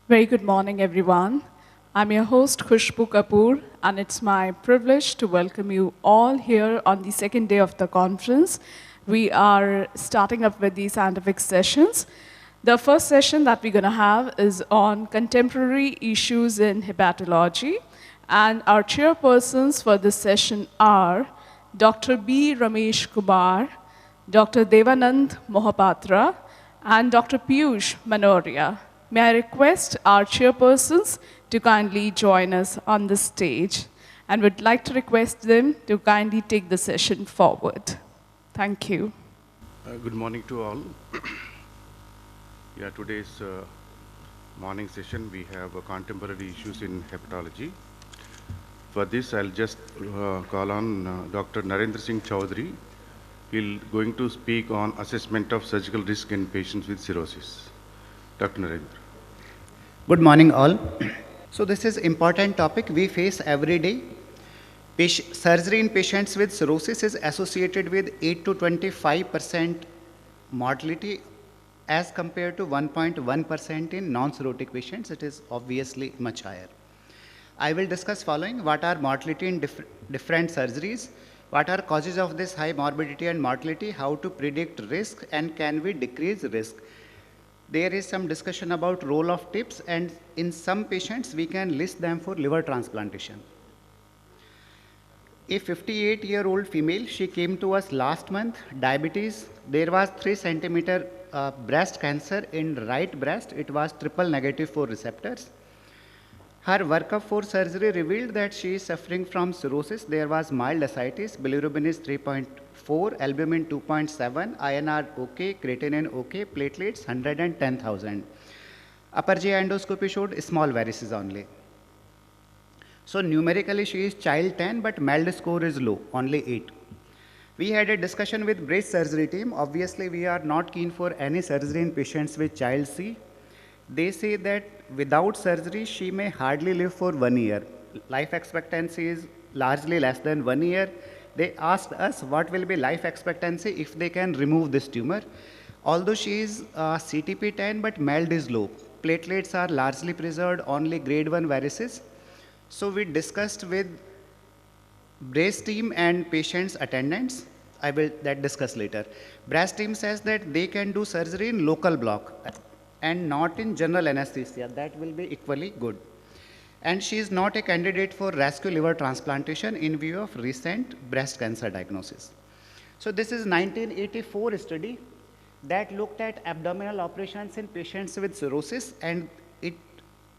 Very good morning, everyone. I'm your host, Khushbu Kapoor, and it's my privilege to welcome you all here on the second day of the conference. We are starting up with the scientific sessions. The first session that we're going to have is on contemporary issues in hepatology, and our chairpersons for this session are Dr. B. Ramesh Kumar, Dr. Devanand Mohapatra, and Dr. Piyush Manoria. May I request our chairpersons to kindly join us on the stage and would like to request them to kindly take the session forward. Thank you. Good morning to all. Today's morning session we have contemporary issues in hepatology. For this, I'll just call on Dr. Narendra Singh Chaudhary. He'll going to speak on assessment of surgical risk in patients with cirrhosis. Dr. Narendra. Good morning all. So this is important topic we face every day. Surgery in patients with cirrhosis is associated with 8 to 25% mortality as compared to 1.1% in non-cirrhotic patients. It is obviously much higher. I will discuss following: what are mortality in different surgeries, what are causes of this high morbidity and mortality, how to predict risk, and can we decrease risk. There is some discussion about role of tips, and in some patients we can list them for liver transplantation. A 58-year-old female, she came to us last month, diabetes. There was 3 centimeter breast cancer in right breast. It was triple negative for receptors. Her workup for surgery revealed that she is suffering from cirrhosis. There was mild ascites, bilirubin is 3.4, albumin 2.7, INR okay, creatinine okay, platelets 110,000. Upper GI endoscopy showed small varices only. So numerically she is child 10, but MELD score is low, only 8. We had a discussion with breast surgery team. Obviously we are not keen for any surgery in patients with child C. They say that without surgery, she may hardly live for 1 year. Life expectancy is largely less than 1 year. They asked us what will be life expectancy if they can remove this tumor. Although she is CTP 10, but MELD is low. Platelets are largely preserved, only grade 1 varices. So we discussed with breast team and patients' attendants. I will discuss later. Breast team says that they can do surgery in local block and not in general anesthesia. That will be equally good. And she is not a candidate for rescue liver transplantation in view of recent breast cancer diagnosis. So this is 1984 study that looked at abdominal operations in patients with cirrhosis, and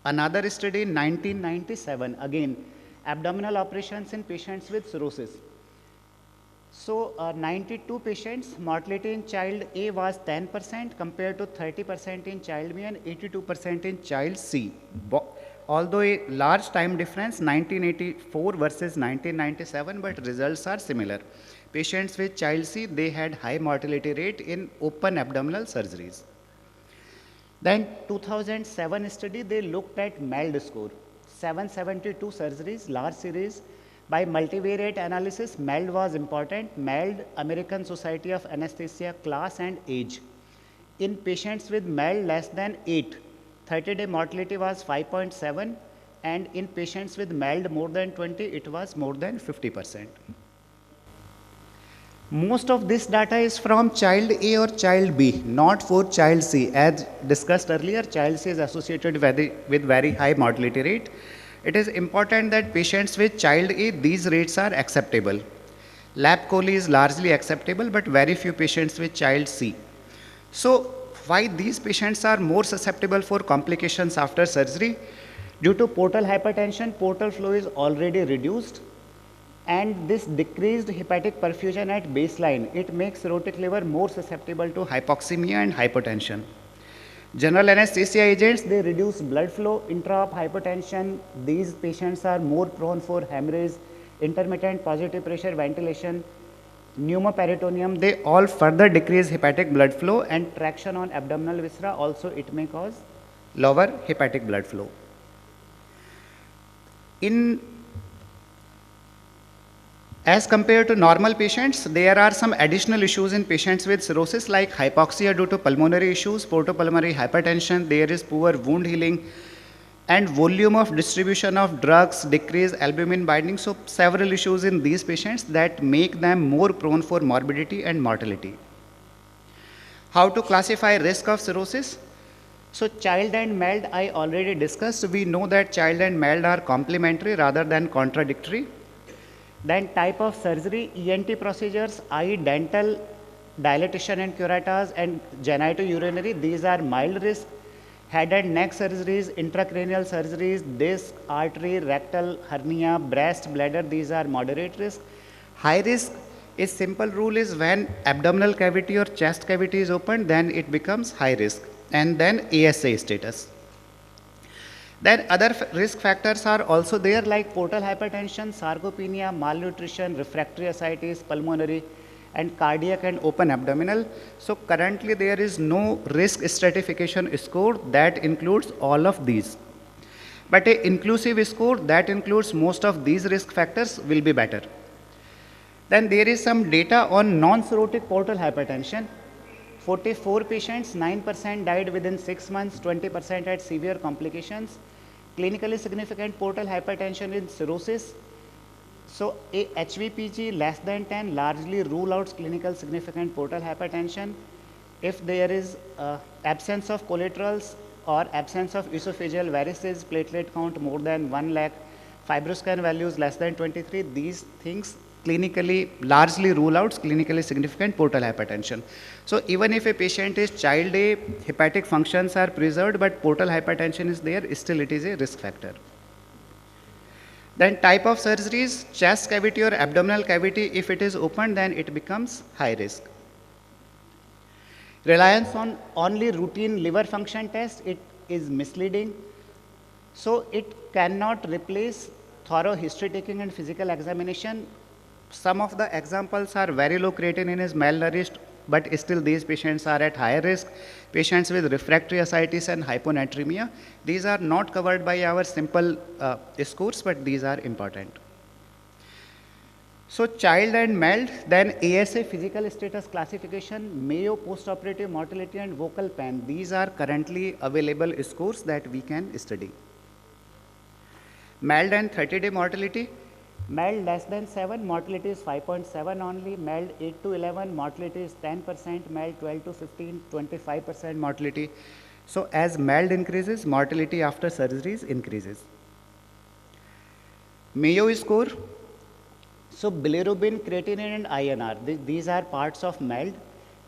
another study in 1997, again, abdominal operations in patients with cirrhosis. So 92 patients, mortality in child A was 10% compared to 30% in child B and 82% in child C. Although a large time difference, 1984 versus 1997, but results are similar. Patients with child C, they had high mortality rate in open abdominal surgeries. Then 2007 study, they looked at MELD score. 772 surgeries, large series. By multivariate analysis, MELD was important. MELD, American Society of Anesthesia, class and age. In patients with MELD less than 8, 30-day mortality was 5.7, and in patients with MELD more than 20, it was more than 50%. Most of this data is from child A or child B, not for child C. As discussed earlier, child C is associated with very high mortality rate. It is important that patients with child A, these rates are acceptable. Lap chole is largely acceptable, but very few patients with child C. So why these patients are more susceptible for complications after surgery? Due to portal hypertension, portal flow is already reduced, and this decreased hepatic perfusion at baseline, it makes cirrhotic liver more susceptible to hypoxemia and hypotension. General anesthesia agents, they reduce blood flow, intra-op hypertension. These patients are more prone for hemorrhage, intermittent positive pressure ventilation, pneumoperitoneum. They all further decrease hepatic blood flow, and traction on abdominal viscera also, it may cause lower hepatic blood flow. As compared to normal patients, there are some additional issues in patients with cirrhosis like hypoxia due to pulmonary issues, portopulmonary hypertension, there is poor wound healing, And volume of distribution of drugs, decrease albumin binding. So several issues in these patients that make them more prone for morbidity and mortality. How to classify risk of cirrhosis? So child and mild, I already discussed. We know that child and mild are complementary rather than contradictory. Then type of surgery, ENT procedures, eye, dental, dilatation and curettage, and genitourinary, these are mild risk. Head and neck surgeries, intracranial surgeries, disc, artery, rectal, hernia, breast, bladder, these are moderate risk. High risk, a simple rule is when abdominal cavity or chest cavity is opened, then it becomes high risk. And then ASA status. Then other risk factors are also there like portal hypertension, sarcopenia, malnutrition, refractory ascites, pulmonary, and cardiac and open abdominal. So currently there is no risk stratification score that includes all of these. But an inclusive score that includes most of these risk factors will be better. Then there is some data on non-cirrhotic portal hypertension. 44 patients, 9% died within 6 months, 20% had severe complications. Clinically significant portal hypertension in cirrhosis. So a HVPG less than 10 largely rule out clinical significant portal hypertension. If there is absence of collaterals or absence of esophageal varices, platelet count more than 1 lakh, fibroscan values less than 23, these things clinically largely rule out clinically significant portal hypertension. So even if a patient is child A, hepatic functions are preserved, but portal hypertension is there, still it is a risk factor. Then type of surgeries, chest cavity or abdominal cavity, if it is open, then it becomes high risk. Reliance on only routine liver function test, it is misleading. So it cannot replace thorough history taking and physical examination. Some of the examples are very low creatinine is malnourished, but still these patients are at higher risk. Patients with refractory ascites and hyponatremia, these are not covered by our simple scores, but these are important. So child and mild, then ASA physical status classification, Mayo postoperative mortality and vocal pain, these are currently available scores that we can study. Mild and 30-day mortality, mild less than 7, mortality is 5.7 only, mild 8 to 11, mortality is 10%, mild 12 to 15, 25% mortality. So as mild increases, mortality after surgeries increases. Mayo score, so bilirubin, creatinine and INR, these are parts of mild.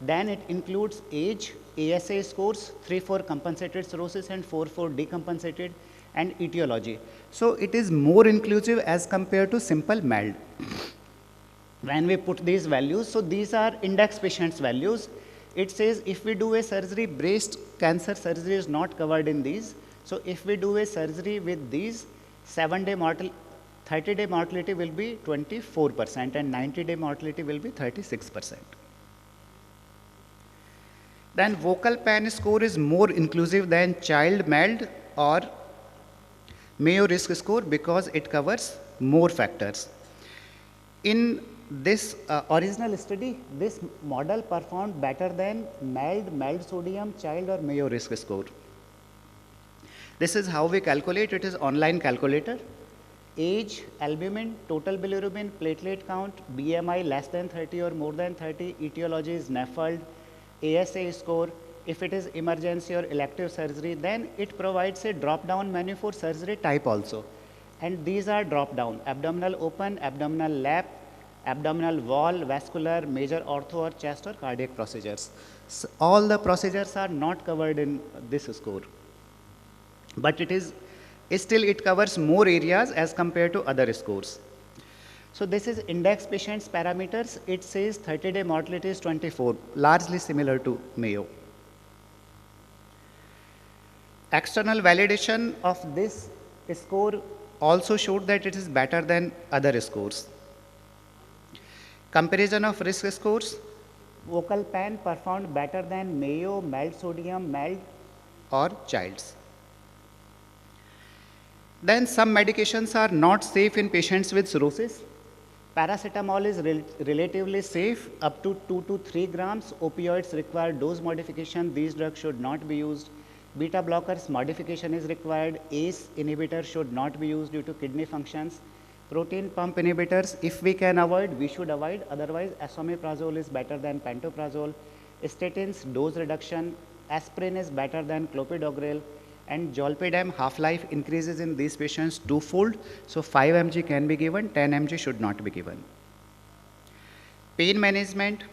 Then it includes age, ASA scores, 3 for compensated cirrhosis and 4 for decompensated, and etiology. So it is more inclusive as compared to simple mild. When we put these values, so these are index patients values. It says if we do a surgery, breast cancer surgery is not covered in these. So if we do a surgery with these, 7-day mortality, 30-day mortality will be 24% and 90-day mortality will be 36%. Then vocal pain score is more inclusive than child mild or Mayo risk score because it covers more factors. In this original study, this model performed better than mild sodium, child or Mayo risk score. This is how we calculate, it is online calculator. Age, albumin, total bilirubin, platelet count, BMI less than 30 or more than 30, etiology is NAFLD, ASA score. If it is emergency or elective surgery, then it provides a drop-down menu for surgery type also. And these are drop-down, abdominal open, abdominal lap, abdominal wall, vascular, major ortho or chest or cardiac procedures. So all the procedures are not covered in this score. But it is, still it covers more areas as compared to other scores. So this is index patients parameters. It says 30-day mortality is 24, largely similar to Mayo. External validation of this score also showed that it is better than other scores. Comparison of risk scores, vocal pain performed better than Mayo, mild sodium, mild or child's. Then some medications are not safe in patients with cirrhosis. Paracetamol is relatively safe up to 2 to 3 grams. Opioids require dose modification. These drugs should not be used. Beta blockers modification is required. ACE inhibitor should not be used due to kidney functions. Protein pump inhibitors, if we can avoid, we should avoid. Otherwise, esomeprazole is better than pantoprazole. Statins, dose reduction. Aspirin is better than clopidogrel. And zolpidem half-life increases in these patients twofold. So 5 mg can be given, 10 mg should not be given. Pain management.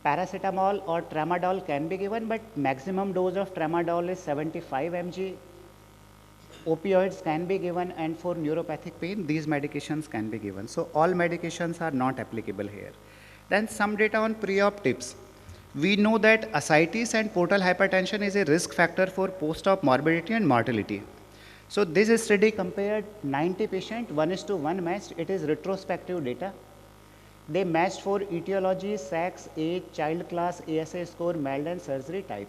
Paracetamol or tramadol can be given, but maximum dose of tramadol is 75 mg. Opioids can be given, and for neuropathic pain, these medications can be given. So all medications are not applicable here. Then some data on pre-op tips. We know that ascites and portal hypertension is a risk factor for post-op morbidity and mortality. So this study compared 90 patients, 1:1 matched. It is retrospective data. They matched for etiology, sex, age, child class, ASA score, mild and surgery type.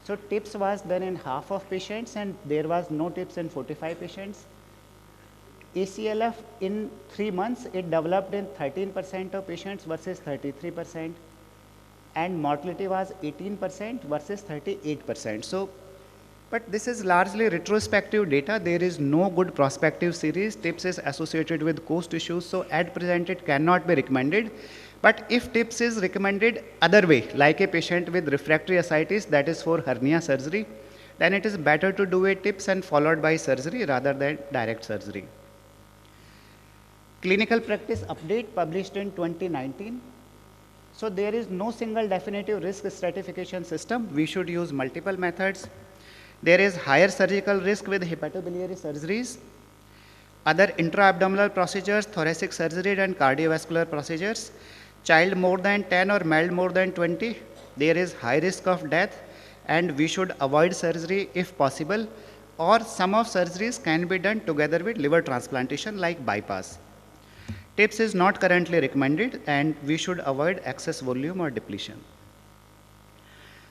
So TIPS was done in half of patients and there was no TIPS in 45 patients. ACLF in 3 months, it developed in 13% of patients versus 33%. And mortality was 18% versus 38%. So, but this is largely retrospective data. There is no good prospective series. TIPS is associated with cost issues. So at present, it cannot be recommended. But if TIPS is recommended other way, like a patient with refractory ascites, that is for hernia surgery, then it is better to do a TIPS and followed by surgery rather than direct surgery. Clinical practice update published in 2019. So there is no single definitive risk stratification system. We should use multiple methods. There is higher surgical risk with hepatobiliary surgeries. Other intra-abdominal procedures, thoracic surgery and cardiovascular procedures. Child more than 10 or mild more than 20, there is high risk of death and we should avoid surgery if possible, or some of surgeries can be done together with liver transplantation like bypass. TIPS is not currently recommended and we should avoid excess volume or depletion.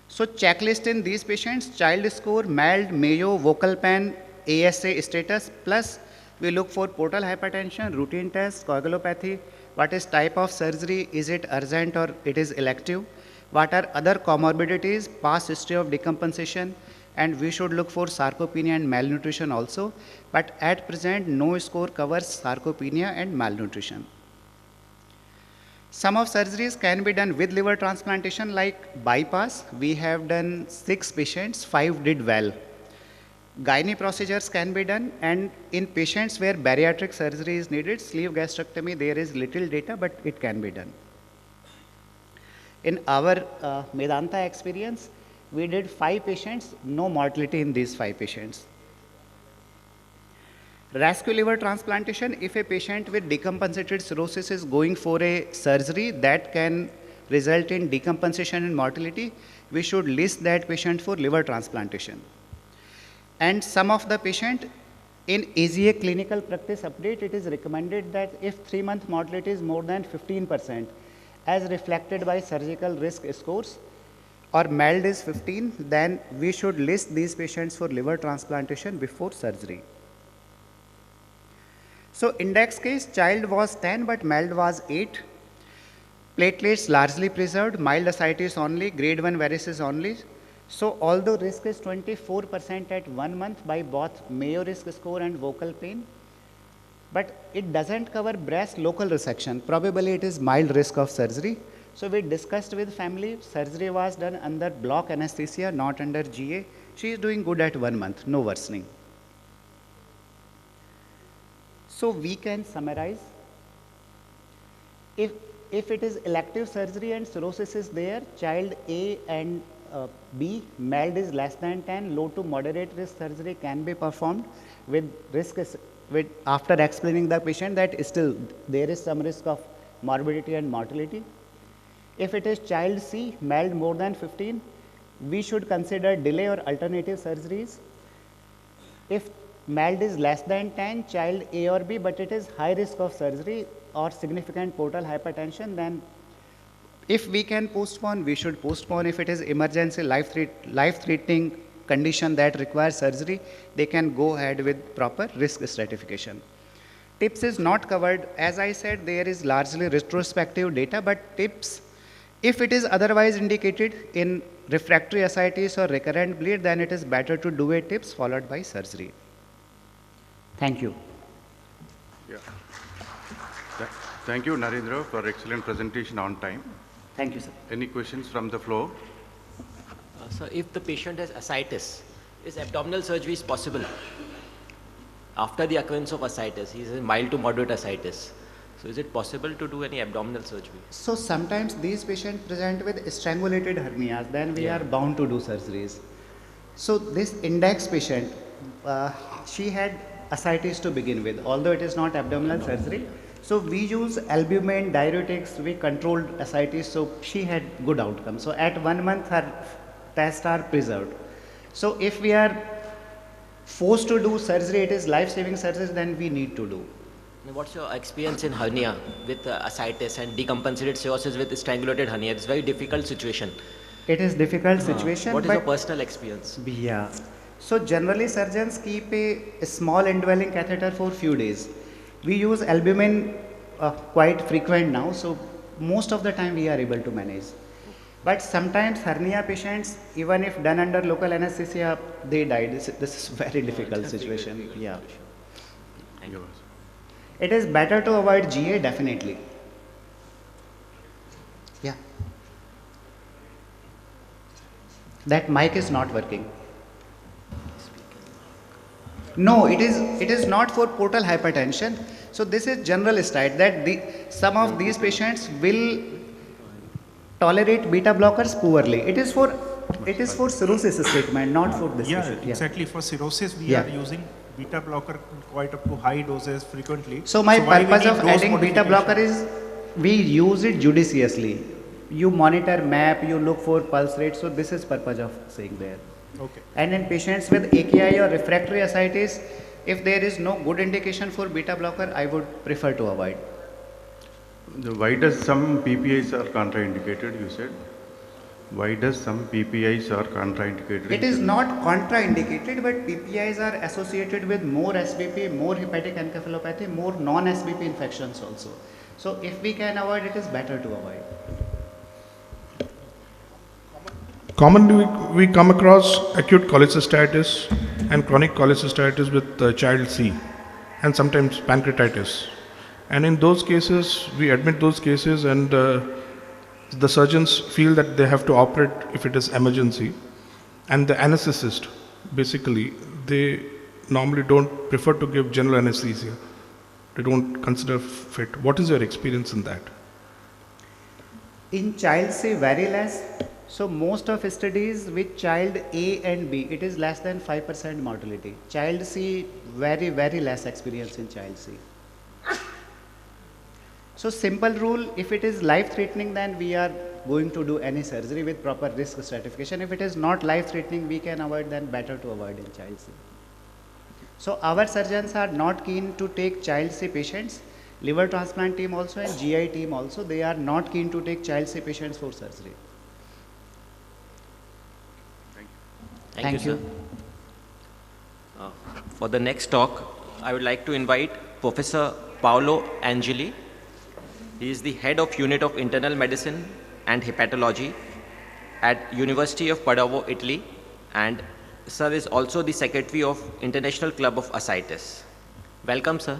So checklist in these patients, child score, mild, Mayo, vocal pen, ASA status, plus we look for portal hypertension, routine tests, coagulopathy, what is type of surgery, is it urgent or it is elective, what are other comorbidities, past history of decompensation, and we should look for sarcopenia and malnutrition also, but at present no score covers sarcopenia and malnutrition. Some of surgeries can be done with liver transplantation like bypass. We have done 6 patients, 5 did well. Gynae procedures can be done, and in patients where bariatric surgery is needed, sleeve gastrectomy, there is little data, but it can be done. In our Medanta experience, we did 5 patients, no mortality in these 5 patients. Rescue liver transplantation, if a patient with decompensated cirrhosis is going for a surgery that can result in decompensation and mortality, we should list that patient for liver transplantation. And some of the patient in AZA clinical practice update, it is recommended that if 3-month mortality is more than 15%, as reflected by surgical risk scores, or mild is 15, then we should list these patients for liver transplantation before surgery. So index case, child was 10, but mild was 8. Platelets largely preserved, mild ascites only, grade 1 varices only. So although risk is 24% at 1 month by both Mayo risk score and vocal pain, but it doesn't cover breast local resection. Probably it is mild risk of surgery. So we discussed with family, surgery was done under block anesthesia, not under GA. She is doing good at 1 month, no worsening. So we can summarize. If it is elective surgery and cirrhosis is there, child A and B, mild is less than 10, low to moderate risk surgery can be performed with risk, after explaining the patient that still there is some risk of morbidity and mortality. If it is child C, mild more than 15, we should consider delay or alternative surgeries. If mild is less than 10, child A or B, but it is high risk of surgery or significant portal hypertension, then if we can postpone, we should postpone. If it is emergency life-threatening condition that requires surgery, they can go ahead with proper risk stratification. TIPS is not covered. As I said, there is largely retrospective data, but TIPS If it is otherwise indicated in refractory ascites or recurrent bleed, then it is better to do a TIPS followed by surgery. Thank you. Yeah. Thank you, Narendra, for excellent presentation on time. Thank you, sir. Any questions from the floor? So if the patient has ascites, is abdominal surgery is possible? After the occurrence of ascites, he is in mild to moderate ascites. So is it possible to do any abdominal surgery? So sometimes these patients present with strangulated hernias, then we are bound to do surgeries. So this index patient, she had ascites to begin with, although it is not abdominal surgery. So we use albumin, diuretics, we controlled ascites, so she had good outcome. So at 1 month her tests are preserved. So if we are forced to do surgery, it is life-saving surgery, then we need to do. What's your experience in hernia with ascites and decompensated cirrhosis with strangulated hernia? It's a very difficult situation. It is difficult situation. What is your personal experience? Yeah. So generally surgeons keep a small indwelling catheter for few days. We use albumin quite frequent now, so most of the time we are able to manage. But sometimes hernia patients, even if done under local anesthesia, they die. This is very difficult situation. Yeah. Thank you. It is better to avoid GA, definitely. Yeah. That mic is not working. No, it is not for portal hypertension. So this is general state that some of these patients will tolerate beta blockers poorly. It is for cirrhosis statement, not for this. Yeah, patient. exactly. For cirrhosis, we are using beta blocker quite up to high doses frequently. So my why we purpose need of dose adding beta modification? blocker is we use it judiciously. You monitor map, you look for pulse rate. So this is purpose of saying there. Okay. And in patients with AKI or refractory ascites, if there is no good indication for beta blocker, I would prefer to avoid. Why does some PPIs are contraindicated, you said? Why does some PPIs are contraindicated? It is not contraindicated, but PPIs are associated with more SBP, more hepatic encephalopathy, more non-SBP infections also. So if we can avoid, it is better to avoid. Commonly, we come across acute cholecystitis and chronic cholecystitis with child C and sometimes pancreatitis. And in those cases, we admit those cases and the surgeons feel that they have to operate if it is emergency. And the anesthetist, basically, they normally don't prefer to give general anesthesia. They don't consider fit. What is your experience in that? In child C, very less. So most of studies with child A and B, it is less than 5% mortality. Child C, very, very less experience in child C. So simple rule, if it is life-threatening, then we are going to do any surgery with proper risk stratification. If it is not life-threatening, we can avoid, then better to avoid in child C. So our surgeons are not keen to take child C patients. Liver transplant team also and GI team also, they are not keen to take child C patients for surgery. Thank you, sir. For the next talk, I would like to invite Professor Paolo Angeli. He is the head of Unit of Internal Medicine and Hepatology at University of Padova, Italy, and sir is also the secretary of International Club of Ascites. Welcome, sir.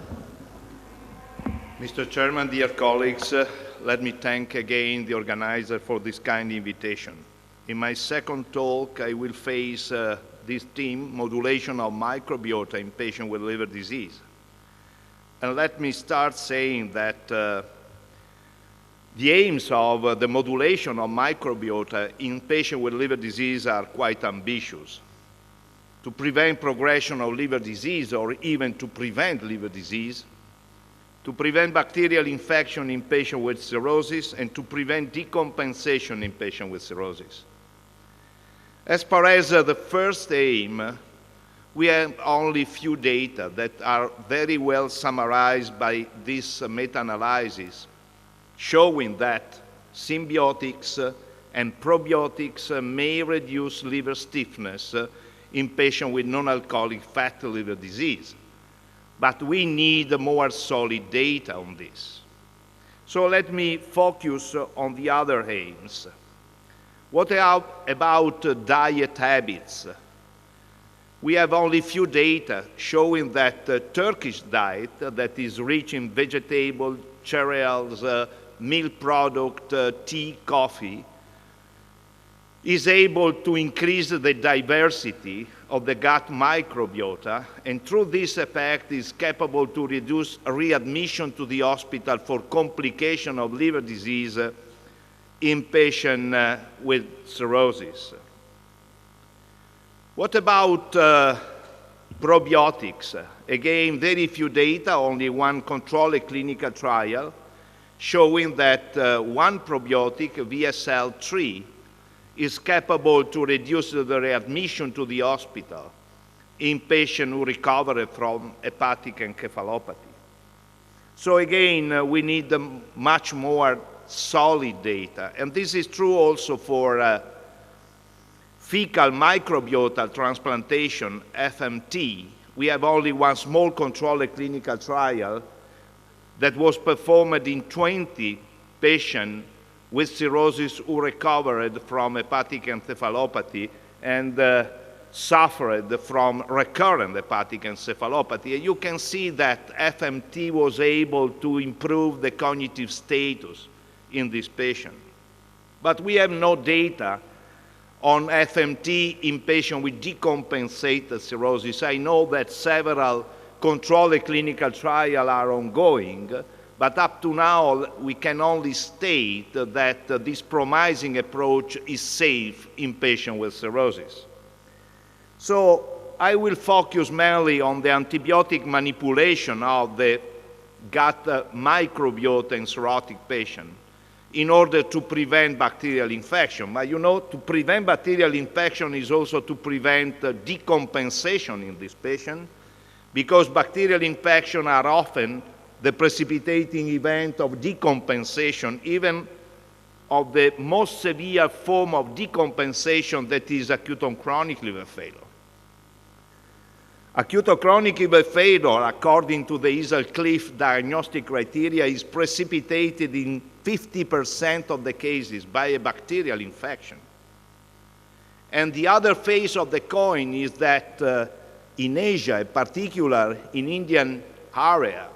Mr. Chairman, dear colleagues, let me thank again the organizer for this kind invitation. In my second talk, I will face this theme, modulation of microbiota in patients with liver disease. And let me start saying that the aims of the modulation of microbiota in patients with liver disease are quite ambitious. To prevent progression of liver disease or even to prevent liver disease, to prevent bacterial infection in patients with cirrhosis, and to prevent decompensation in patients with cirrhosis. As far as the first aim, we have only few data that are very well summarized by this meta-analysis, showing that symbiotics and probiotics may reduce liver stiffness in patients with non-alcoholic fatty liver disease. But we need more solid data on this. So let me focus on the other aims. What about diet habits? We have only few data showing that Turkish diet that is rich in vegetables, cereals, milk product, tea, coffee, is able to increase the diversity of the gut microbiota, and through this effect is capable to reduce readmission to the hospital for complication of liver disease in patients with cirrhosis. What about probiotics? Again, very few data, only one controlled clinical trial, showing that one probiotic, VSL3, is capable to reduce the readmission to the hospital in patients who recover from hepatic encephalopathy. So again, we need much more solid data. And this is true also for fecal microbiota transplantation, FMT. We have only one small controlled clinical trial that was performed in 20 patients with cirrhosis who recovered from hepatic encephalopathy and suffered from recurrent hepatic encephalopathy. And you can see that FMT was able to improve the cognitive status in this patient. But we have no data on FMT in patients with decompensated cirrhosis. I know that several controlled clinical trials are ongoing, but up to now, we can only state that this promising approach is safe in patients with cirrhosis. So I will focus mainly on the antibiotic manipulation of the gut microbiota in cirrhotic patients in order to prevent bacterial infection. But you know, to prevent bacterial infection is also to prevent decompensation in this patient, because bacterial infections are often the precipitating event of decompensation, even of the most severe form of decompensation, that is acute on chronic liver failure. Acute or chronic liver failure, according to the Hazel-Cliff diagnostic criteria, is precipitated in 50% of the cases by a bacterial infection. And the other face of the coin is that in Asia, in particular in Indian area,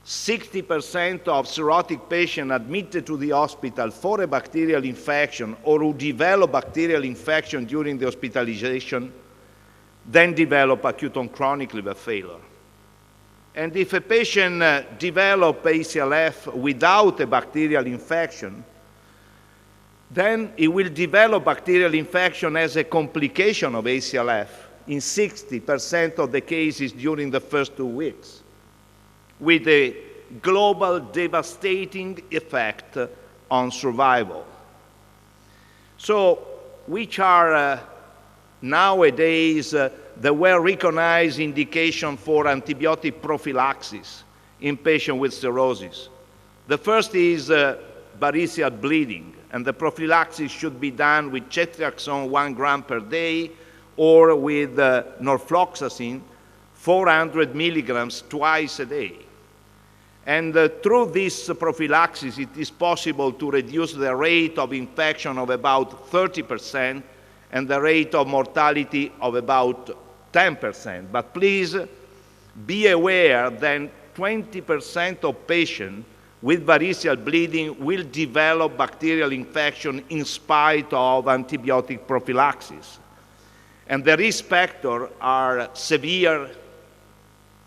60% of cirrhotic patients admitted to the hospital for a bacterial infection or who develop bacterial infection during the hospitalization then develop acute on chronic liver failure. And if a patient develops ACLF without a bacterial infection, then he will develop bacterial infection as a complication of ACLF in 60% of the cases during the first 2 weeks, with a global devastating effect on survival. So, which are nowadays the well-recognized indication for antibiotic prophylaxis in patients with cirrhosis? The first is variceal bleeding, and the prophylaxis should be done with ceftriaxone 1 gram per day or with norfloxacin 400 milligrams twice a day. And through this prophylaxis, it is possible to reduce the rate of infection of about 30% and the rate of mortality of about 10%. But please be aware that 20% of patients with variceal bleeding will develop bacterial infection in spite of antibiotic prophylaxis. And the risk factors are severe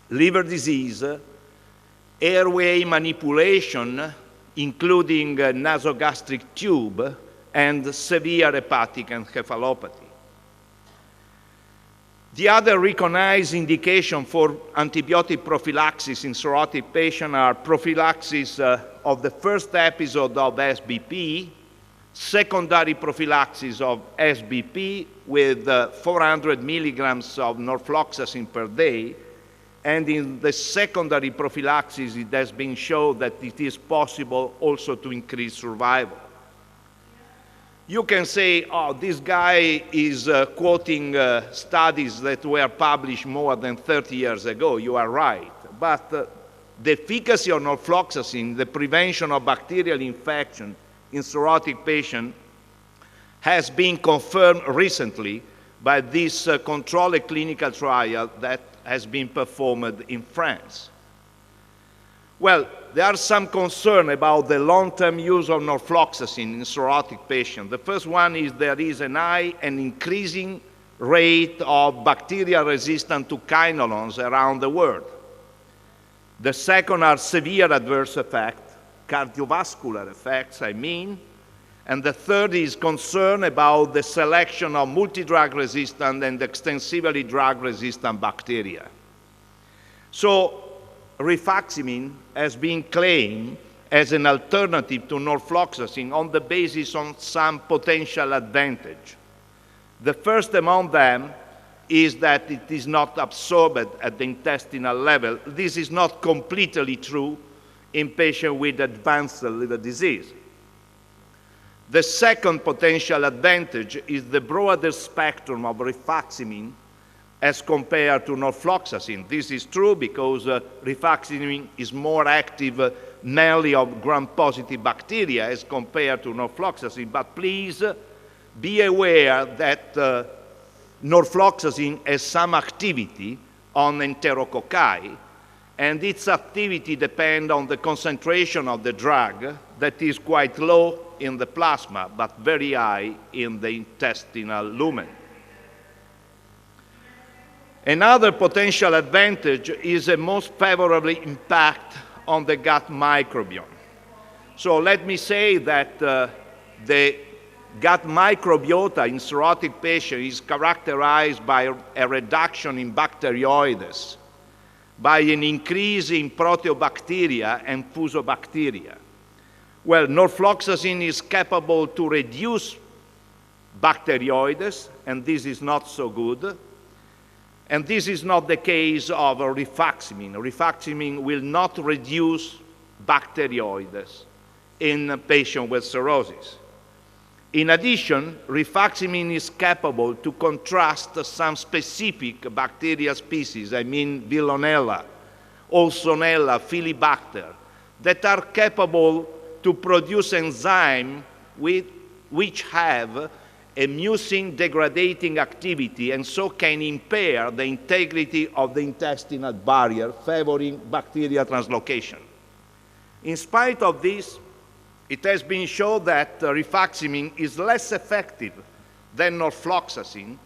liver disease, airway manipulation, including nasogastric tube, and severe hepatic encephalopathy. The other recognized indication for antibiotic prophylaxis in cirrhotic patients are prophylaxis of the first episode of SBP, secondary prophylaxis of SBP with 400 milligrams of norfloxacin per day, and in the secondary prophylaxis, it has been shown that it is possible also to increase survival. You can say, oh, this guy is quoting studies that were published more than 30 years ago. You are right. But the efficacy of norfloxacin, the prevention of bacterial infection in cirrhotic patients, has been confirmed recently by this controlled clinical trial that has been performed in France. Well, there are some concerns about the long-term use of norfloxacin in cirrhotic patients. The first one is there is an high and increasing rate of bacteria resistant to quinolones around the world. The second are severe adverse effects, cardiovascular effects, I mean. And the third is concern about the selection of multi-drug resistant and extensively drug-resistant bacteria. So rifaximin has been claimed as an alternative to norfloxacin on the basis of some potential advantage. The first among them is that it is not absorbed at the intestinal level. This is not completely true in patients with advanced liver disease. The second potential advantage is the broader spectrum of rifaximin as compared to norfloxacin. This is true because rifaximin is more active mainly of gram-positive bacteria as compared to norfloxacin. But please be aware that norfloxacin has some activity on enterococci, and its activity depends on the concentration of the drug that is quite low in the plasma, but very high in the intestinal lumen. Another potential advantage is a most favorable impact on the gut microbiome. So let me say that the gut microbiota in cirrhotic patients is characterized by a reduction in bacteroides, by an increase in proteobacteria and fusobacteria. Well, norfloxacin is capable to reduce bacteroides, and this is not so good. And this is not the case of rifaximin. Rifaximin will not reduce bacteroides in patients with cirrhosis. In addition, rifaximin is capable to contrast some specific bacteria species, I mean Veillonella, Olsonella, Filibacter, that are capable to produce enzymes which have a mucin degrading activity and so can impair the integrity of the intestinal barrier, favoring bacterial translocation. In spite of this, it has been shown that rifaximin is less effective than norfloxacin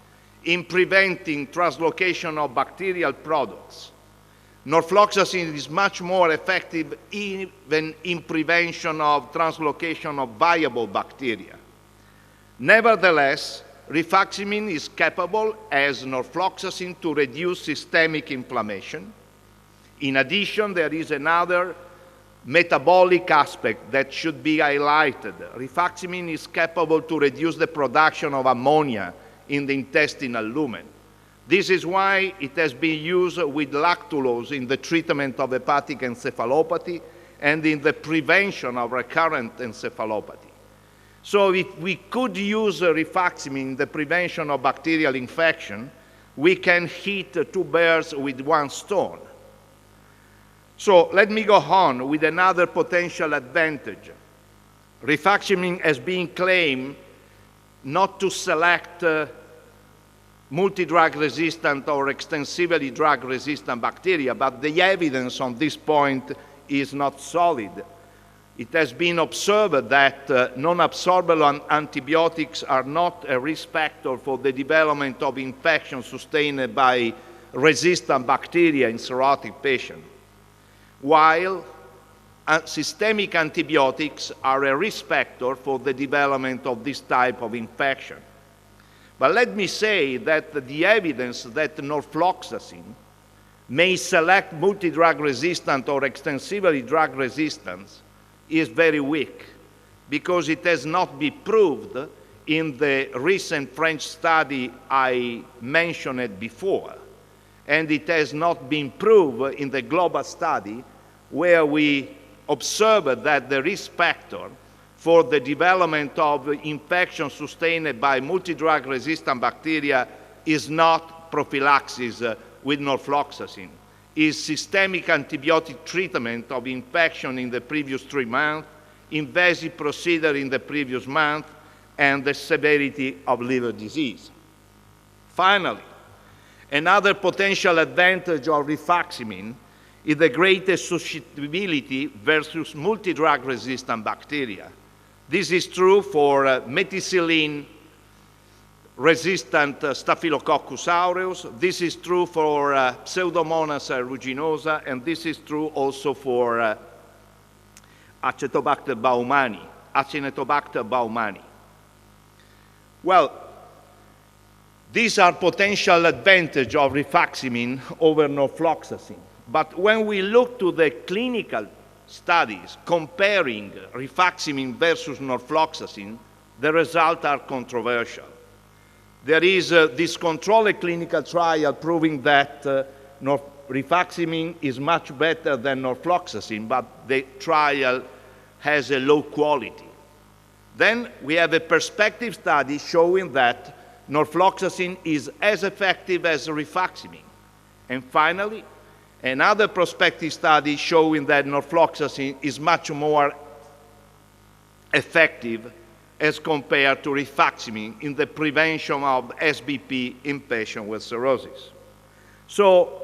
in preventing translocation of bacterial products. Norfloxacin is much more effective even in prevention of translocation of viable bacteria. Nevertheless, rifaximin is capable, as norfloxacin, to reduce systemic inflammation. In addition, there is another metabolic aspect that should be highlighted. Rifaximin is capable to reduce the production of ammonia in the intestinal lumen. This is why it has been used with lactulose in the treatment of hepatic encephalopathy and in the prevention of recurrent encephalopathy. So if we could use rifaximin in the prevention of bacterial infection, we can hit two birds with one stone. So let me go on with another potential advantage. Rifaximin has been claimed not to select multi-drug resistant or extensively drug-resistant bacteria, but the evidence on this point is not solid. It has been observed that non-absorbable antibiotics are not a risk factor for the development of infection sustained by resistant bacteria in cirrhotic patients, while systemic antibiotics are a risk factor for the development of this type of infection. But let me say that the evidence that norfloxacin may select multi-drug resistant or extensively drug resistant is very weak, because it has not been proved in the recent French study I mentioned before, and it has not been proved in the global study where we observed that the risk factor for the development of infection sustained by multi-drug resistant bacteria is not prophylaxis with norfloxacin. is systemic antibiotic treatment of infection in the previous 3 months, invasive procedure in the previous month, and the severity of liver disease. Finally, another potential advantage of rifaximin is the greater susceptibility versus multi-drug resistant bacteria. This is true for methicillin-resistant Staphylococcus aureus. This is true for Pseudomonas aeruginosa, and this is true also for Acinetobacter baumannii. Well, these are potential advantages of rifaximin over norfloxacin. But when we look to the clinical studies comparing rifaximin versus norfloxacin, the results are controversial. There is this controlled clinical trial proving that rifaximin is much better than norfloxacin, but the trial has a low quality. Then we have a prospective study showing that norfloxacin is as effective as rifaximin. And finally, another prospective study showing that norfloxacin is much more effective as compared to rifaximin in the prevention of SBP in patients with cirrhosis. So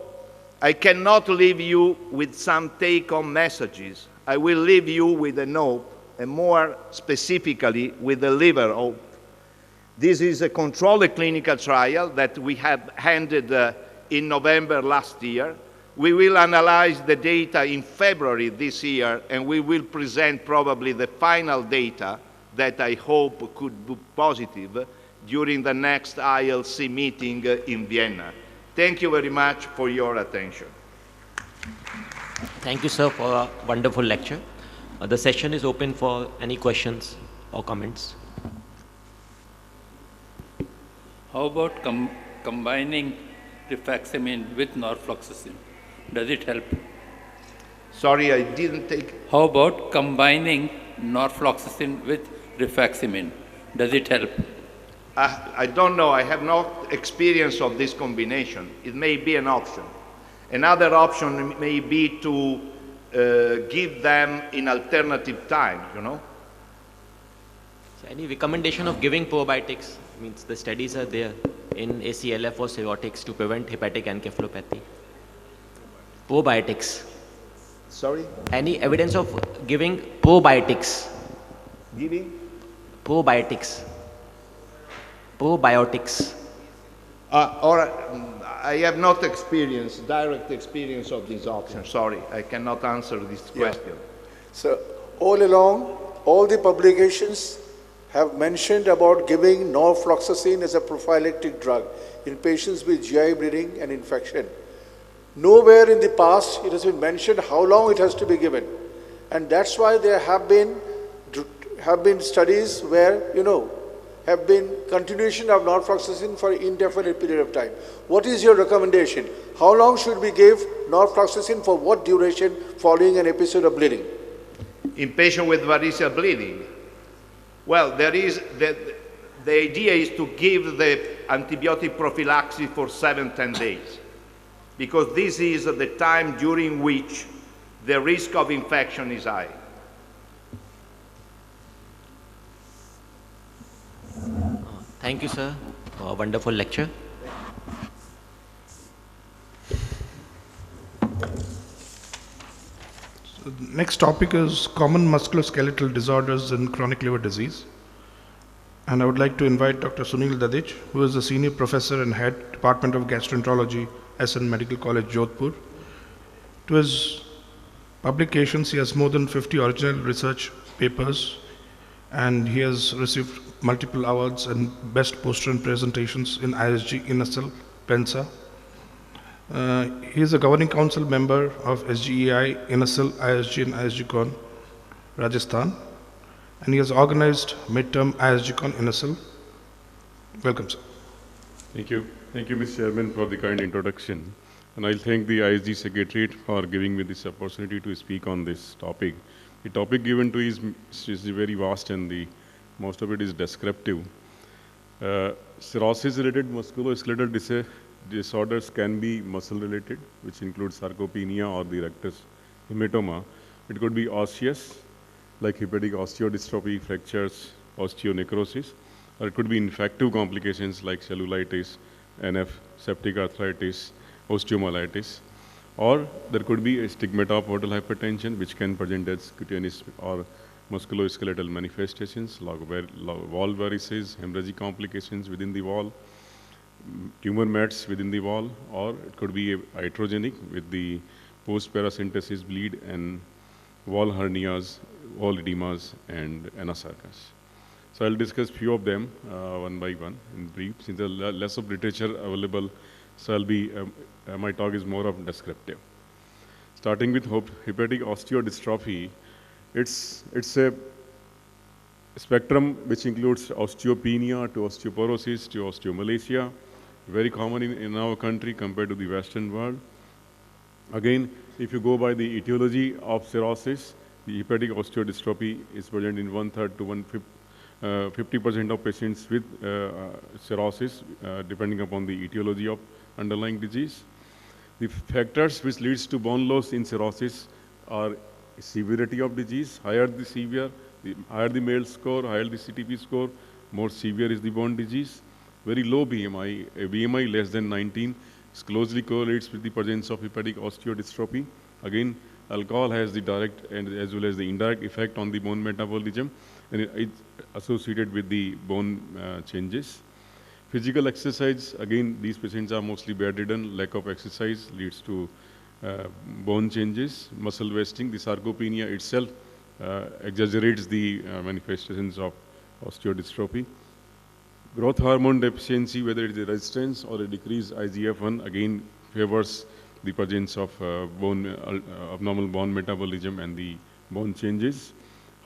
I cannot leave you with some take-home messages. I will leave you with a note, and more specifically with the liver hope. This is a controlled clinical trial that we have handed in November last year. We will analyze the data in February this year, and we will present probably the final data that I hope could be positive during the next ILC meeting in Vienna. Thank you very much for your attention. Thank you, sir, for a wonderful lecture. The session is open for any questions or comments. How about combining rifaximin with norfloxacin? Does it help? Sorry, I didn't take... How about combining norfloxacin with rifaximin? Does it help? I don't know. I have no experience of this combination. It may be an option. Another option may be to give them in alternative time, you know. So any recommendation of giving probiotics? Means the studies are there in ACLF or cirrhotics to prevent hepatic encephalopathy. Probiotics. Sorry? Any evidence of giving probiotics? Giving? Probiotics. Probiotics. I have not direct experience of this option. Sorry, I cannot answer this question. So all along, all the publications have mentioned about giving norfloxacin as a prophylactic drug in patients with GI bleeding and infection. Nowhere in the past it has been mentioned how long it has to be given. And that's why there have been studies where, have been continuation of norfloxacin for indefinite period of time. What is your recommendation? How long should we give norfloxacin, for what duration following an episode of bleeding? In patients with variceal bleeding, well, the idea is to give the antibiotic prophylaxis for 7-10 days, because this is the time during which the risk of infection is high. Thank you, sir, for a wonderful lecture. So the next topic is common musculoskeletal disorders and chronic liver disease. And I would like to invite Dr. Sunil Dadich, who is a senior professor and head Department of Gastroenterology, SN Medical College, Jodhpur. To his publications, he has more than 50 original research papers, and he has received multiple awards and best poster and presentations in ISG, INASL, PENSA. He is a governing council member of SGEI, INASL, ISG and ISGCon, Rajasthan. And he has organized midterm ISGCon, INASL. Welcome, sir. Thank you. Thank you, Mr. Chairman, for the kind introduction. And I'll thank the ISG Secretariat for giving me this opportunity to speak on this topic. The topic given to is very vast, and most of it is descriptive. Cirrhosis-related musculoskeletal disorders can be muscle related, which includes sarcopenia or the rectus hematoma. It could be osseous, like hepatic osteodystrophy, fractures, osteonecrosis, or it could be infective complications like cellulitis, NF, septic arthritis, osteomyelitis, or there could be a stigmata of portal hypertension, which can present as cutaneous or musculoskeletal manifestations, like wall varices, hemorrhagic complications within the wall, tumor mats within the wall, or it could be iatrogenic with the post-paracentesis bleed and wall hernias, wall edemas, and anasarcas. So I'll discuss few of them one by one in brief. Since there's less of literature available, so I'll be, my talk is more of descriptive. Starting with hepatic osteodystrophy, it's a spectrum which includes osteopenia to osteoporosis to osteomalacia, very common in our country compared to the Western world. Again, if you go by the etiology of cirrhosis, the hepatic osteodystrophy is present in 1/3 to 50% of patients with cirrhosis, depending upon the etiology of underlying disease. The factors which leads to bone loss in cirrhosis are severity of disease. Higher the higher the MELD score, higher the CTP score, more severe is the bone disease. Very low BMI, a BMI less than 19, closely correlates with the presence of hepatic osteodystrophy. Again, alcohol has the direct and as well as the indirect effect on the bone metabolism, and it's associated with the bone changes. Physical exercise, again, these patients are mostly bedridden. Lack of exercise leads to bone changes. Muscle wasting, the sarcopenia itself exaggerates the manifestations of osteodystrophy. Growth hormone deficiency, whether it is a resistance or a decreased IGF-1, again favors the presence of abnormal bone metabolism and the bone changes.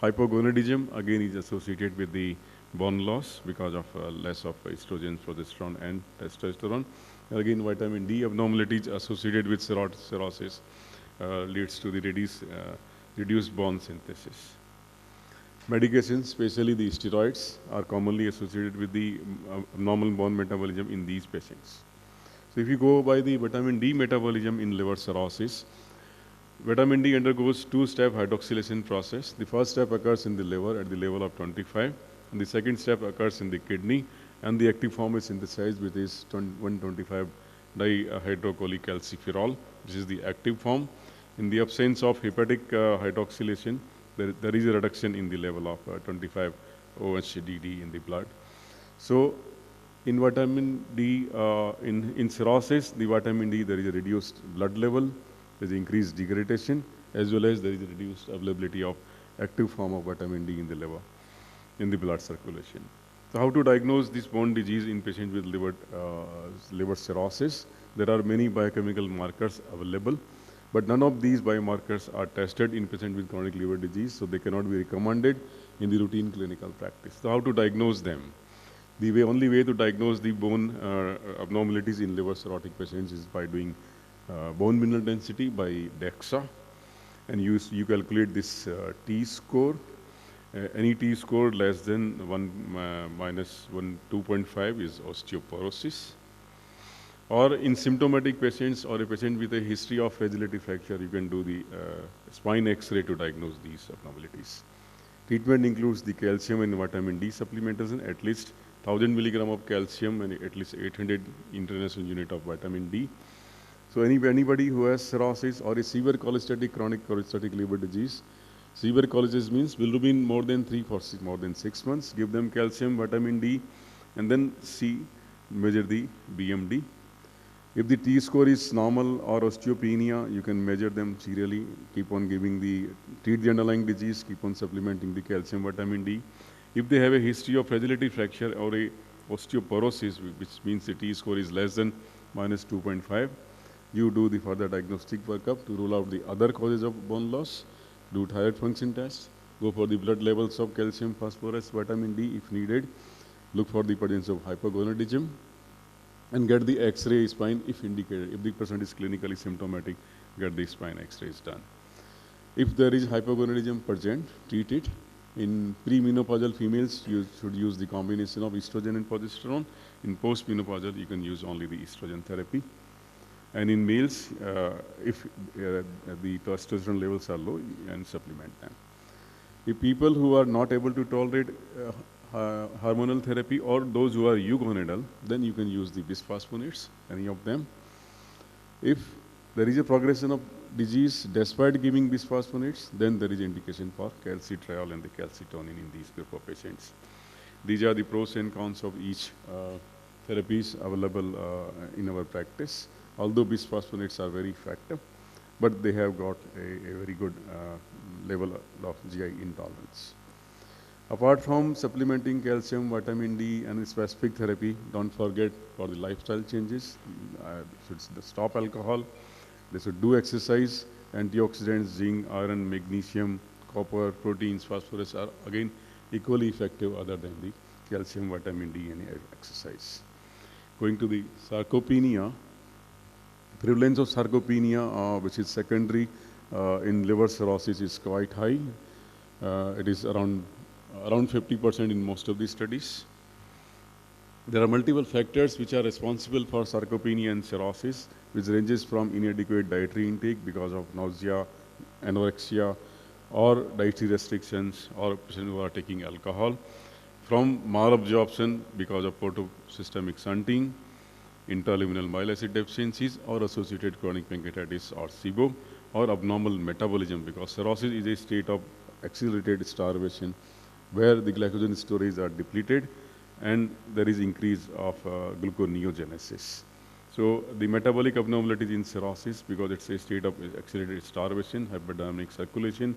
Hypogonadism, again, is associated with the bone loss because of less of estrogen, progesterone, and testosterone. Again, vitamin D abnormalities associated with cirrhosis leads to the reduced bone synthesis. Medications, especially the steroids, are commonly associated with the abnormal bone metabolism in these patients. So if you go by the vitamin D metabolism in liver cirrhosis, vitamin D undergoes two-step hydroxylation process. The first step occurs in the liver at the level of 25, and the second step occurs in the kidney, and the active form is synthesized with this 125 dihydrocholecalciferol, which is the active form. In the absence of hepatic hydroxylation, there is a reduction in the level of 25 OHDD in the blood. So in vitamin D, in cirrhosis, the vitamin D, there is a reduced blood level, there is increased degradation, as well as there is a reduced availability of active form of vitamin D in the liver, in the blood circulation. So how to diagnose this bone disease in patients with liver cirrhosis? There are many biochemical markers available, but none of these biomarkers are tested in patients with chronic liver disease, so they cannot be recommended in the routine clinical practice. So how to diagnose them? The only way to diagnose the bone abnormalities in liver cirrhotic patients is by doing bone mineral density by DEXA, and you calculate this T-score. Any T-score less than 1 minus 2.5 is osteoporosis. Or in symptomatic patients or a patient with a history of fragility fracture, you can do the spine X-ray to diagnose these abnormalities. Treatment includes the calcium and vitamin D supplementation, at least 1000 milligram of calcium and at least 800 international unit of vitamin D. So anybody who has cirrhosis or a severe cholestatic, chronic cholestatic liver disease, severe cholestasis means bilirubin more than 3 for more than 6 months, give them calcium, vitamin D, and then measure the BMD. If the T-score is normal or osteopenia, you can measure them serially, keep on treat the underlying disease, keep on supplementing the calcium, vitamin D. If they have a history of fragility fracture or a osteoporosis, which means the T-score is less than minus 2.5, you do the further diagnostic workup to rule out the other causes of bone loss, do thyroid function test, go for the blood levels of calcium, phosphorus, vitamin D if needed, look for the presence of hypogonadism, and get the X-ray spine if indicated. If the person is clinically symptomatic, get the spine X-rays done. If there is hypogonadism present, treat it. In premenopausal females, you should use the combination of estrogen and progesterone. In postmenopausal, you can use only the estrogen therapy. And in males, if the testosterone levels are low, and supplement them. If people who are not able to tolerate hormonal therapy or those who are eugonadal, then you can use the bisphosphonates, any of them. If there is a progression of disease despite giving bisphosphonates, then there is indication for calcitriol and the calcitonin in these group of patients. These are the pros and cons of each therapies available in our practice. Although bisphosphonates are very effective, but they have got a very good level of GI intolerance. Apart from supplementing calcium, vitamin D, and specific therapy, don't forget for the lifestyle changes. Should stop alcohol. They should do exercise. Antioxidants, zinc, iron, magnesium, copper, proteins, phosphorus are again equally effective other than the calcium, vitamin D, and exercise. Going to the sarcopenia, prevalence of sarcopenia, which is secondary in liver cirrhosis, is quite high. It is around 50% in most of the studies. There are multiple factors which are responsible for sarcopenia and cirrhosis, which ranges from inadequate dietary intake because of nausea, anorexia, or dietary restrictions, or patients who are taking alcohol, from malabsorption because of portosystemic shunting, intraluminal bile acid deficiencies, or associated chronic pancreatitis or SIBO, or abnormal metabolism, because cirrhosis is a state of accelerated starvation where the glycogen stores are depleted and there is increase of gluconeogenesis. So the metabolic abnormalities in cirrhosis, because it's a state of accelerated starvation, hyperdynamic circulation,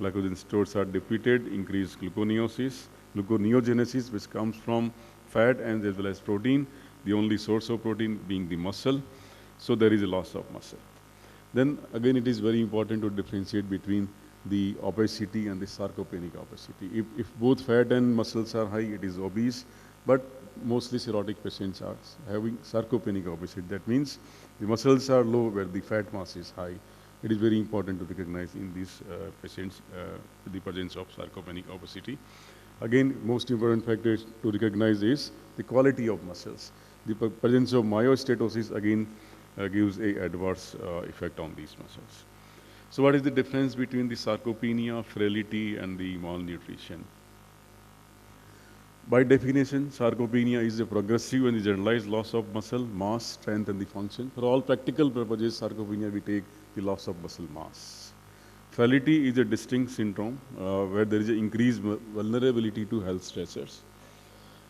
glycogen stores are depleted, increased gluconeogenesis, which comes from fat and as well as protein, the only source of protein being the muscle. So there is a loss of muscle. Then again, it is very important to differentiate between the obesity and the sarcopenic obesity. If both fat and muscles are high, it is obese, but mostly cirrhotic patients are having sarcopenic obesity. That means the muscles are low where the fat mass is high. It is very important to recognize in these patients the presence of sarcopenic obesity. Again, most important factor to recognize is the quality of muscles. The presence of myostatosis again gives a adverse effect on these muscles. So what is the difference between the sarcopenia, frailty, and the malnutrition? By definition, sarcopenia is a progressive and generalized loss of muscle mass, strength, and the function. For all practical purposes, sarcopenia, we take the loss of muscle mass. Frailty is a distinct syndrome where there is an increased vulnerability to health stressors.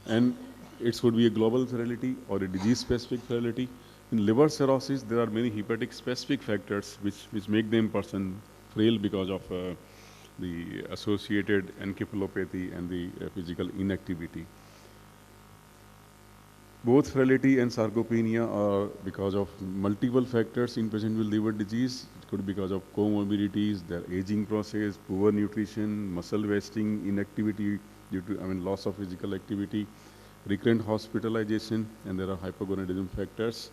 And it could be a global frailty or a disease-specific frailty. In liver cirrhosis, there are many hepatic-specific factors which make them person frail because of the associated encephalopathy and the physical inactivity. Both frailty and sarcopenia are because of multiple factors in patients with liver disease. It could be because of comorbidities, their aging process, poor nutrition, muscle wasting, inactivity due to loss of physical activity, recurrent hospitalization, and there are hypogonadism factors,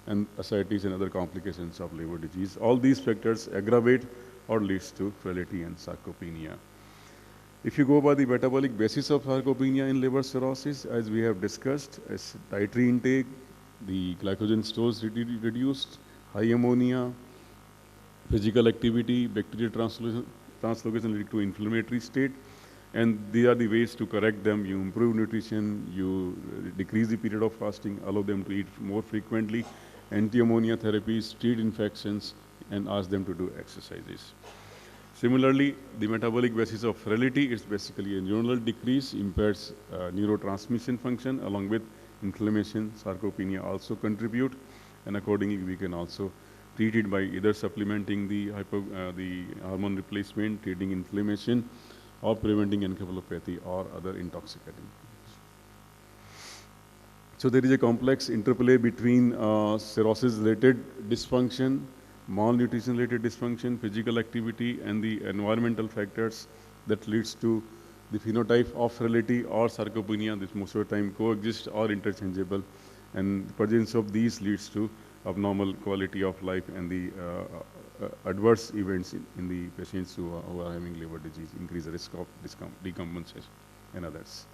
and ascites and other complications of liver disease. All these factors aggravate or leads to frailty and sarcopenia. If you go by the metabolic basis of sarcopenia in liver cirrhosis, as we have discussed, as dietary intake, the glycogen stores reduced, high ammonia, physical activity, bacterial translocation leading to inflammatory state, and these are the ways to correct them. You improve nutrition, you decrease the period of fasting, allow them to eat more frequently, anti-ammonia therapies, treat infections, and ask them to do exercises. Similarly, the metabolic basis of frailty is basically a neuronal decrease, impairs neurotransmission function along with inflammation. Sarcopenia also contribute, and accordingly we can also treat it by either supplementing the hormone replacement, treating inflammation, or preventing encephalopathy or other intoxicating. So there is a complex interplay between cirrhosis-related dysfunction, malnutrition-related dysfunction, physical activity, and the environmental factors that leads to the phenotype of frailty or sarcopenia. This most of the time coexist or interchangeable, and the presence of these leads to abnormal quality of life and the adverse events in the patients who are having liver disease, increase the risk of decompensation and others.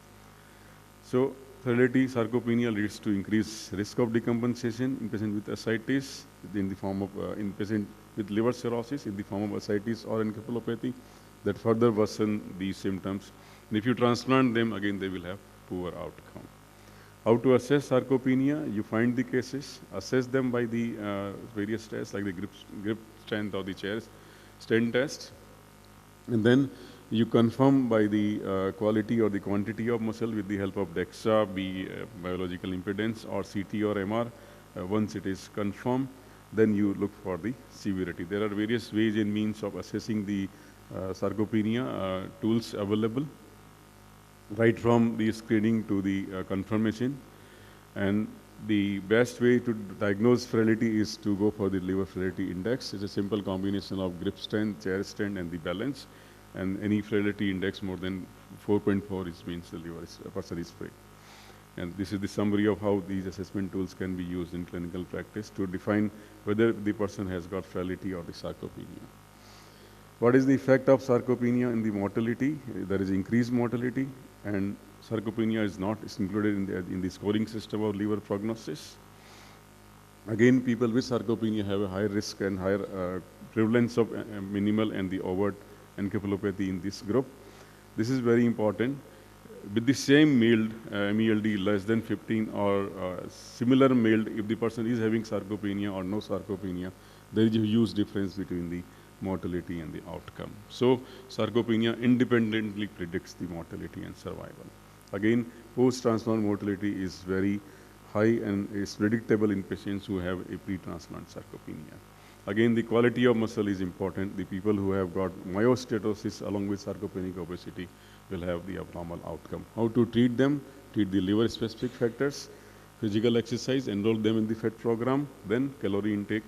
So, sterility sarcopenia leads to increased risk of decompensation in patients with ascites in the form of, in patient with liver cirrhosis in the form of ascites or encephalopathy that further worsen these symptoms. And if you transplant them, again, they will have poor outcome. How to assess sarcopenia? You find the cases, assess them by the various tests like the grip strength or the chair strength test, and then you confirm by the quality or the quantity of muscle with the help of DEXA, biological impedance, or CT or MR. Once it is confirmed, then you look for the severity. There are various ways and means of assessing the sarcopenia, tools available, right from the screening to the confirmation. And the best way to diagnose frailty is to go for the liver frailty index. It's a simple combination of grip strength, chair strength, and the balance. And any frailty index more than 4.4 means the liver person is frail. And this is the summary of how these assessment tools can be used in clinical practice to define whether the person has got frailty or the sarcopenia. What is the effect of sarcopenia in the mortality? There is increased mortality, and sarcopenia is not included in the scoring system of liver prognosis. Again, people with sarcopenia have a higher risk and higher prevalence of minimal and the overt encephalopathy in this group. This is very important. With the same MELD, MELD less than 15 or similar MELD, if the person is having sarcopenia or no sarcopenia, there is a huge difference between the mortality and the outcome. So sarcopenia independently predicts the mortality and survival. Again, post-transplant mortality is very high and is predictable in patients who have a pre-transplant sarcopenia. Again, the quality of muscle is important. The people who have got myosteatosis along with sarcopenic obesity will have the abnormal outcome. How to treat them? Treat the liver-specific factors, physical exercise, enroll them in the FET program, then calorie intake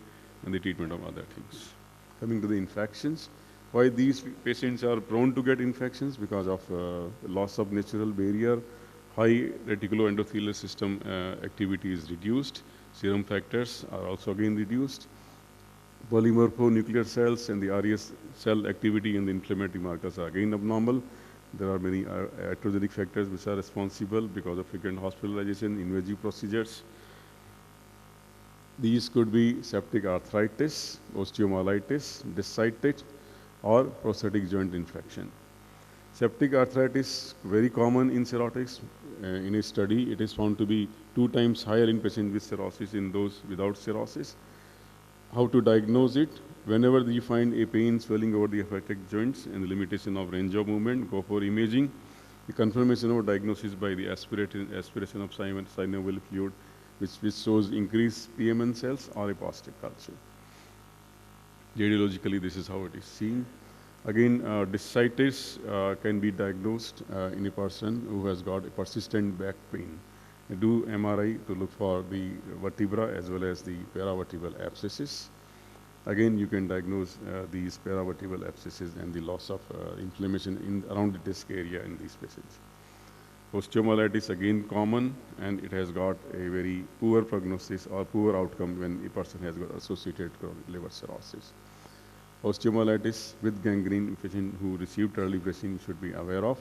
and the treatment of other things. Coming to the infections, why these patients are prone to get infections? Because of loss of natural barrier, high reticuloendothelial system activity is reduced, serum factors are also again reduced, polymorphonuclear cells and the RES cell activity and the inflammatory markers are again abnormal. There are many iatrogenic factors which are responsible because of frequent hospitalization, invasive procedures. These could be septic arthritis, osteomyelitis, discitate, or prosthetic joint infection. Septic arthritis, very common in cirrhotics. In a study, it is found to be 2 times higher in patients with cirrhosis in those without cirrhosis. How to diagnose it? Whenever you find a pain swelling over the affected joints and the limitation of range of movement, go for imaging. The confirmation of diagnosis by the aspiration of synovial fluid, which shows increased PMN cells or a positive culture. Radiologically, this is how it is seen. Again, discitis can be diagnosed in a person who has got a persistent back pain. Do MRI to look for the vertebra as well as the paravertebral abscesses. Again, you can diagnose these paravertebral abscesses and the loss of inflammation around the disc area in these patients. Osteomyelitis again common, and it has got a very poor prognosis or poor outcome when a person has got associated liver cirrhosis. Osteomyelitis with gangrene, patient who received early bracing should be aware of.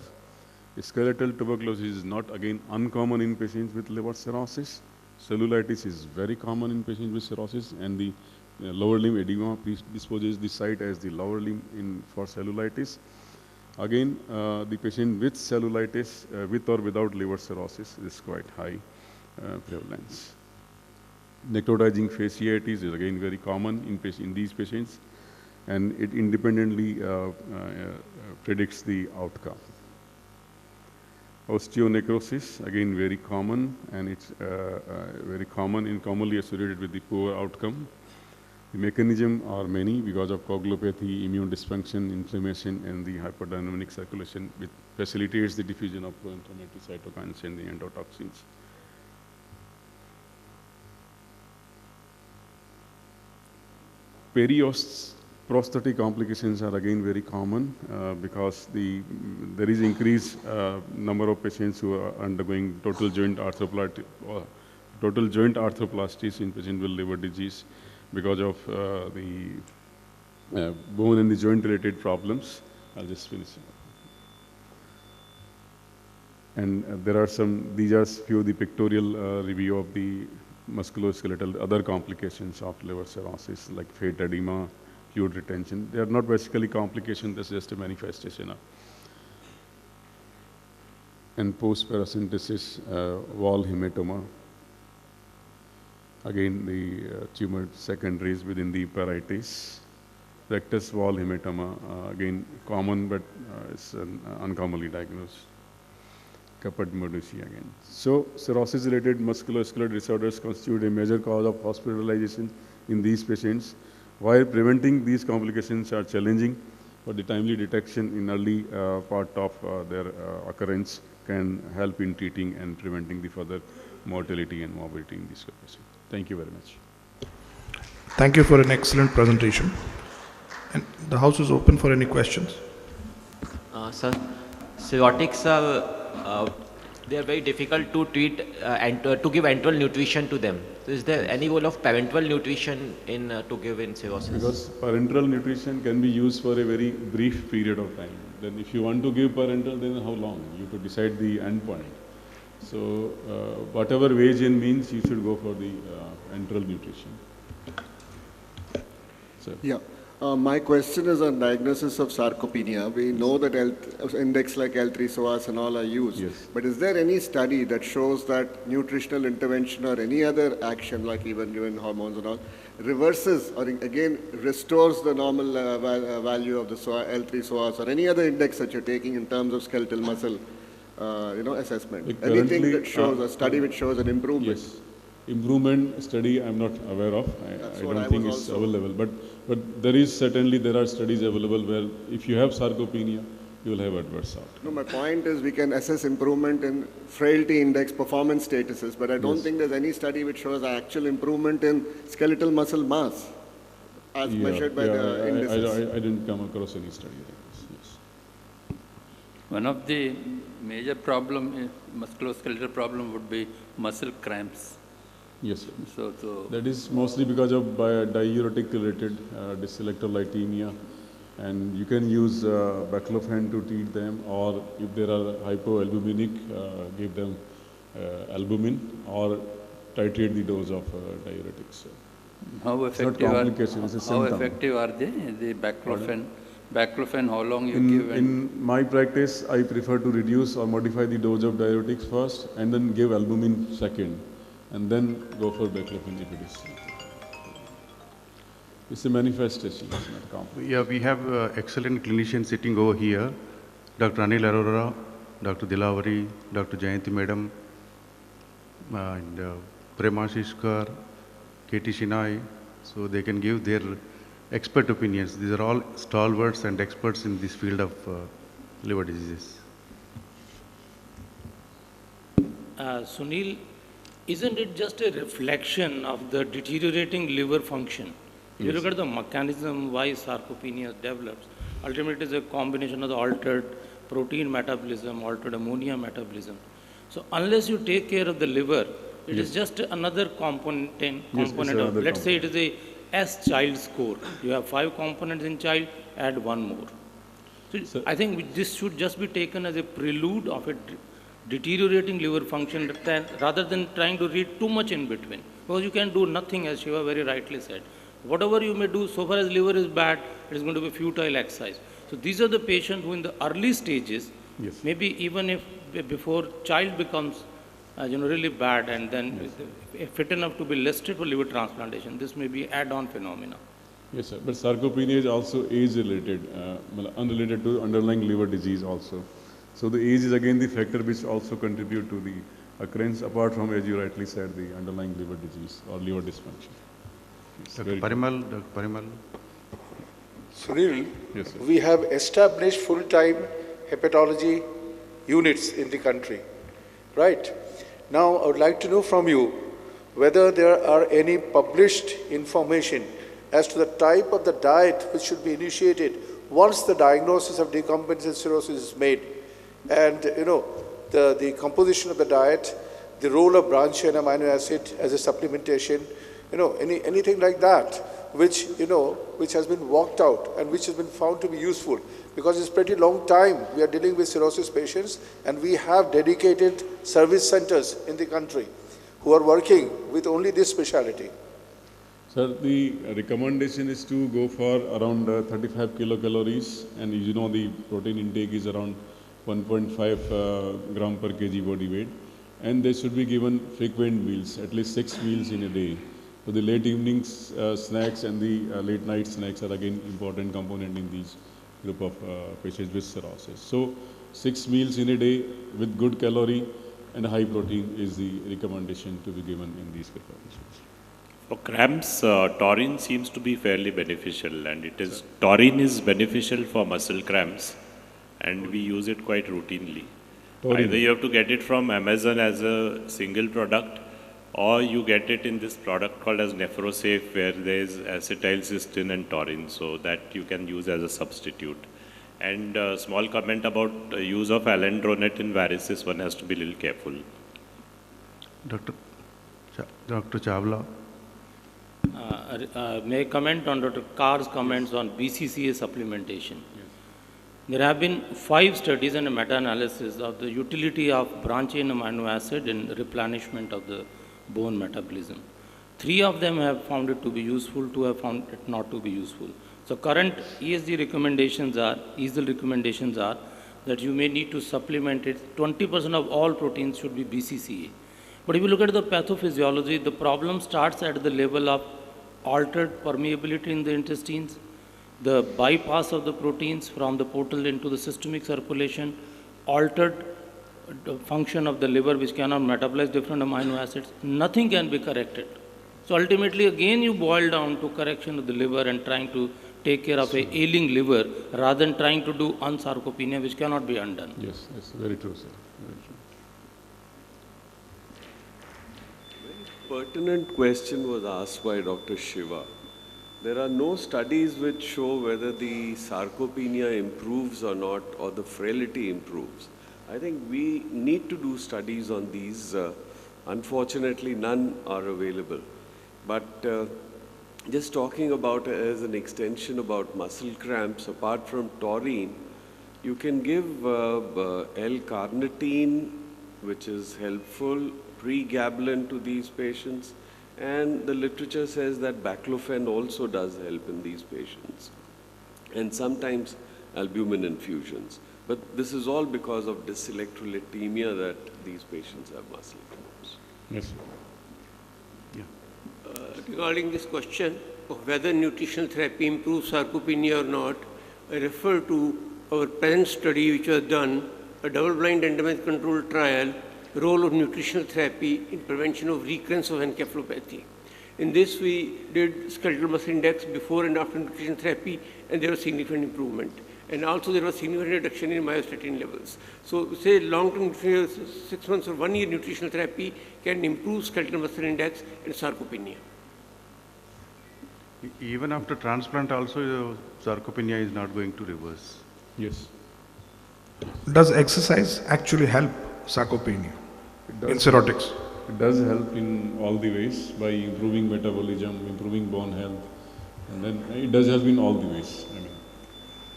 Skeletal tuberculosis is not again uncommon in patients with liver cirrhosis. Cellulitis is very common in patients with cirrhosis, and the lower limb edema predisposes the site as the lower limb for cellulitis. Again, the patient with cellulitis, with or without liver cirrhosis, is quite high prevalence. Necrotizing fasciitis is again very common in these patients, and it independently predicts the outcome. Osteonecrosis, again very common, and it's very common and commonly associated with the poor outcome. The mechanism are many because of coagulopathy, immune dysfunction, inflammation, and the hyperdynamic circulation, which facilitates the diffusion of pro-inflammatory cytokines and the endotoxins. Prosthetic complications are again very common because there is increased number of patients who are undergoing total joint arthroplasty in patients with liver disease because of the bone and the joint related problems. I'll just finish. And there are these are few of the pictorial review of the musculoskeletal other complications of liver cirrhosis like fat edema, fluid retention. They are not basically complications, that's just a manifestation of. And post-paracentesis wall hematoma. Again, the tumor secondaries within the parietes. Rectus wall hematoma, again common, but it's uncommonly diagnosed. Kapad-Merduschi again. So, cirrhosis-related musculoskeletal disorders constitute a major cause of hospitalization in these patients, while preventing these complications are challenging, but the timely detection in early part of their occurrence can help in treating and preventing the further mortality and morbidity in this population. Thank you very much. Thank you for an excellent presentation. And the house is open for any questions. Sir, cirrhotics are they are very difficult to treat and to give enteral nutrition to them. So is there any role of parenteral nutrition in to give in cirrhosis? Because parenteral nutrition can be used for a very brief period of time. Then if you want to give parenteral, then how long? You have to decide the end point. So whatever wage in means, you should go for the enteral nutrition. So. Yeah. My question is on diagnosis of sarcopenia. We know that index like L3-pSOAS and all are used. Yes. But is there any study that shows that nutritional intervention or any other action, like even given hormones and all, reverses or again restores the normal value of the L3-pSOAS or any other index that you're taking in terms of skeletal muscle, assessment? Like anything that shows a study which shows an improvement? Yes. Improvement study I'm not aware of. I don't think it's available. But there are studies available where if you have sarcopenia, you will have adverse outcome. No, my point is we can assess improvement in frailty index performance statuses, but I don't think there's any study which shows actual improvement in skeletal muscle mass as measured by the indices. I didn't come across any study like this. Yes. One of the major musculoskeletal problem would be muscle cramps. Yes, sir. So that is mostly because of diuretic related dyselectrolytemia, and you can use baclofen to treat them, or if there are hypoalbuminic, give them albumin or titrate the dose of diuretics. How effective are they? The baclofen? Baclofen, how long you give? In my practice, I prefer to reduce or modify the dose of diuretics first, and then give albumin second, and then go for baclofen if it is. It's a manifestation, it's not complex. Yeah, we have excellent clinicians sitting over here. Dr. Anil Arora, Dr. Dilavari, Dr. Jayanti Madam, and Prema Shishkar, Katie Shinai, so they can give their expert opinions. These are all stalwarts and experts in this field of liver diseases. Sunil, isn't it just a reflection of the deteriorating liver function? If you look at the mechanism why sarcopenia develops, ultimately it is a combination of the altered protein metabolism, altered ammonia metabolism. So unless you take care of the liver, it is just another component of, let's say it is a S child score. You have 5 components in child, add 1 more. So I think this should just be taken as a prelude of a deteriorating liver function rather than trying to read too much in between. Because you can do nothing, as Shiva very rightly said. Whatever you may do, so far as liver is bad, it is going to be futile exercise. So these are the patients who in the early stages, maybe even if before child becomes really bad and then fit enough to be listed for liver transplantation, this may be add-on phenomena. Yes, sir. But sarcopenia is also age-related, unrelated to underlying liver disease also. So the age is again the factor which also contribute to the occurrence, apart from, as you rightly said, the underlying liver disease or liver dysfunction. Dr. Parimal, Dr. Parimal. Sunil, yes, we have established full-time hepatology units in the country, right? Now, I would like to know from you whether there are any published information as to the type of the diet which should be initiated once the diagnosis of decompensated cirrhosis is made. And, the composition of the diet, the role of branched chain amino acid as a supplementation, anything like that. which, which has been worked out and which has been found to be useful, because it's pretty long time we are dealing with cirrhosis patients, and we have dedicated service centers in the country who are working with only this specialty. Sir, the recommendation is to go for around 35 kilocalories, and the protein intake is around 1.5 gram per kg body weight, and they should be given frequent meals, at least 6 meals in a day. So the late evening snacks and the late night snacks are again important component in these group of patients with cirrhosis. So 6 meals in a day with good calorie and high protein is the recommendation to be given in these group of patients. For cramps, taurine seems to be fairly beneficial, and taurine is beneficial for muscle cramps, and we use it quite routinely. Taurine. Either you have to get it from Amazon as a single product, or you get it in this product called as Nephrosafe, where there is acetylcysteine and taurine, so that you can use as a substitute. And a small comment about use of alendronate in varices, one has to be a little careful. Dr. Chawla. May I comment on Dr. Carr's comments on BCCA supplementation? Yes. There have been 5 studies and a meta-analysis of the utility of branched-chain amino acid in replenishment of the bone metabolism. 3 of them have found it to be useful, 2 have found it not to be useful. So current ESG recommendations are, EASL recommendations are that you may need to supplement it. 20% of all proteins should be BCCA. But if you look at the pathophysiology, the problem starts at the level of altered permeability in the intestines, the bypass of the proteins from the portal into the systemic circulation, altered function of the liver which cannot metabolize different amino acids. Nothing can be corrected. So ultimately again you boil down to correction of the liver and trying to take care of a ailing liver rather than trying to do unsarcopenia which cannot be undone. Yes, very true, sir. Very true. Pertinent question was asked by Dr. Shiva. There are no studies which show whether the sarcopenia improves or not, or the frailty improves. I think we need to do studies on these. Unfortunately, none are available. But just talking about as an extension about muscle cramps, apart from taurine, you can give L-carnitine, which is helpful, pregabalin to these patients, and the literature says that baclofen also does help in these patients, and sometimes albumin infusions. But this is all because of dyselectrolytemia that these patients have muscle cramps. Yes. Yeah. Regarding this question of whether nutritional therapy improves sarcopenia or not, I refer to our present study which was done, a double-blind randomized controlled trial, role of nutritional therapy in prevention of recurrence of encephalopathy. In this, we did skeletal muscle index before and after nutrition therapy, and there was significant improvement. And also there was significant reduction in myostatin levels. So say long-term 6 months or 1 year nutritional therapy can improve skeletal muscle index and sarcopenia. Even after transplant also, sarcopenia is not going to reverse. Yes. Does exercise actually help sarcopenia in cirrhotics? It does help in all the ways by improving metabolism, improving bone health, and then it does help in all the ways. I mean,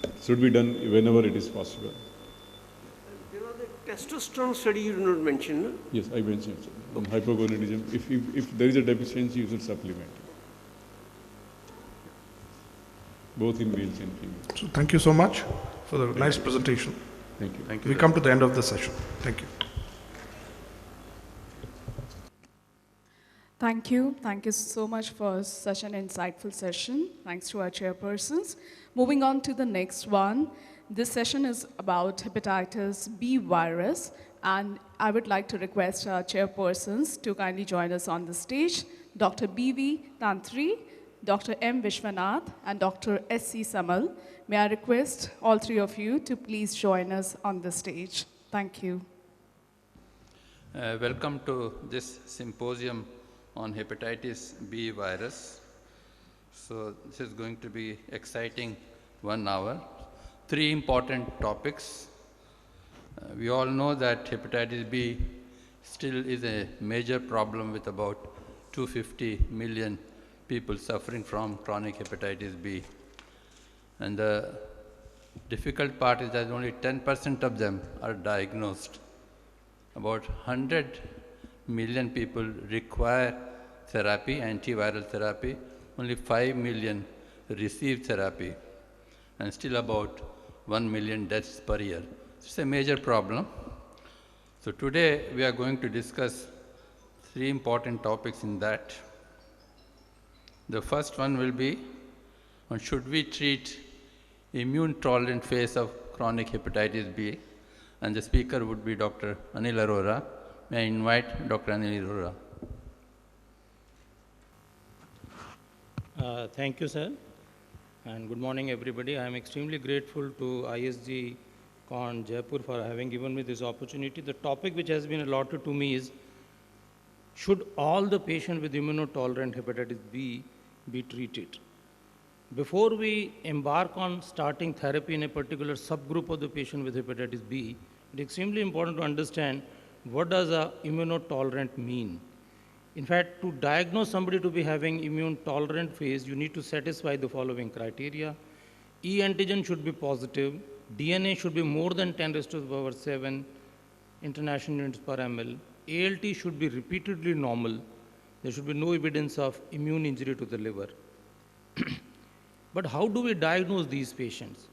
it should be done whenever it is possible. There was a testosterone study you did not mention, no? Yes, I mentioned it. On hypogonadism, if there is a deficiency, you should supplement it. Both in males and females. So thank you so much for the nice presentation. Thank you. Thank you. We come to the end of the session. Thank you. Thank you. Thank you so much for such an insightful session. Thanks to our chairpersons. Moving on to the next one. This session is about hepatitis B virus, and I would like to request our chairpersons to kindly join us on the stage. Dr. B.V. Tantri, Dr. M. Vishwanath, and Dr. S.C. Samal. May I request all 3 of you to please join us on the stage. Thank you. Welcome to this symposium on hepatitis B virus. So this is going to be exciting 1 hour. 3 important topics. We all know that hepatitis B still is a major problem with about 250 million people suffering from chronic hepatitis B. And the difficult part is that only 10% of them are diagnosed. About 100 million people require therapy, antiviral therapy. Only 5 million receive therapy, and still about 1 million deaths per year. It's a major problem. So today we are going to discuss 3 important topics in that. The first one will be on should we treat immune-tolerant phase of chronic hepatitis B, and the speaker would be Dr. Anil Arora. May I invite Dr. Anil Arora. Thank you, sir, and good morning, everybody. I am extremely grateful to ISG Con Jaipur for having given me this opportunity. The topic which has been allotted to me is, should all the patients with immunotolerant hepatitis B be treated? Before we embark on starting therapy in a particular subgroup of the patient with hepatitis B, it is extremely important to understand what does a immunotolerant mean. In fact, to diagnose somebody to be having immune tolerant phase, you need to satisfy the following criteria. E antigen should be positive, DNA should be more than 10 raised to the power 7 international units per ml, ALT should be repeatedly normal, there should be no evidence of immune injury to the liver. But how do we diagnose these patients?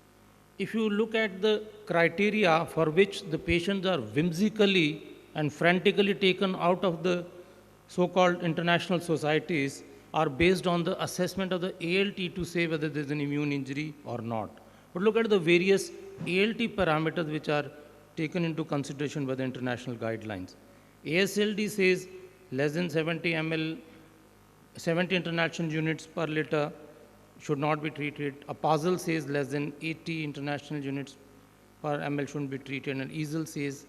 If you look at the criteria for which the patients are whimsically and frantically taken out of the so-called international societies, are based on the assessment of the ALT to say whether there is an immune injury or not. But look at the various ALT parameters which are taken into consideration by the international guidelines. ASLD says less than 70 ml, 70 international units per liter should not be treated. A PASL says less than 80 international units per ml shouldn't be treated, and EASL says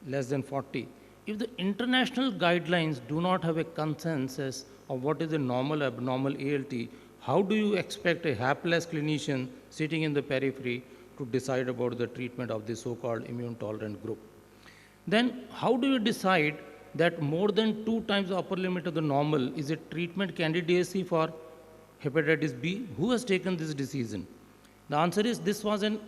less than 40. If the international guidelines do not have a consensus of what is the normal, abnormal ALT, how do you expect a hapless clinician sitting in the periphery to decide about the treatment of this so-called immune-tolerant group? Then how do you decide that more than 2 times the upper limit of the normal is a treatment candidacy for hepatitis B? Who has taken this decision? The answer is this was an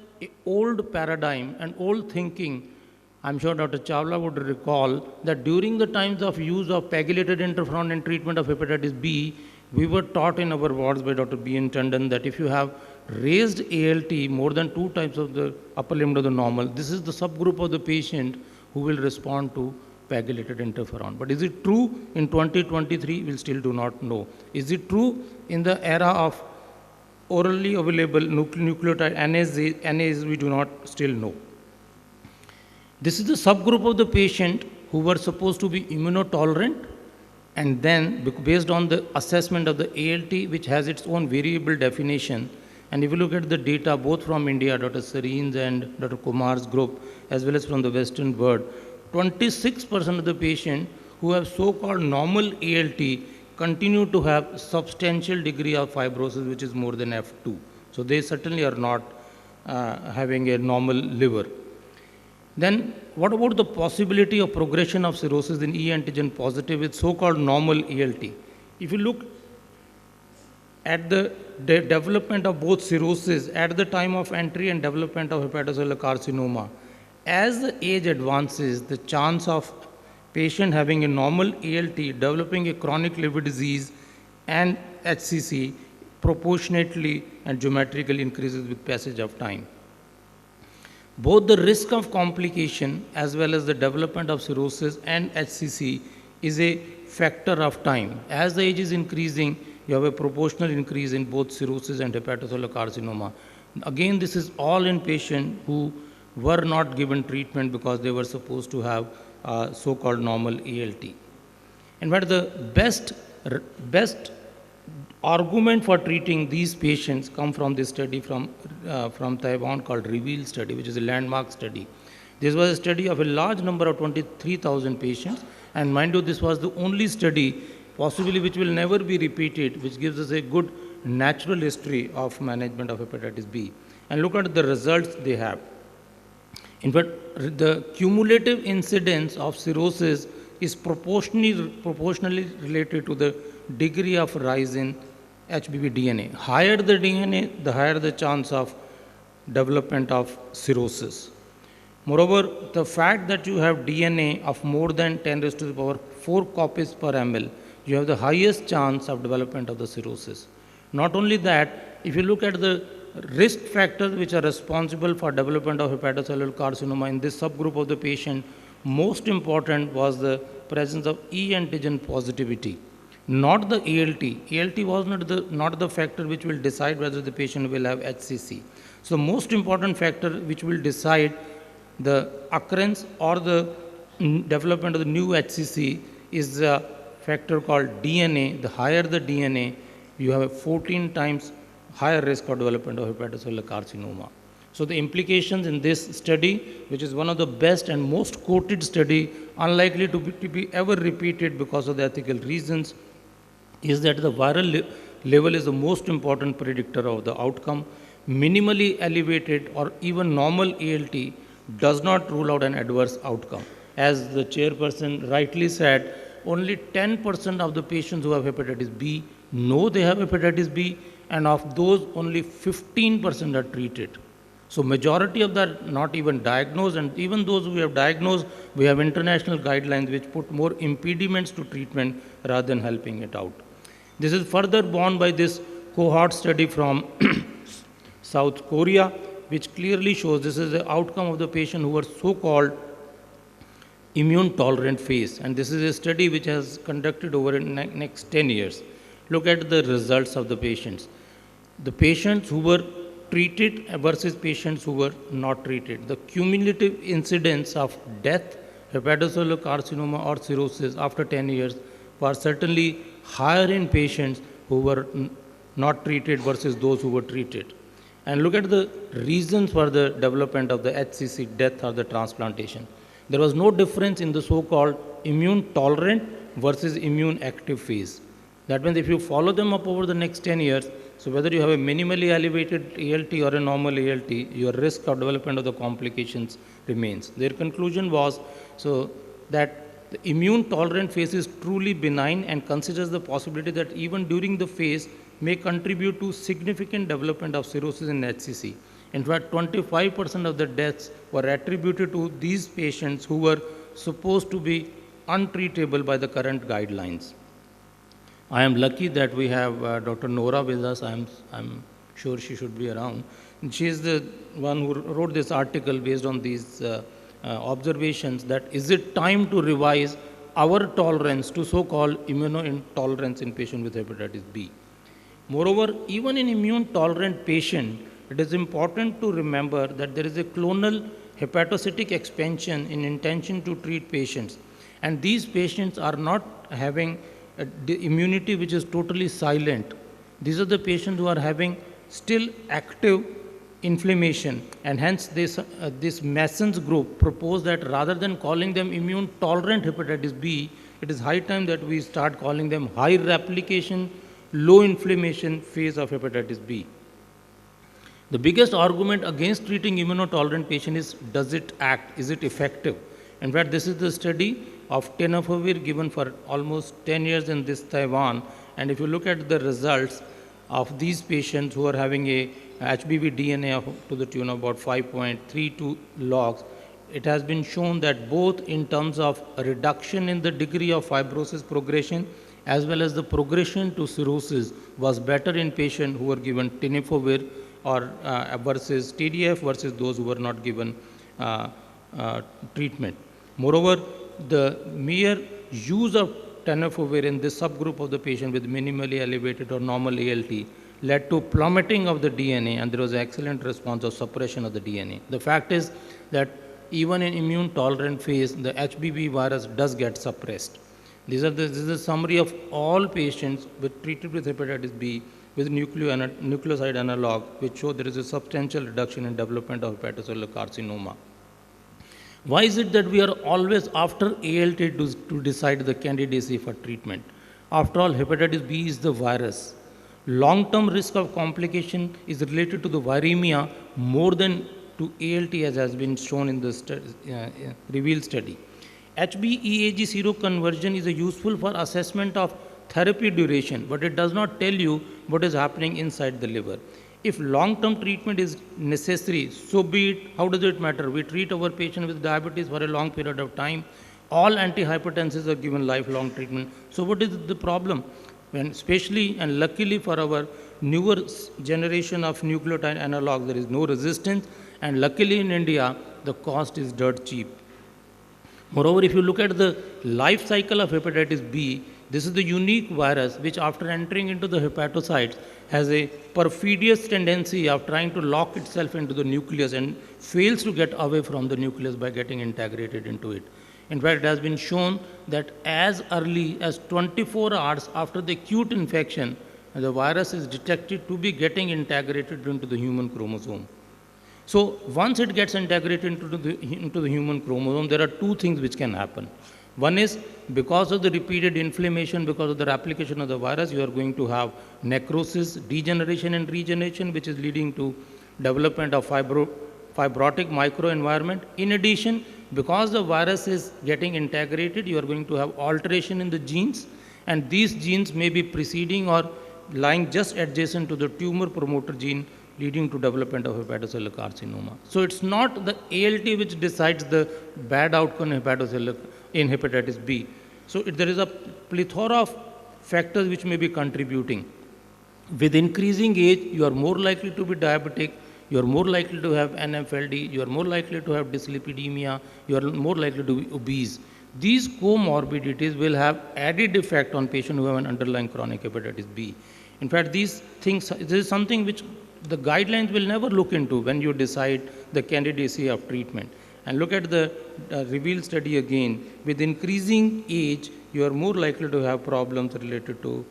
old paradigm and old thinking. I'm sure Dr. Chawla would recall that during the times of use of pegylated interferon in treatment of hepatitis B, we were taught in our wards by Dr. B.N. Tandon that if you have raised ALT more than 2 times of the upper limit of the normal, this is the subgroup of the patient who will respond to pegylated interferon. But is it true in 2023? We still do not know. Is it true in the era of orally available nucleotide NAs? We do not still know. This is the subgroup of the patient who were supposed to be immunotolerant, and then based on the assessment of the ALT, which has its own variable definition, and if you look at the data both from India, Dr. Sareen's and Dr. Kumar's group, as well as from the Western world, 26% of the patients who have so-called normal ALT continue to have substantial degree of fibrosis, which is more than F2. So they certainly are not having a normal liver. Then what about the possibility of progression of cirrhosis in E antigen positive with so-called normal ALT? If you look at the development of both cirrhosis at the time of entry and development of hepatocellular carcinoma, as the age advances, the chance of patient having a normal ALT developing a chronic liver disease and HCC proportionately and geometrically increases with passage of time. Both the risk of complication as well as the development of cirrhosis and HCC is a factor of time. As the age is increasing, you have a proportional increase in both cirrhosis and hepatocellular carcinoma. Again, this is all in patients who were not given treatment because they were supposed to have so-called normal ALT. In fact, the best argument for treating these patients come from this study from Taiwan called REVEAL study, which is a landmark study. This was a study of a large number of 23,000 patients, and mind you, this was the only study possibly which will never be repeated, which gives us a good natural history of management of hepatitis B. And look at the results they have. In fact, the cumulative incidence of cirrhosis is proportionally related to the degree of rise in HBV DNA. Higher the DNA, the higher the chance of development of cirrhosis. Moreover, the fact that you have DNA of more than 10 raised to the power 4 copies per ml, you have the highest chance of development of the cirrhosis. Not only that, if you look at the risk factors which are responsible for development of hepatocellular carcinoma in this subgroup of the patient, most important was the presence of E antigen positivity, not the ALT. ALT was not the factor which will decide whether the patient will have HCC. So the most important factor which will decide the occurrence or the development of the new HCC is a factor called DNA. The higher the DNA, you have a 14 times higher risk of development of hepatocellular carcinoma. So the implications in this study, which is one of the best and most quoted study, unlikely to be ever repeated because of the ethical reasons, is that the viral level is the most important predictor of the outcome. Minimally elevated or even normal ALT does not rule out an adverse outcome. As the chairperson rightly said, only 10% of the patients who have hepatitis B know they have hepatitis B, and of those only 15% are treated. So majority of that not even diagnosed, and even those who have diagnosed, we have international guidelines which put more impediments to treatment rather than helping it out. This is further borne by this cohort study from South Korea, which clearly shows this is the outcome of the patient who were so-called immune tolerant phase. And this is a study which has conducted over the next 10 years. Look at the results of the patients. The patients who were treated versus patients who were not treated. The cumulative incidence of death, hepatocellular carcinoma or cirrhosis after 10 years was certainly higher in patients who were not treated versus those who were treated. And look at the reasons for the development of the HCC death or the transplantation. There was no difference in the so-called immune tolerant versus immune active phase. That means if you follow them up over the next 10 years, so whether you have a minimally elevated ALT or a normal ALT, your risk of development of the complications remains. Their conclusion was that the immune tolerant phase is truly benign and considers the possibility that even during the phase may contribute to significant development of cirrhosis in HCC. In fact, 25% of the deaths were attributed to these patients who were supposed to be untreatable by the current guidelines. I am lucky that we have Dr. Nora with us. I'm sure she should be around. And she is the one who wrote this article based on these observations that is it time to revise our tolerance to so-called immunointolerance in patients with hepatitis B. Moreover, even in immune-tolerant patient, it is important to remember that there is a clonal hepatocytic expansion in intention to treat patients. And these patients are not having the immunity which is totally silent. These are the patients who are having still active inflammation, and hence this Masson's group proposed that rather than calling them immune tolerant hepatitis B, it is high time that we start calling them high replication, low inflammation phase of hepatitis B. The biggest argument against treating immunotolerant patient is, does it act? Is it effective? In fact, this is the study of tenofovir given for almost 10 years in this Taiwan. And if you look at the results of these patients who are having a HBV DNA to the tune of about 5.32 logs, it has been shown that both in terms of a reduction in the degree of fibrosis progression as well as the progression to cirrhosis was better in patients who were given tenofovir or versus TDF versus those who were not given treatment. Moreover, the mere use of tenofovir in this subgroup of the patient with minimally elevated or normal ALT led to plummeting of the DNA, and there was an excellent response of suppression of the DNA. The fact is that even in immune tolerant phase, the HBV virus does get suppressed. This is a summary of all patients treated with hepatitis B with nucleoside analog, which show there is a substantial reduction in development of hepatocellular carcinoma. Why is it that we are always after ALT to decide the candidacy for treatment? After all, hepatitis B is the virus. Long-term risk of complication is related to the viremia more than to ALT, as has been shown in the REVEAL study. HBeAg seroconversion is useful for assessment of therapy duration, but it does not tell you what is happening inside the liver. If long-term treatment is necessary, so be it. How does it matter? We treat our patient with diabetes for a long period of time. All antihypertensives are given lifelong treatment. So what is the problem? When especially and luckily for our newer generation of nucleotide analogs, there is no resistance, and luckily in India, the cost is dirt cheap. Moreover, if you look at the life cycle of hepatitis B, this is the unique virus which after entering into the hepatocytes has a perfidious tendency of trying to lock itself into the nucleus and fails to get away from the nucleus by getting integrated into it. In fact, it has been shown that as early as 24 hours after the acute infection, the virus is detected to be getting integrated into the human chromosome. So once it gets integrated into the human chromosome, there are two things which can happen. One is because of the repeated inflammation, because of the replication of the virus, you are going to have necrosis, degeneration and regeneration, which is leading to development of fibrotic microenvironment. In addition, because the virus is getting integrated, you are going to have alteration in the genes, and these genes may be preceding or lying just adjacent to the tumor promoter gene, leading to development of hepatocellular carcinoma. So it's not the ALT which decides the bad outcome in hepatitis B. So there is a plethora of factors which may be contributing. With increasing age, you are more likely to be diabetic, you are more likely to have NFLD, you are more likely to have dyslipidemia, you are more likely to be obese. These comorbidities will have added effect on patients who have an underlying chronic hepatitis B. In fact, these things, this is something which the guidelines will never look into when you decide the candidacy of treatment. And look at the REVEAL study again. With increasing age, you are more likely to have problems related to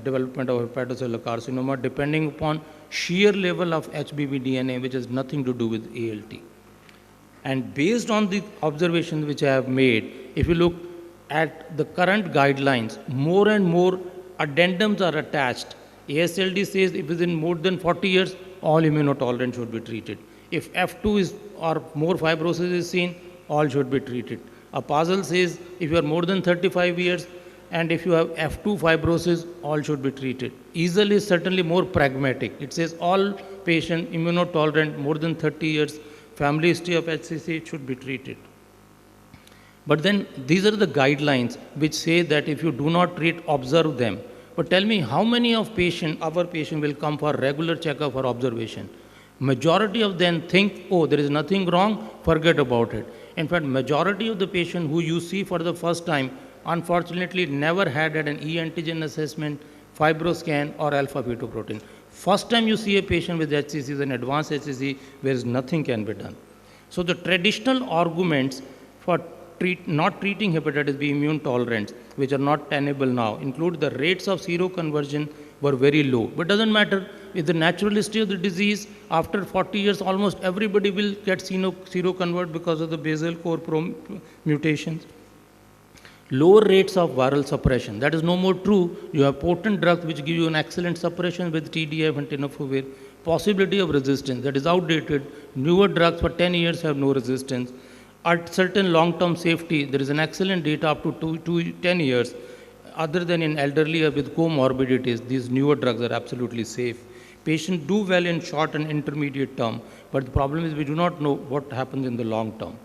development of hepatocellular carcinoma, depending upon sheer level of HBV DNA, which has nothing to do with ALT. And based on the observations which I have made, if you look at the current guidelines, more and more addendums are attached. ASLD says if within more than 40 years, all immunotolerant should be treated. If F2 is or more fibrosis is seen, all should be treated. APASL says if you are more than 35 years and if you have F2 fibrosis, all should be treated. EASL is certainly more pragmatic. It says all patients immunotolerant more than 30 years, family history of HCC should be treated. But then these are the guidelines which say that if you do not treat, observe them. But tell me how many of our patient will come for regular checkup or observation? Majority of them think, oh, there is nothing wrong, forget about it. In fact, majority of the patient who you see for the first time, unfortunately never had an E antigen assessment, fibroscan or alpha-fetoprotein. First time you see a patient with HCC is an advanced HCC where nothing can be done. So the traditional arguments for not treating hepatitis B immune tolerance, which are not tenable now, include the rates of seroconversion were very low. But doesn't matter, with the natural history of the disease, after 40 years, almost everybody will get seroconvert because of the basal core mutations. Lower rates of viral suppression, that is no more true. You have potent drugs which give you an excellent suppression with TDF and tenofovir. Possibility of resistance, that is outdated. Newer drugs for 10 years have no resistance. At certain long-term safety, there is an excellent data up to 10 years. Other than in elderly or with comorbidities, these newer drugs are absolutely safe. Patients do well in short and intermediate term, but the problem is we do not know what happens in the long term.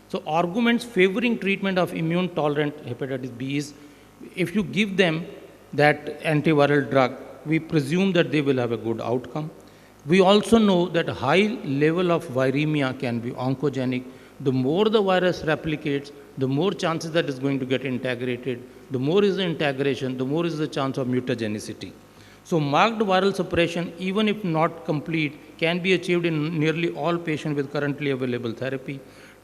So arguments favoring treatment of immune-tolerant hepatitis B is, if you give them that antiviral drug, we presume that they will have a good outcome. We also know that high level of viremia can be oncogenic. The more the virus replicates, the more chances that it's going to get integrated. The more is the integration, the more is the chance of mutagenicity. So marked viral suppression, even if not complete, can be achieved in nearly all patients with currently available therapy.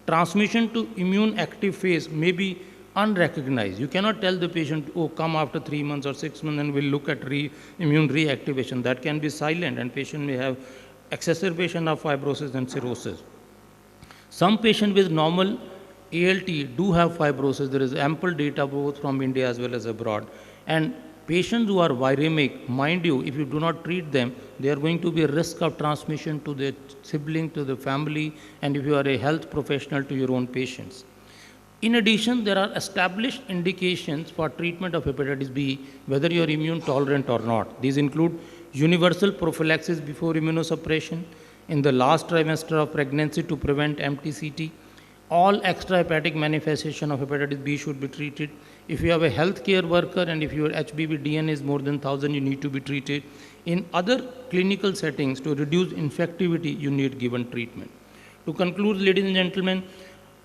Transmission to immune active phase may be unrecognized. You cannot tell the patient, oh, come after 3 months or 6 months and we'll look at immune reactivation. That can be silent and patient may have exacerbation of fibrosis and cirrhosis. Some patients with normal ALT do have fibrosis. There is ample data both from India as well as abroad. And patients who are viremic, mind you, if you do not treat them, they are going to be a risk of transmission to their sibling, to the family, and if you are a health professional, to your own patients. In addition, there are established indications for treatment of hepatitis B, whether you are immune tolerant or not. These include universal prophylaxis before immunosuppression, in the last trimester of pregnancy to prevent MTCT. All extrahepatic manifestation of hepatitis B should be treated. If you have a healthcare worker and if your HBV DNA is more than 1000, you need to be treated. In other clinical settings, to reduce infectivity, you need given treatment. To conclude, ladies and gentlemen,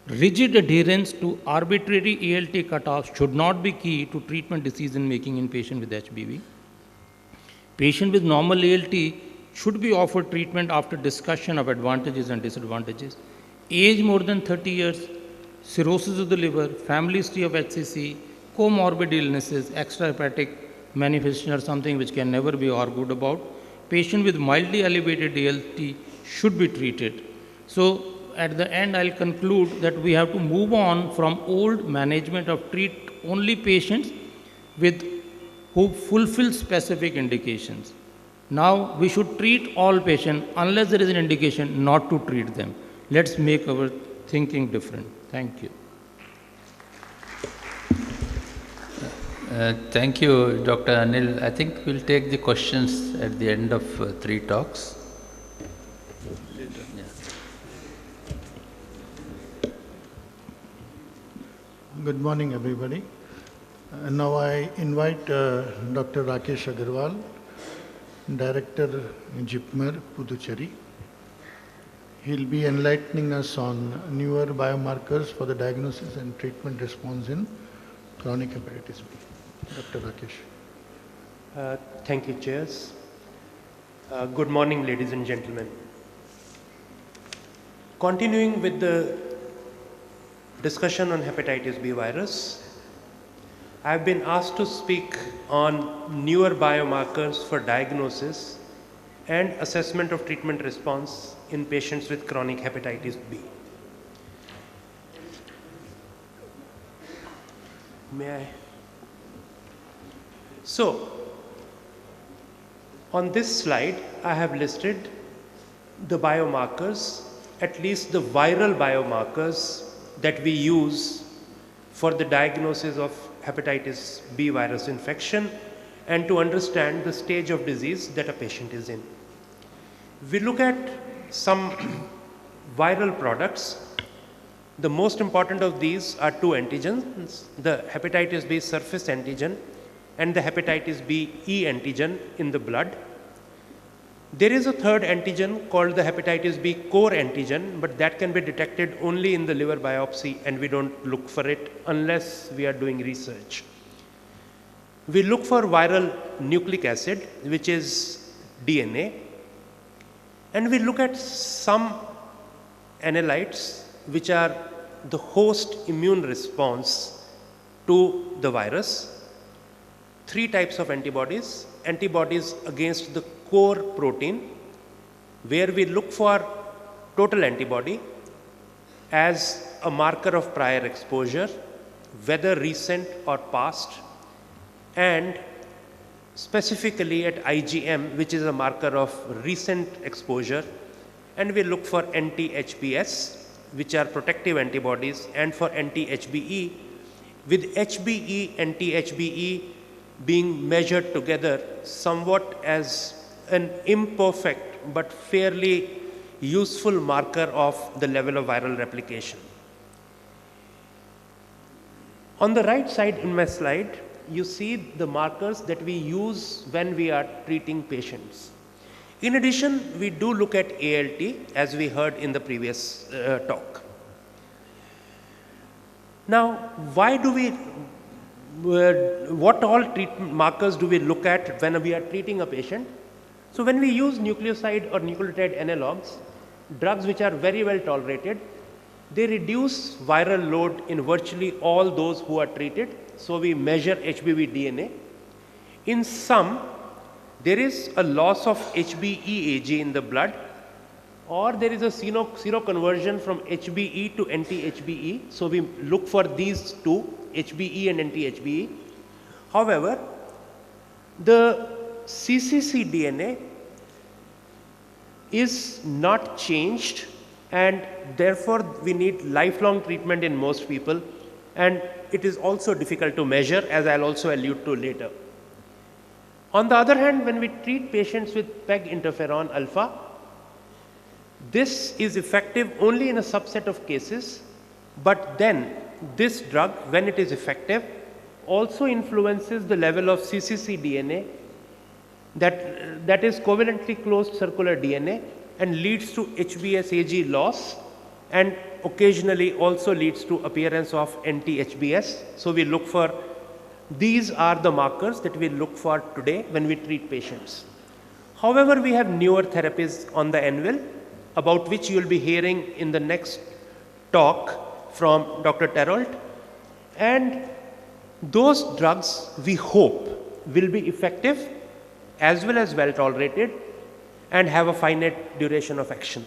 rigid adherence to arbitrary ALT cutoffs should not be key to treatment decision making in patient with HBV. Patient with normal ALT should be offered treatment after discussion of advantages and disadvantages. Age more than 30 years, cirrhosis of the liver, family history of HCC, comorbid illnesses, extrahepatic manifestation are something which can never be argued about. Patient with mildly elevated ALT should be treated. So at the end, I'll conclude that we have to move on from old management of treat only patients who fulfill specific indications. Now we should treat all patients unless there is an indication not to treat them. Let's make our thinking different. Thank you. Thank you, Dr. Anil. I think we'll take the questions at the end of 3 talks. Good morning, everybody. Now I invite Dr. Rakesh Agarwal, Director in JIPMER, Puducherry. He'll be enlightening us on newer biomarkers for the diagnosis and treatment response in chronic hepatitis B. Dr. Rakesh. Thank you, Chairs. Good morning, ladies and gentlemen. Continuing with the discussion on hepatitis B virus, I have been asked to speak on newer biomarkers for diagnosis and assessment of treatment response in patients with chronic hepatitis B. May I? So, on this slide, I have listed the biomarkers, at least the viral biomarkers that we use for the diagnosis of hepatitis B virus infection and to understand the stage of disease that a patient is in. We look at some viral products. The most important of these are 2 antigens, the hepatitis B surface antigen and the hepatitis B E antigen in the blood. There is a third antigen called the hepatitis B core antigen, but that can be detected only in the liver biopsy and we don't look for it unless we are doing research. We look for viral nucleic acid, which is DNA, and we look at some analytes which are the host immune response to the virus. 3 types of antibodies. Antibodies against the core protein, where we look for total antibody as a marker of prior exposure, whether recent or past, and specifically at IgM, which is a marker of recent exposure, and we look for anti-HBs, which are protective antibodies, and for anti-HBe, with HBe, anti-HBe being measured together somewhat as an imperfect but fairly useful marker of the level of viral replication. On the right side in my slide, you see the markers that we use when we are treating patients. In addition, we do look at ALT, as we heard in the previous talk. Now, why do we what all treatment markers do we look at when we are treating a patient? So when we use nucleoside or nucleotide analogs, drugs which are very well tolerated, they reduce viral load in virtually all those who are treated. So we measure HBV DNA. In some, there is a loss of HBeAg in the blood, or there is a seroconversion from HBe to anti-HBe. So we look for these 2, HBe and anti-HBe. However, the cccDNA is not changed, and therefore we need lifelong treatment in most people. and it is also difficult to measure, as I'll also allude to later. On the other hand, when we treat patients with PEG interferon alpha, this is effective only in a subset of cases, but then this drug, when it is effective, also influences the level of cccDNA that is covalently closed circular DNA and leads to HBsAg loss, and occasionally also leads to appearance of anti-HBs. So we look for, these are the markers that we look for today when we treat patients. However, we have newer therapies on the anvil, about which you will be hearing in the next talk from Dr. Terholt, and those drugs we hope will be effective as well as well tolerated and have a finite duration of action.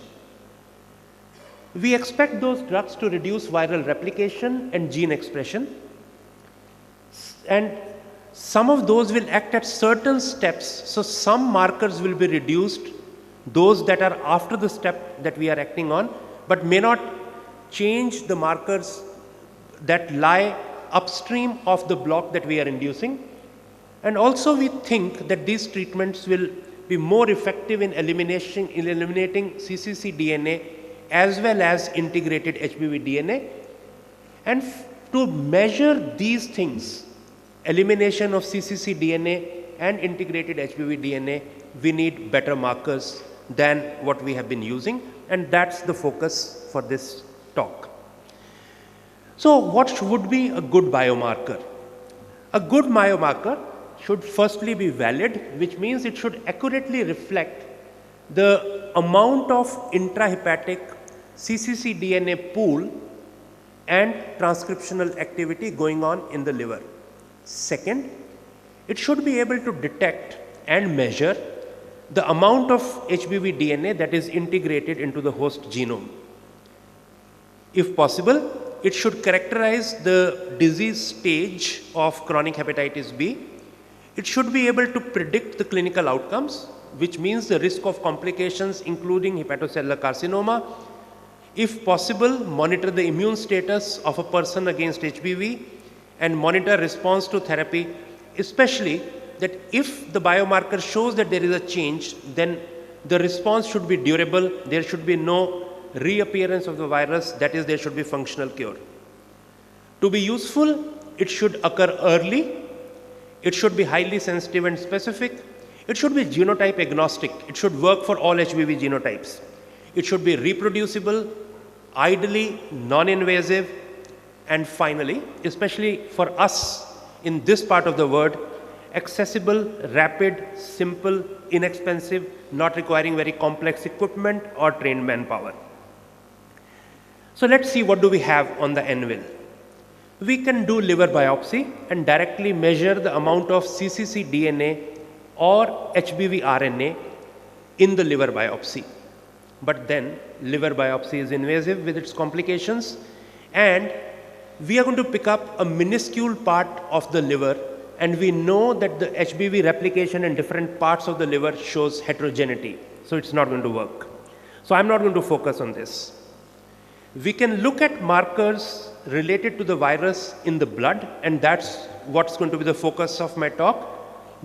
We expect those drugs to reduce viral replication and gene expression, and some of those will act at certain steps. So some markers will be reduced, those that are after the step that we are acting on, but may not change the markers that lie upstream of the block that we are inducing. And also we think that these treatments will be more effective in eliminating cccDNA as well as integrated HBV DNA. And to measure these things, elimination of cccDNA and integrated HBV DNA, we need better markers than what we have been using, and that's the focus for this talk. So what would be a good biomarker? A good biomarker should firstly be valid, which means it should accurately reflect the amount of intrahepatic cccDNA pool and transcriptional activity going on in the liver. Second, it should be able to detect and measure the amount of HBV DNA that is integrated into the host genome. If possible, it should characterize the disease stage of chronic hepatitis B. It should be able to predict the clinical outcomes, which means the risk of complications including hepatocellular carcinoma. If possible, monitor the immune status of a person against HBV and monitor response to therapy, especially that if the biomarker shows that there is a change, then the response should be durable. There should be no reappearance of the virus, that is, there should be functional cure. To be useful, it should occur early. It should be highly sensitive and specific. It should be genotype agnostic. It should work for all HBV genotypes. It should be reproducible, ideally non-invasive, and finally, especially for us in this part of the world, accessible, rapid, simple, inexpensive, not requiring very complex equipment or trained manpower. So let's see what do we have on the anvil. We can do liver biopsy and directly measure the amount of cccDNA or HBV RNA in the liver biopsy. But then liver biopsy is invasive with its complications, and we are going to pick up a minuscule part of the liver, and we know that the HBV replication in different parts of the liver shows heterogeneity. So it's not going to work. So I'm not going to focus on this. We can look at markers related to the virus in the blood, and that's what's going to be the focus of my talk.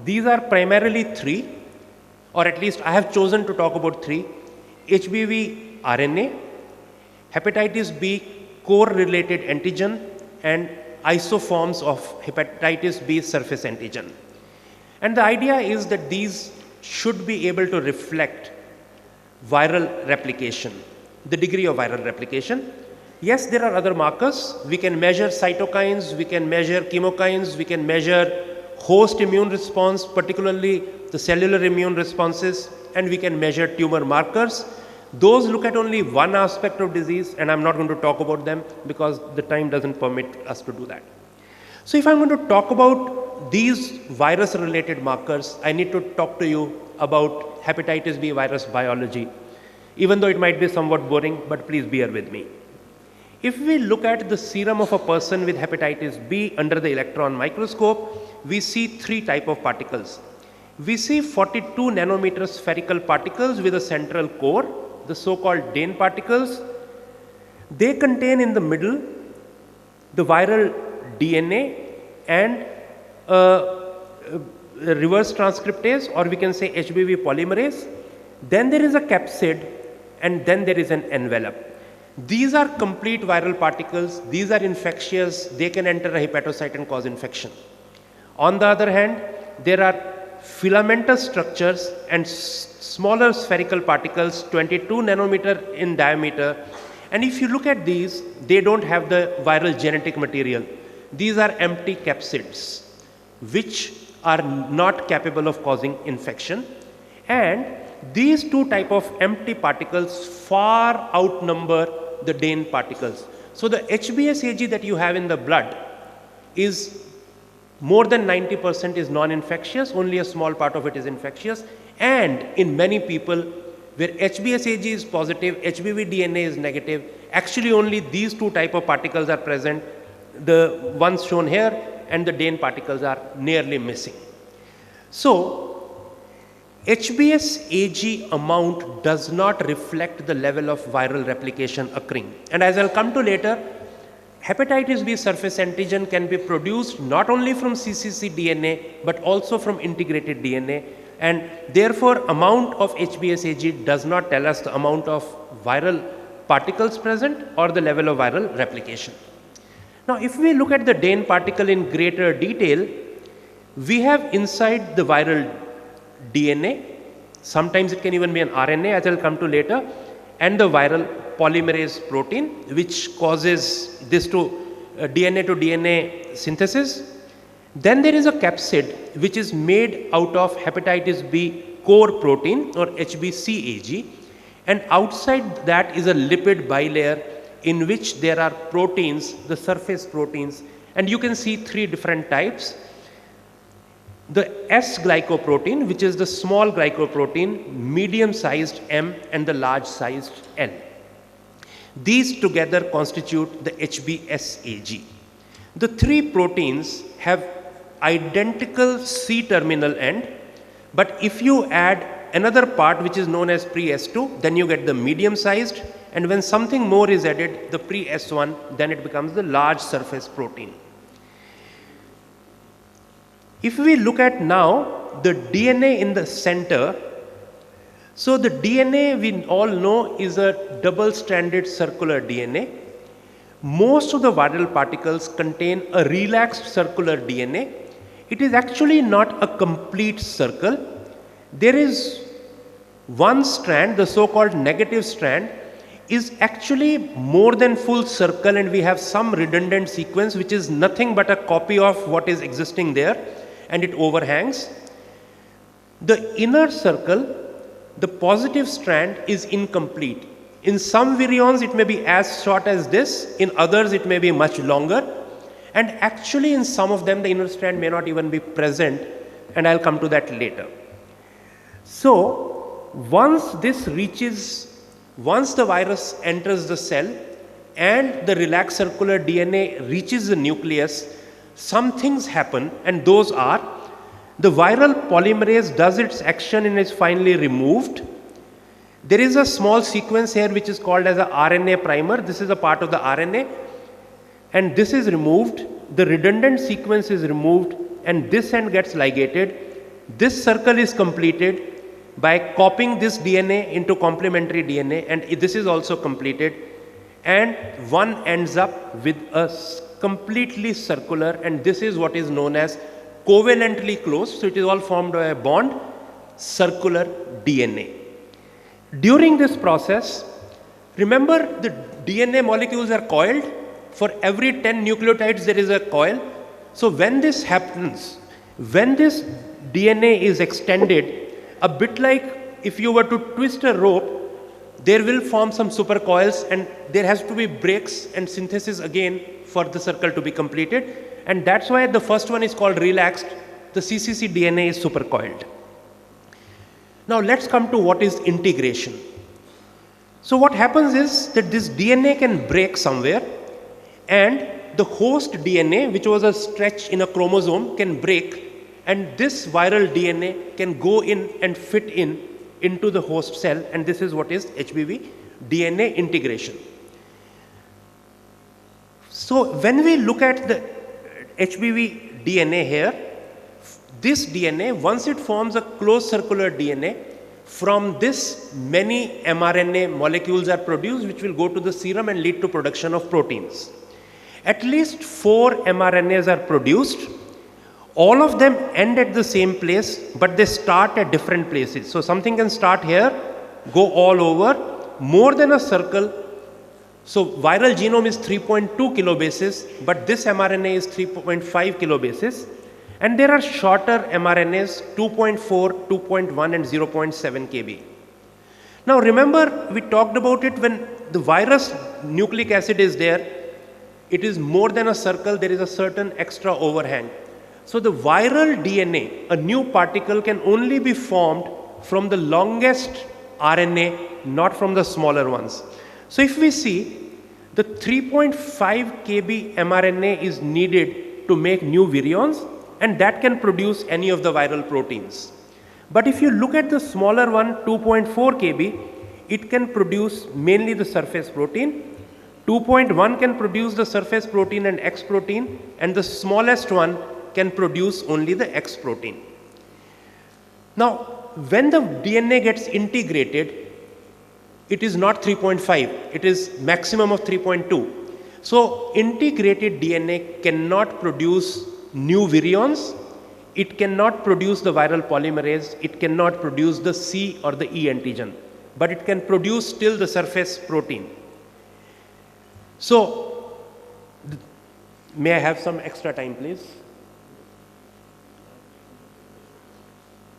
These are primarily three, or at least I have chosen to talk about three: HBV RNA, hepatitis B core-related antigen, and isoforms of hepatitis B surface antigen. And the idea is that these should be able to reflect viral replication, the degree of viral replication. Yes, there are other markers. We can measure cytokines, we can measure chemokines, we can measure host immune response, particularly the cellular immune responses, and we can measure tumor markers. Those look at only one aspect of disease, and I'm not going to talk about them because the time doesn't permit us to do that. So if I'm going to talk about these virus-related markers, I need to talk to you about hepatitis B virus biology, even though it might be somewhat boring, but please bear with me. If we look at the serum of a person with hepatitis B under the electron microscope, we see three types of particles. We see 42 nanometer spherical particles with a central core, the so-called Dehn particles. They contain in the middle the viral DNA and reverse transcriptase, or we can say HBV polymerase. Then there is a capsid, and then there is an envelope. These are complete viral particles. These are infectious. They can enter a hepatocyte and cause infection. On the other hand, there are filamentous structures and smaller spherical particles, 22 nanometer in diameter. And if you look at these, they don't have the viral genetic material. These are empty capsids, which are not capable of causing infection. And these two type of empty particles far outnumber the DANE particles. So the HBsAg that you have in the blood is more than 90% is non-infectious, only a small part of it is infectious. And in many people where HBsAg is positive, HBV DNA is negative, actually only these two type of particles are present, the ones shown here, and the DANE particles are nearly missing. So HBsAg amount does not reflect the level of viral replication occurring. And as I'll come to later, hepatitis B surface antigen can be produced not only from cccDNA but also from integrated DNA, and therefore amount of HBsAg does not tell us the amount of viral particles present or the level of viral replication. Now if we look at the DANE particle in greater detail, we have inside the viral DNA, sometimes it can even be an RNA, as I'll come to later, and the viral polymerase protein, which causes this to DNA to DNA synthesis. Then there is a capsid which is made out of hepatitis B core protein or HBcAg, and outside that is a lipid bilayer in which there are proteins, the surface proteins, and you can see three different types. The S-glycoprotein, which is the small glycoprotein, medium-sized M, and the large-sized L. These together constitute the HBsAg. The three proteins have identical C-terminal end, but if you add another part which is known as pre-S2, then you get the medium-sized, and when something more is added, the pre-S1, then it becomes the large surface protein. If we look at now the DNA in the center, so the DNA we all know is a double-stranded circular DNA. Most of the viral particles contain a relaxed circular DNA. It is actually not a complete circle. There is one strand, the so-called negative strand, is actually more than full circle, and we have some redundant sequence which is nothing but a copy of what is existing there, and it overhangs. The inner circle, the positive strand, is incomplete. In some virions it may be as short as this, in others it may be much longer, and actually in some of them the inner strand may not even be present, and I'll come to that later. So once the virus enters the cell and the relaxed circular DNA reaches the nucleus, some things happen, and those are the viral polymerase does its action and is finally removed. There is a small sequence here which is called as a RNA primer. This is a part of the RNA, and this is removed. The redundant sequence is removed, and this end gets ligated. This circle is completed by copying this DNA into complementary DNA, and this is also completed, and one ends up with a completely circular, and this is what is known as covalently closed, so it is all formed by a bond, circular DNA. During this process, remember the DNA molecules are coiled. For every 10 nucleotides there is a coil. So when this happens, when this DNA is extended, a bit like if you were to twist a rope, there will form some supercoils, and there has to be breaks and synthesis again for the circle to be completed, and that's why the first one is called relaxed, the cccDNA is supercoiled. Now let's come to what is integration. So what happens is that this DNA can break somewhere, and the host DNA, which was a stretch in a chromosome, can break, and this viral DNA can go in and fit into the host cell, and this is what is HBV DNA integration. So when we look at the HBV DNA here, this DNA, once it forms a closed circular DNA, from this many mRNA molecules are produced which will go to the serum and lead to production of proteins. At least 4 mRNAs are produced. All of them end at the same place, but they start at different places. So something can start here, go all over, more than a circle. So viral genome is 3.2 kilobases, but this mRNA is 3.5 kilobases. And there are shorter mRNAs, 2.4, 2.1 and 0.7 kb. Now remember, we talked about it when the virus nucleic acid is there, it is more than a circle, there is a certain extra overhang. So the viral DNA, a new particle, can only be formed from the longest RNA, not from the smaller ones. So if we see, the 3.5 kb mRNA is needed to make new virions, and that can produce any of the viral proteins. But if you look at the smaller one, 2.4 kb, it can produce mainly the surface protein. 2.1 can produce the surface protein and X protein, and the smallest one can produce only the X protein. Now, when the DNA gets integrated, it is not 3.5, it is maximum of 3.2. So integrated DNA cannot produce new virions, it cannot produce the viral polymerase, it cannot produce the C or the E antigen, but it can produce still the surface protein. So, may I have some extra time, please?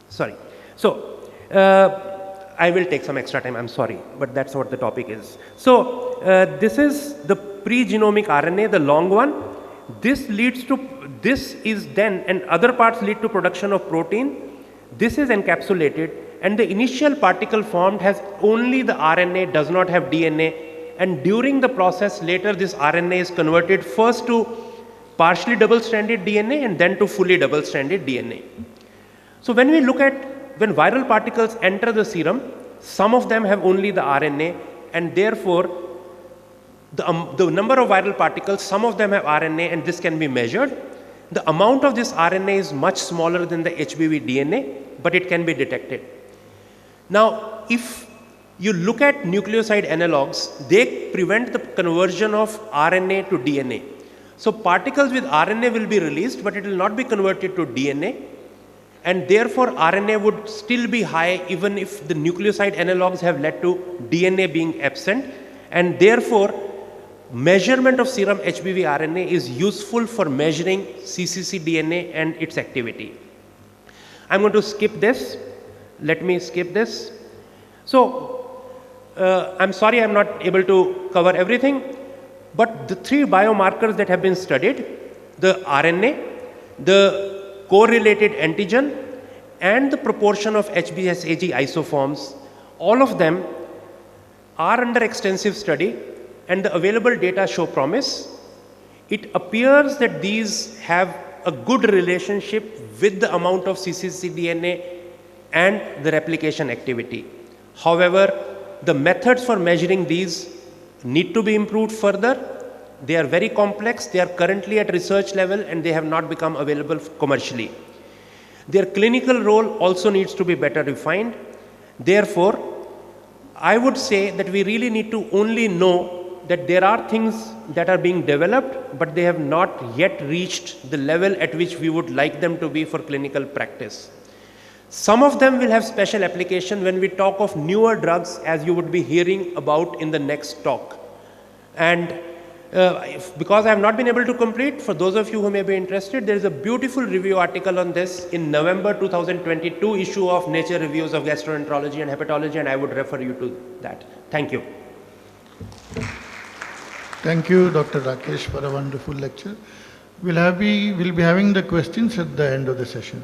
Sorry. So, I will take some extra time, I'm sorry, but that's what the topic is. So, this is the pre-genomic RNA, the long one. This leads to, this is then, and other parts lead to production of protein. This is encapsulated, and the initial particle formed has only the RNA, does not have DNA, and during the process later this RNA is converted first to partially double-stranded DNA and then to fully double-stranded DNA. So when we look at, when viral particles enter the serum, some of them have only the RNA, and therefore the number of viral particles, some of them have RNA, and this can be measured. The amount of this RNA is much smaller than the HBV DNA, but it can be detected. Now, if you look at nucleoside analogs, they prevent the conversion of RNA to DNA. So particles with RNA will be released, but it will not be converted to DNA, and therefore RNA would still be high even if the nucleoside analogs have led to DNA being absent, and therefore measurement of serum HBV RNA is useful for measuring cccDNA and its activity. I'm going to skip this. Let me skip this. So, I'm sorry I'm not able to cover everything, but the 3 biomarkers that have been studied, the RNA, the correlated antigen, and the proportion of HBsAg isoforms, all of them are under extensive study, and the available data show promise. It appears that these have a good relationship with the amount of cccDNA and the replication activity. However, the methods for measuring these need to be improved further. They are very complex, they are currently at research level, and they have not become available commercially. Their clinical role also needs to be better refined. Therefore, I would say that we really need to only know that there are things that are being developed, but they have not yet reached the level at which we would like them to be for clinical practice. Some of them will have special application when we talk of newer drugs, as you would be hearing about in the next talk. And because I have not been able to complete, for those of you who may be interested, there is a beautiful review article on this in November 2022 issue of Nature Reviews of Gastroenterology and Hepatology, and I would refer you to that. Thank you. Thank you, Dr. Rakesh, for a wonderful lecture. We'll be having the questions at the end of the session.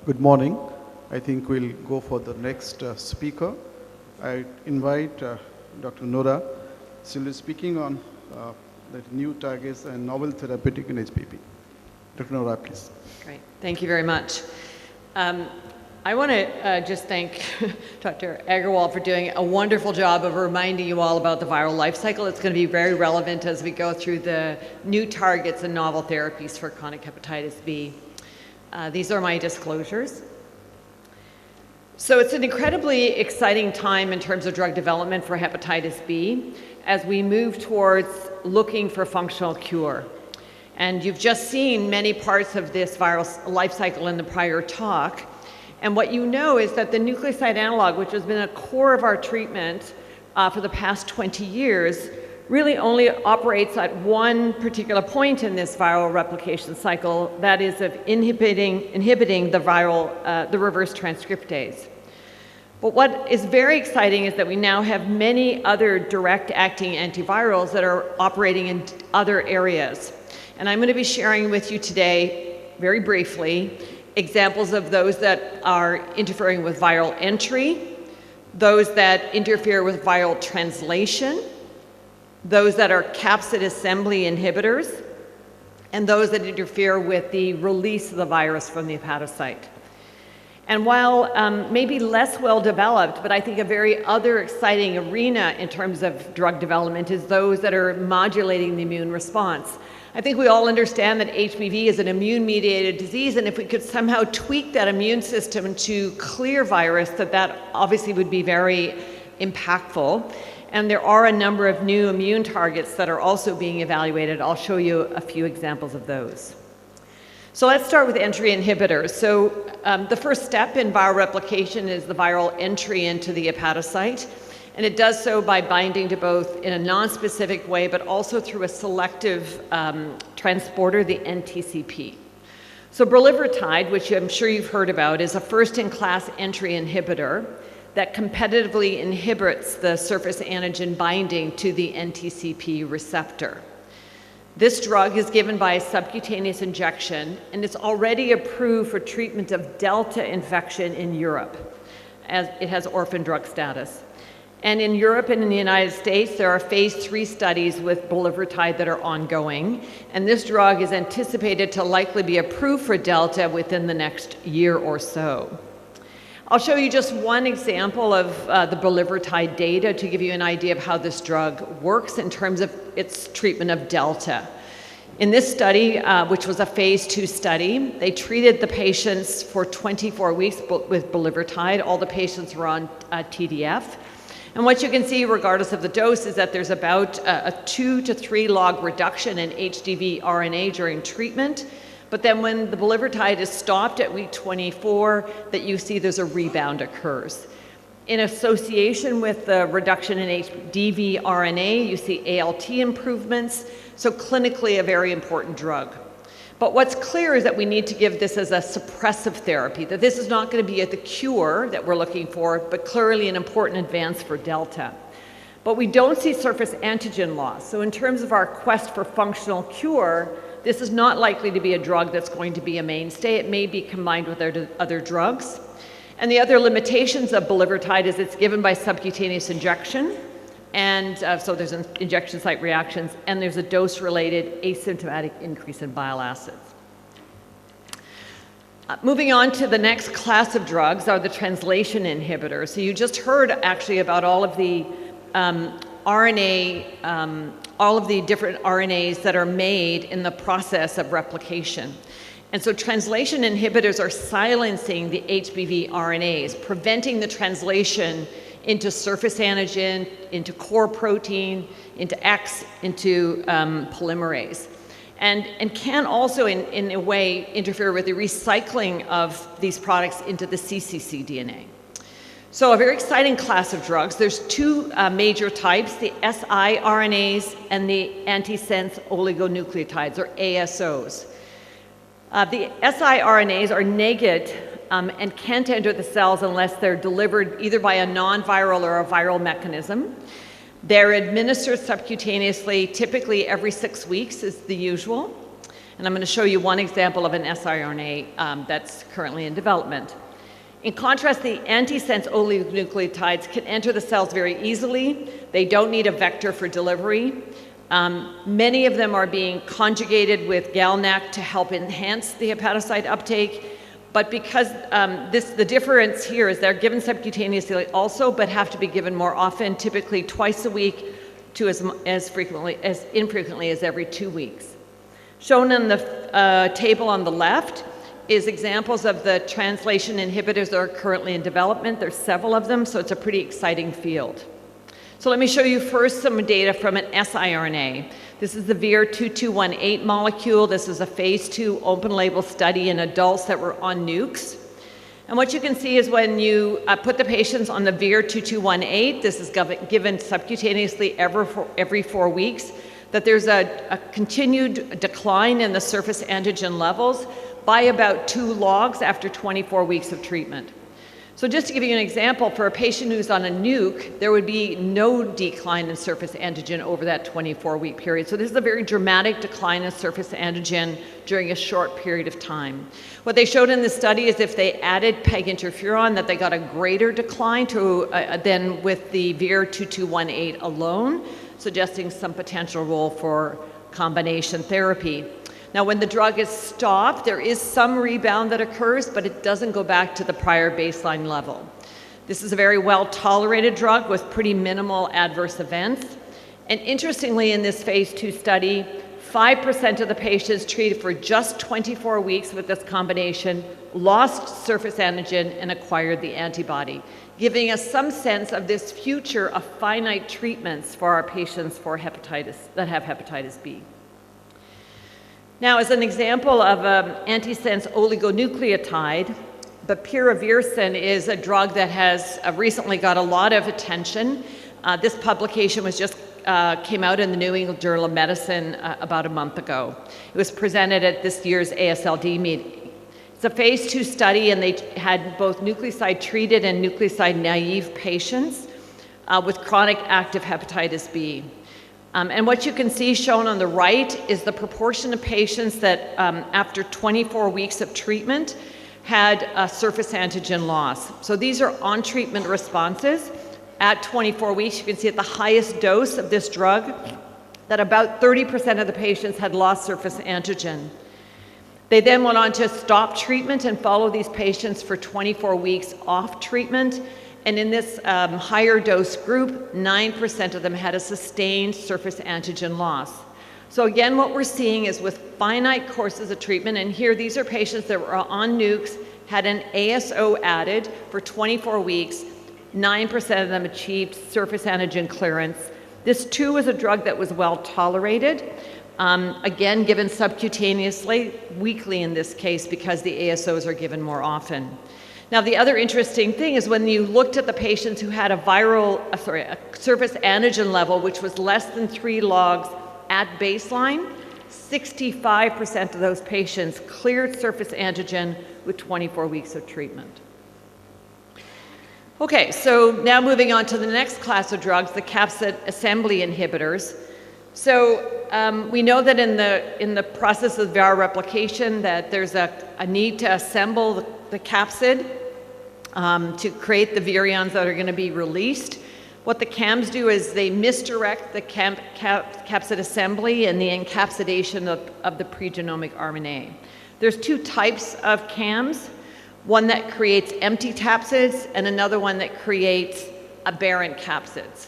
Good morning. I think we'll go for the next speaker. I invite Dr. Nora. She'll be speaking on the new targets and novel therapeutic in HBV. Dr. Nora, please. Great. Thank you very much. I want to just thank Dr. Agarwal for doing a wonderful job of reminding you all about the viral life cycle. It's going to be very relevant as we go through the new targets and novel therapies for chronic hepatitis B. These are my disclosures. So it's an incredibly exciting time in terms of drug development for hepatitis B as we move towards looking for functional cure. And you've just seen many parts of this viral life cycle in the prior talk. And what you know is that the nucleoside analog, which has been a core of our treatment for the past 20 years, really only operates at one particular point in this viral replication cycle, that is of inhibiting the reverse transcriptase. But what is very exciting is that we now have many other direct-acting antivirals that are operating in other areas. And I'm going to be sharing with you today, very briefly, examples of those that are interfering with viral entry, those that interfere with viral translation, those that are capsid assembly inhibitors, and those that interfere with the release of the virus from the hepatocyte. And while maybe less well developed, but I think a very other exciting arena in terms of drug development is those that are modulating the immune response. I think we all understand that HBV is an immune-mediated disease, and if we could somehow tweak that immune system to clear virus, that obviously would be very impactful. And there are a number of new immune targets that are also being evaluated. I'll show you a few examples of those. So let's start with entry inhibitors. So the first step in viral replication is the viral entry into the hepatocyte. And it does so by binding to both in a non-specific way, but also through a selective transporter, the NTCP. So bulevirtide, which I'm sure you've heard about, is a first-in-class entry inhibitor that competitively inhibits the surface antigen binding to the NTCP receptor. This drug is given by a subcutaneous injection, and it's already approved for treatment of Delta infection in Europe, as it has orphan drug status. And in Europe and in the United States, there are phase 3 studies with bulevirtide that are ongoing. And this drug is anticipated to likely be approved for Delta within the next year or so. I'll show you just one example of the bulevirtide data to give you an idea of how this drug works in terms of its treatment of Delta. In this study, which was a phase 2 study, they treated the patients for 24 weeks with bulevirtide. All the patients were on TDF. And what you can see, regardless of the dose, is that there's about a 2 to 3 log reduction in HDV RNA during treatment. But then when the bulevirtide is stopped at week 24, that you see there's a rebound occurs. In association with the reduction in HDV RNA, you see ALT improvements. So clinically, a very important drug. But what's clear is that we need to give this as a suppressive therapy, that this is not going to be the cure that we're looking for, but clearly an important advance for Delta. But we don't see surface antigen loss. So in terms of our quest for functional cure, this is not likely to be a drug that's going to be a mainstay. It may be combined with other drugs. And the other limitations of bulevirtide is it's given by subcutaneous injection. And so there's an injection site reactions, and there's a dose-related asymptomatic increase in bile acids. Moving on to the next class of drugs are the translation inhibitors. So you just heard actually about all of the RNA, all of the different RNAs that are made in the process of replication. And so translation inhibitors are silencing the HBV RNAs, preventing the translation into surface antigen, into core protein, into X, into polymerase. And can also, in a way, interfere with the recycling of these products into the cccDNA. So a very exciting class of drugs. There's two major types, the siRNAs and the antisense oligonucleotides, or ASOs. The siRNAs are naked and can't enter the cells unless they're delivered either by a non-viral or a viral mechanism. They're administered subcutaneously, typically every 6 weeks is the usual. And I'm going to show you one example of an siRNA that's currently in development. In contrast, the antisense oligonucleotides can enter the cells very easily. They don't need a vector for delivery. Many of them are being conjugated with GalNAc to help enhance the hepatocyte uptake. But because the difference here is they're given subcutaneously also, but have to be given more often, typically twice a week to as infrequently as every 2 weeks. Shown in the table on the left is examples of the translation inhibitors that are currently in development. There's several of them, so it's a pretty exciting field. So let me show you first some data from an siRNA. This is the VIR-2218 molecule. This is a phase 2 open label study in adults that were on NUCs. And what you can see is when you put the patients on the VIR-2218, this is given subcutaneously every 4 weeks, that there's a continued decline in the surface antigen levels by about 2 logs after 24 weeks of treatment. So just to give you an example, for a patient who's on a NUC, there would be no decline in surface antigen over that 24-week period. So this is a very dramatic decline in surface antigen during a short period of time. What they showed in this study is if they added PEG interferon, that they got a greater decline than with the VIR-2218 alone, suggesting some potential role for combination therapy. Now, when the drug is stopped, there is some rebound that occurs, but it doesn't go back to the prior baseline level. This is a very well-tolerated drug with pretty minimal adverse events. And interestingly, in this phase 2 study, 5% of the patients treated for just 24 weeks with this combination lost surface antigen and acquired the antibody, giving us some sense of this future of finite treatments for our patients for that have hepatitis B. Now, as an example of an antisense oligonucleotide, bepirovirsen is a drug that has recently got a lot of attention. This publication came out in the New England Journal of Medicine about a month ago. It was presented at this year's ASLD meeting. It's a phase 2 study, and they had both nucleoside-treated and nucleoside-naive patients with chronic active hepatitis B. And what you can see shown on the right is the proportion of patients that after 24 weeks of treatment had a surface antigen loss. So these are on-treatment responses. At 24 weeks, you can see at the highest dose of this drug that about 30% of the patients had lost surface antigen. They then went on to stop treatment and follow these patients for 24 weeks off treatment. And in this higher dose group, 9% of them had a sustained surface antigen loss. So again, what we're seeing is with finite courses of treatment, and here these are patients that were on NUCs, had an ASO added for 24 weeks, 9% of them achieved surface antigen clearance. This too was a drug that was well tolerated, again given subcutaneously, weekly in this case because the ASOs are given more often. Now, the other interesting thing is when you looked at the patients who had a surface antigen level which was less than 3 logs at baseline, 65% of those patients cleared surface antigen with 24 weeks of treatment. Okay, so now moving on to the next class of drugs, the capsid assembly inhibitors. So we know that in the process of viral replication that there's a need to assemble the capsid to create the virions that are going to be released. What the CAMs do is they misdirect the capsid assembly and the encapsulation of the pregenomic RNA. There's 2 types of CAMs, one that creates empty capsids and another one that creates aberrant capsids.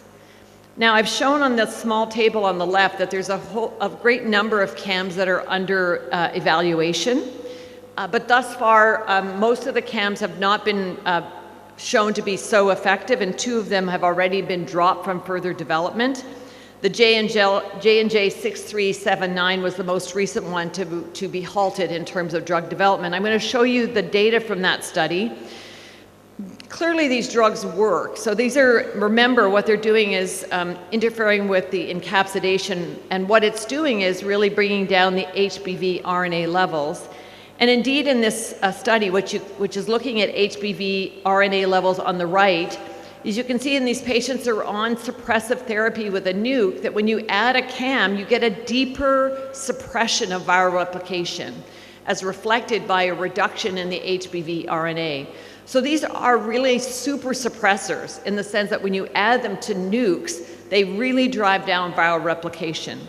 Now, I've shown on the small table on the left that there's a great number of CAMs that are under evaluation. But thus far, most of the CAMs have not been shown to be so effective, and 2 of them have already been dropped from further development. The J&J 6379 was the most recent one to be halted in terms of drug development. I'm going to show you the data from that study. Clearly, these drugs work. So these are, remember, what they're doing is interfering with the encapsulation, and what it's doing is really bringing down the HBV RNA levels. And indeed, in this study, which is looking at HBV RNA levels on the right, as you can see in these patients that are on suppressive therapy with a NUC, that when you add a CAM, you get a deeper suppression of viral replication, as reflected by a reduction in the HBV RNA. So these are really super suppressors in the sense that when you add them to NUCs, they really drive down viral replication.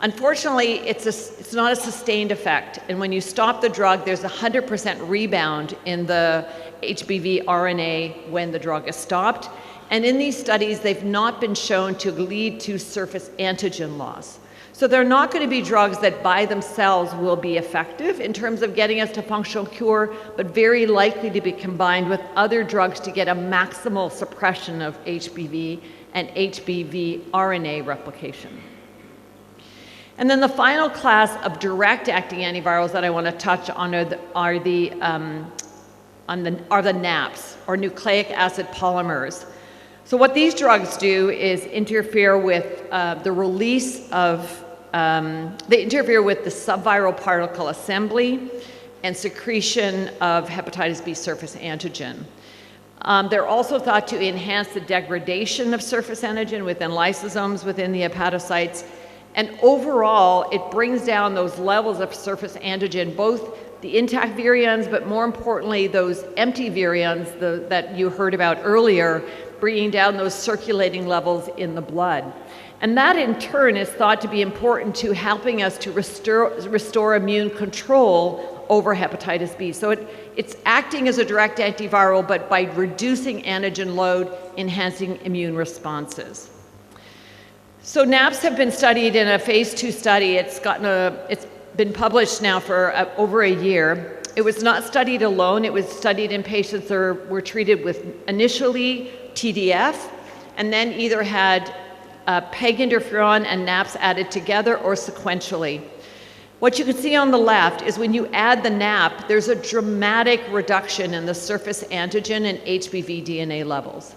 Unfortunately, it's not a sustained effect. And when you stop the drug, there's a 100% rebound in the HBV RNA when the drug is stopped. And in these studies, they've not been shown to lead to surface antigen loss. So they're not going to be drugs that by themselves will be effective in terms of getting us to functional cure, but very likely to be combined with other drugs to get a maximal suppression of HBV and HBV RNA replication. And then the final class of direct-acting antivirals that I want to touch on are the NAPs, or nucleic acid polymers. So what these drugs do is interfere with the release of, they interfere with the subviral particle assembly and secretion of hepatitis B surface antigen. They're also thought to enhance the degradation of surface antigen within lysosomes within the hepatocytes. And overall, it brings down those levels of surface antigen, both the intact virions, but more importantly, those empty virions that you heard about earlier, bringing down those circulating levels in the blood. And that in turn is thought to be important to helping us to restore immune control over hepatitis B. So it's acting as a direct antiviral, but by reducing antigen load, enhancing immune responses. So NAPs have been studied in a phase 2 study. It's been published now for over a year. It was not studied alone. It was studied in patients that were treated with initially TDF and then either had PEG interferon and NAPs added together or sequentially. What you can see on the left is when you add the NAP, there's a dramatic reduction in the surface antigen and HBV DNA levels.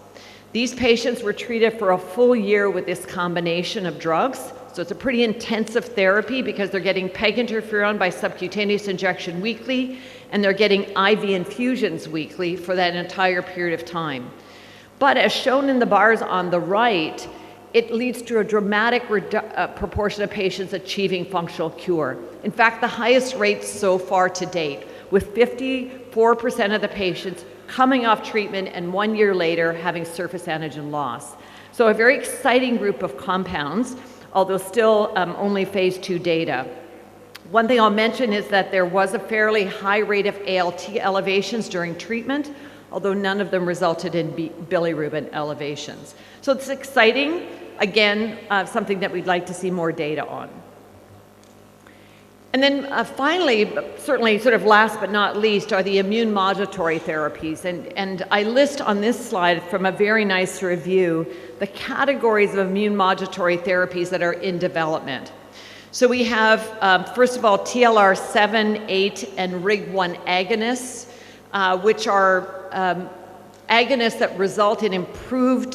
These patients were treated for a full year with this combination of drugs. So it's a pretty intensive therapy because they're getting PEG interferon by subcutaneous injection weekly, and they're getting IV infusions weekly for that entire period of time. But as shown in the bars on the right, it leads to a dramatic proportion of patients achieving functional cure. In fact, the highest rates so far to date, with 54% of the patients coming off treatment and 1 year later having surface antigen loss. So a very exciting group of compounds, although still only phase 2 data. One thing I'll mention is that there was a fairly high rate of ALT elevations during treatment, although none of them resulted in bilirubin elevations. So it's exciting, again, something that we'd like to see more data on. And then finally, certainly sort of last but not least, are the immune modulatory therapies. And I list on this slide from a very nice review the categories of immune modulatory therapies that are in development. So we have, first of all, TLR7, 8, and RIG1 agonists, which are agonists that result in improved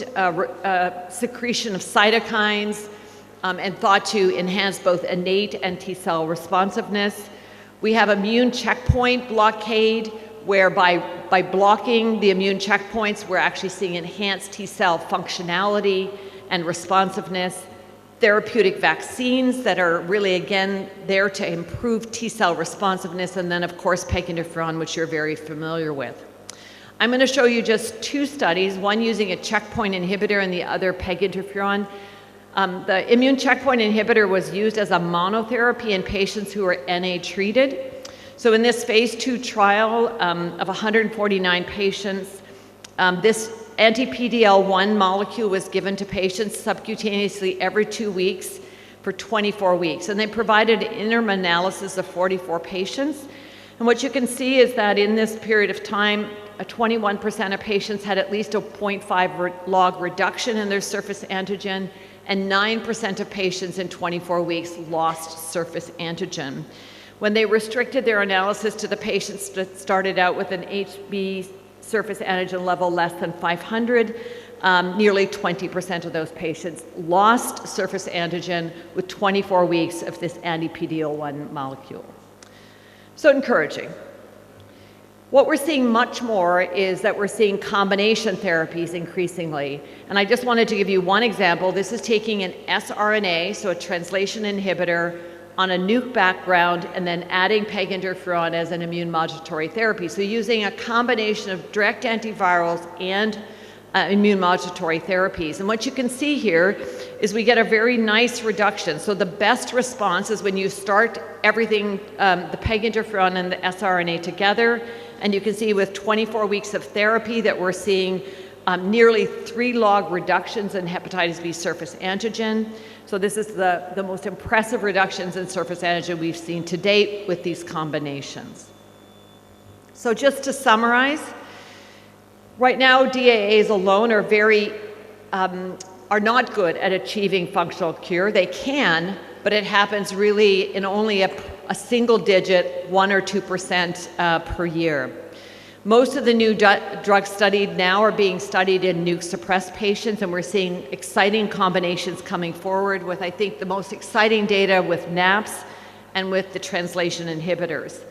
secretion of cytokines, and thought to enhance both innate and T-cell responsiveness. We have immune checkpoint blockade, where by blocking the immune checkpoints, we're actually seeing enhanced T-cell functionality and responsiveness. Therapeutic vaccines that are really, again, there to improve T-cell responsiveness, and then, of course, PEG interferon, which you're very familiar with. I'm going to show you just 2 studies, one using a checkpoint inhibitor and the other PEG interferon. The immune checkpoint inhibitor was used as a monotherapy in patients who were NA treated. So in this phase 2 trial of 149 patients, this anti-PD-L1 molecule was given to patients subcutaneously every 2 weeks for 24 weeks. And they provided an interim analysis of 44 patients. And what you can see is that in this period of time, 21% of patients had at least a 0.5 log reduction in their surface antigen, and 9% of patients in 24 weeks lost surface antigen. When they restricted their analysis to the patients that started out with an HB surface antigen level less than 500, nearly 20% of those patients lost surface antigen with 24 weeks of this anti-PD-L1 molecule. So encouraging. What we're seeing much more is that we're seeing combination therapies increasingly. And I just wanted to give you one example. This is taking an sRNA, so a translation inhibitor, on a nuke background and then adding PEG interferon as an immune modulatory therapy. So using a combination of direct antivirals and immune modulatory therapies. And what you can see here is we get a very nice reduction. So the best response is when you start everything, the PEG interferon and the siRNA together, and you can see with 24 weeks of therapy that we're seeing nearly 3 log reductions in hepatitis B surface antigen. So this is the most impressive reductions in surface antigen we've seen to date with these combinations. So just to summarize, right now DAAs alone are not good at achieving functional cure. They can, but it happens really in only a single digit, 1 or 2% per year. Most of the new drugs studied now are being studied in NUC-suppressed patients, and we're seeing exciting combinations coming forward with, I think, the most exciting data with NAPS and with the translation inhibitors.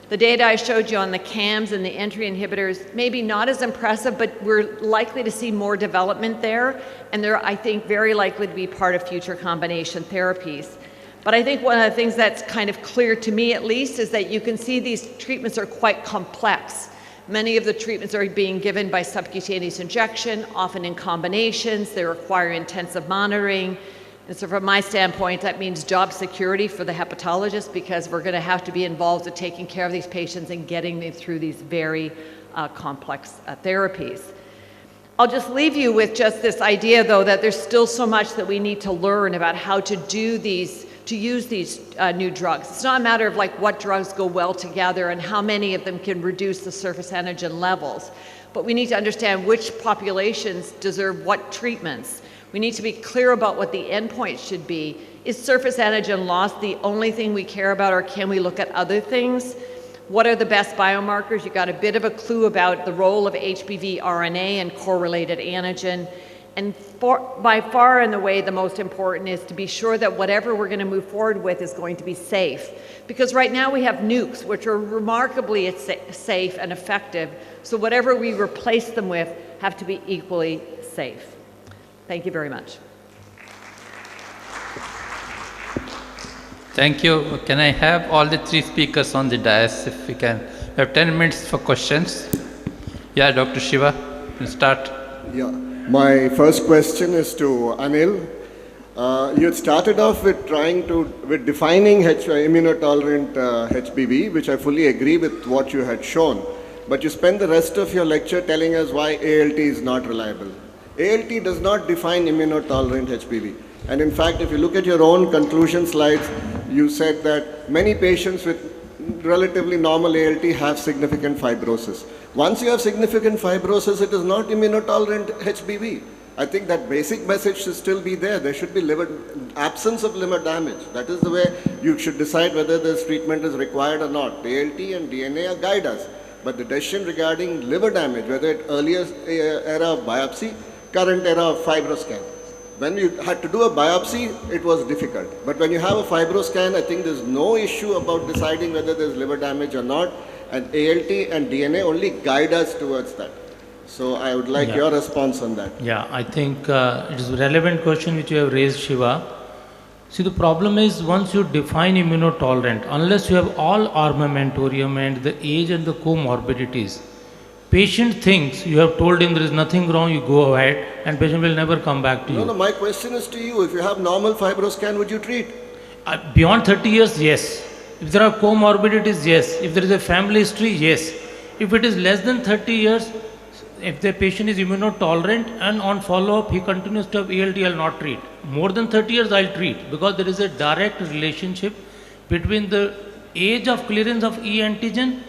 The data I showed you on the CAMs and the entry inhibitors, maybe not as impressive, but we're likely to see more development there, and they're, I think, very likely to be part of future combination therapies. But I think one of the things that's kind of clear to me, at least, is that you can see these treatments are quite complex. Many of the treatments are being given by subcutaneous injection, often in combinations. They require intensive monitoring. And so from my standpoint, that means job security for the hepatologist, because we're going to have to be involved in taking care of these patients and getting them through these very complex therapies. I'll just leave you with just this idea, though, that there's still so much that we need to learn about how to do these, to use these new drugs. It's not a matter of like what drugs go well together and how many of them can reduce the surface antigen levels, but we need to understand which populations deserve what treatments. We need to be clear about what the endpoint should be. Is surface antigen loss the only thing we care about, or can we look at other things? What are the best biomarkers? You got a bit of a clue about the role of HBV RNA and core-related antigen. And by far and away, the most important is to be sure that whatever we're going to move forward with is going to be safe. Because right now we have nukes, which are remarkably safe and effective. So whatever we replace them with have to be equally safe. Thank you very much. Thank you. Can I have all the 3 speakers on the dais if we can? We have 10 minutes for questions. Yeah, Dr. Shiva, you can start. Yeah. My first question is to Anil. You had started off with with defining immunotolerant HBV, which I fully agree with what you had shown. But you spent the rest of your lecture telling us why ALT is not reliable. ALT does not define immunotolerant HBV. And in fact, if you look at your own conclusion slides, you said that many patients with relatively normal ALT have significant fibrosis. Once you have significant fibrosis, it is not immunotolerant HBV. I think that basic message should still be there. There should be absence of liver damage. That is the way you should decide whether this treatment is required or not. ALT and DNA guide us. But the decision regarding liver damage, whether it earlier era of biopsy, current era of fibroscan. When you had to do a biopsy, it was difficult. But when you have a fibroscan, I think there's no issue about deciding whether there's liver damage or not. And ALT and DNA only guide us towards that. So I would like your response on that. Yeah, I think it is a relevant question which you have raised, Shiva. See, the problem is once you define immunotolerant, unless you have all armamentarium and the age and the comorbidities, patient thinks you have told him there is nothing wrong, you go ahead, and patient will never come back to you. No, my question is to you. If you have normal fibroscan, would you treat? Beyond 30 years, yes. If there are comorbidities, yes. If there is a family history, yes. If it is less than 30 years, if the patient is immunotolerant and on follow-up he continues to have ALT, I will not treat. More than 30 years, I will treat, because there is a direct relationship between the age of clearance of E antigen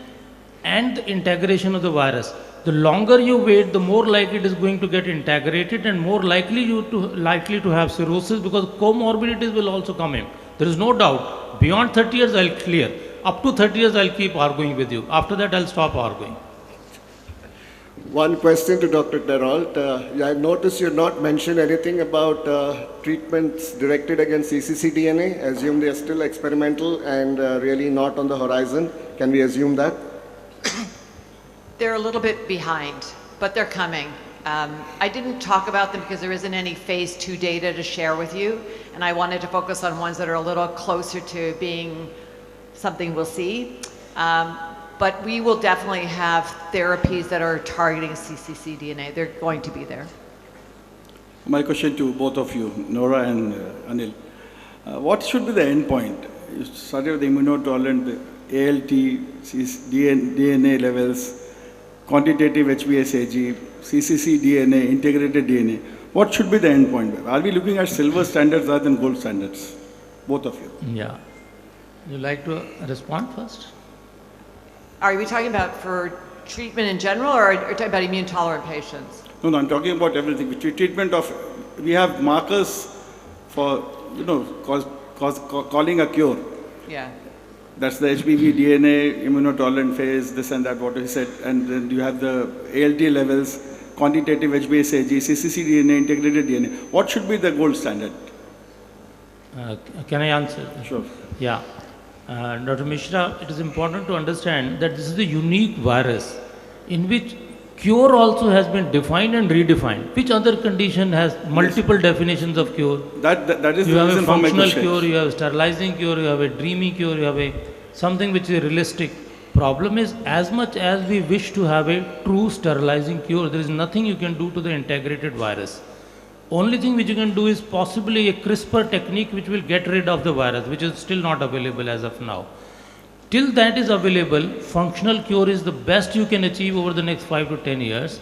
and the integration of the virus. The longer you wait, the more likely it is going to get integrated and more likely to have cirrhosis, because comorbidities will also come in. There is no doubt. Beyond 30 years, I will clear. Up to 30 years, I will keep arguing with you. After that, I will stop arguing. One question to Dr. Derault. I noticed you not mentioned anything about treatments directed against cccDNA. Assume they are still experimental and really not on the horizon. Can we assume that? They're a little bit behind, but they're coming. I didn't talk about them because there isn't any phase 2 data to share with you, and I wanted to focus on ones that are a little closer to being something we'll see. But we will definitely have therapies that are targeting cccDNA. They're going to be there. My question to both of you, Nora and Anil. What should be the end point? You started with the immunotolerant, the ALT, DNA levels, quantitative HbSAg, cccDNA, integrated DNA. What should be the end point? Are we looking at silver standards rather than gold standards? Both of you. Yeah. Would you like to respond first? Are we talking about for treatment in general, or are you talking about immune tolerant patients? No, I'm talking about everything. Treatment of, we have markers for, calling a cure. Yeah. That's the HBV DNA, immunotolerant phase, this and that, what he said. And then you have the ALT levels, quantitative HbSAg, cccDNA, integrated DNA. What should be the gold standard? Can I answer? Sure. Yeah. Dr. Mishra, it is important to understand that this is a unique virus in which cure also has been defined and redefined. Which other condition has multiple definitions of cure? That is you the have reason a for my functional question. cure, you have a sterilizing cure, you have a dreamy cure, you have something which is realistic. Problem is, as much as we wish to have a true sterilizing cure, there is nothing you can do to the integrated virus. Only thing which you can do is possibly a CRISPR technique which will get rid of the virus, which is still not available as of now. Till that is available, functional cure is the best you can achieve over the next 5 to 10 years,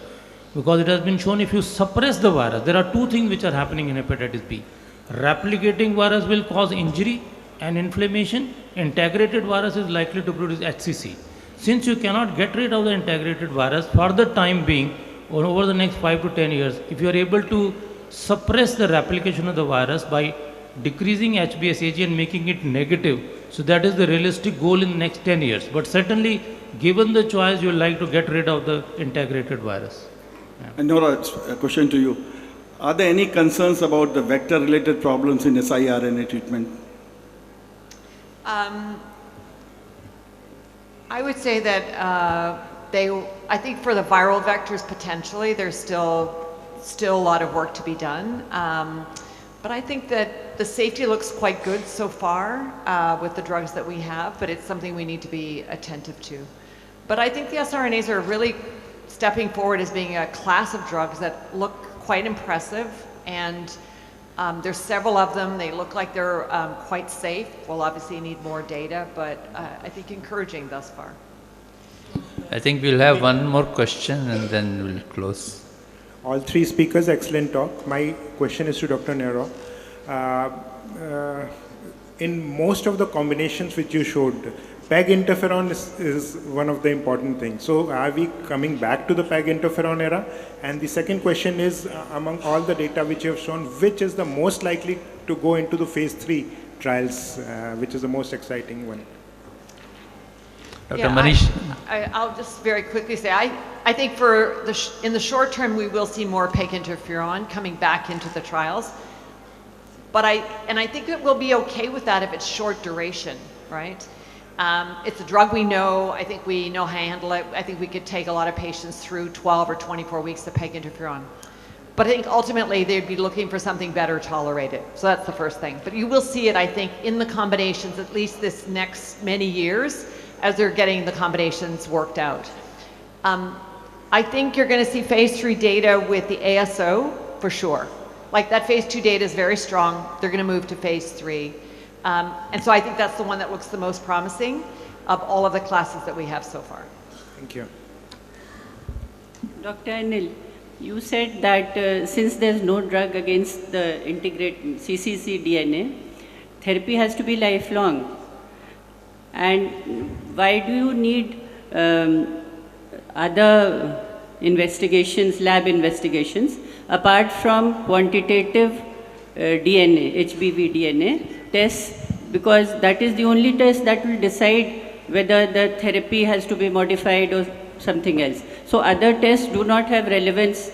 because it has been shown if you suppress the virus, there are two things which are happening in hepatitis B. Replicating virus will cause injury and inflammation. Integrated virus is likely to produce HCC. Since you cannot get rid of the integrated virus for the time being, or over the next 5 to 10 years, if you are able to suppress the replication of the virus by decreasing HbSAg and making it negative, so that is the realistic goal in the next 10 years. But certainly, given the choice, you would like to get rid of the integrated virus. Yeah. And Nora, a question to you. Are there any concerns about the vector-related problems in siRNA treatment? I would say that I think for the viral vectors potentially, there's still a lot of work to be done. But I think that the safety looks quite good so far with the drugs that we have, but it's something we need to be attentive to. But I think the siRNAs are really stepping forward as being a class of drugs that look quite impressive, and there's several of them. They look like they're quite safe. We'll obviously need more data, but I think encouraging thus far. I think we'll have one more question and then we'll close. All three speakers, excellent talk. My question is to Dr. Nero. In most of the combinations which you showed, PEG interferon is one of the important things. So are we coming back to the PEG interferon era? And the second question is, among all the data which you have shown, which is the most likely to go into the phase 3 trials, which is the most exciting one? Dr. Manish. I'll just very quickly say, I think in the short term, we will see more PEG interferon coming back into the trials. But I think it will be okay with that if it's short duration, right? It's a drug we know. I think we know how to handle it. I think we could take a lot of patients through 12 or 24 weeks of PEG interferon. But I think ultimately they'd be looking for something better tolerated. So that's the first thing. But you will see it, I think, in the combinations at least this next many years as they're getting the combinations worked out. I think you're going to see phase 3 data with the ASO for sure. Like that phase 2 data is very strong. They're going to move to phase 3. And so I think that's the one that looks the most promising of all of the classes that we have so far. Thank you. Dr. Anil, you said that since there's no drug against the integrated cccDNA, therapy has to be lifelong. And why do you need other investigations, lab investigations, apart from quantitative DNA, HBV DNA tests, because that is the only test that will decide whether the therapy has to be modified or something else. So other tests do not have relevance.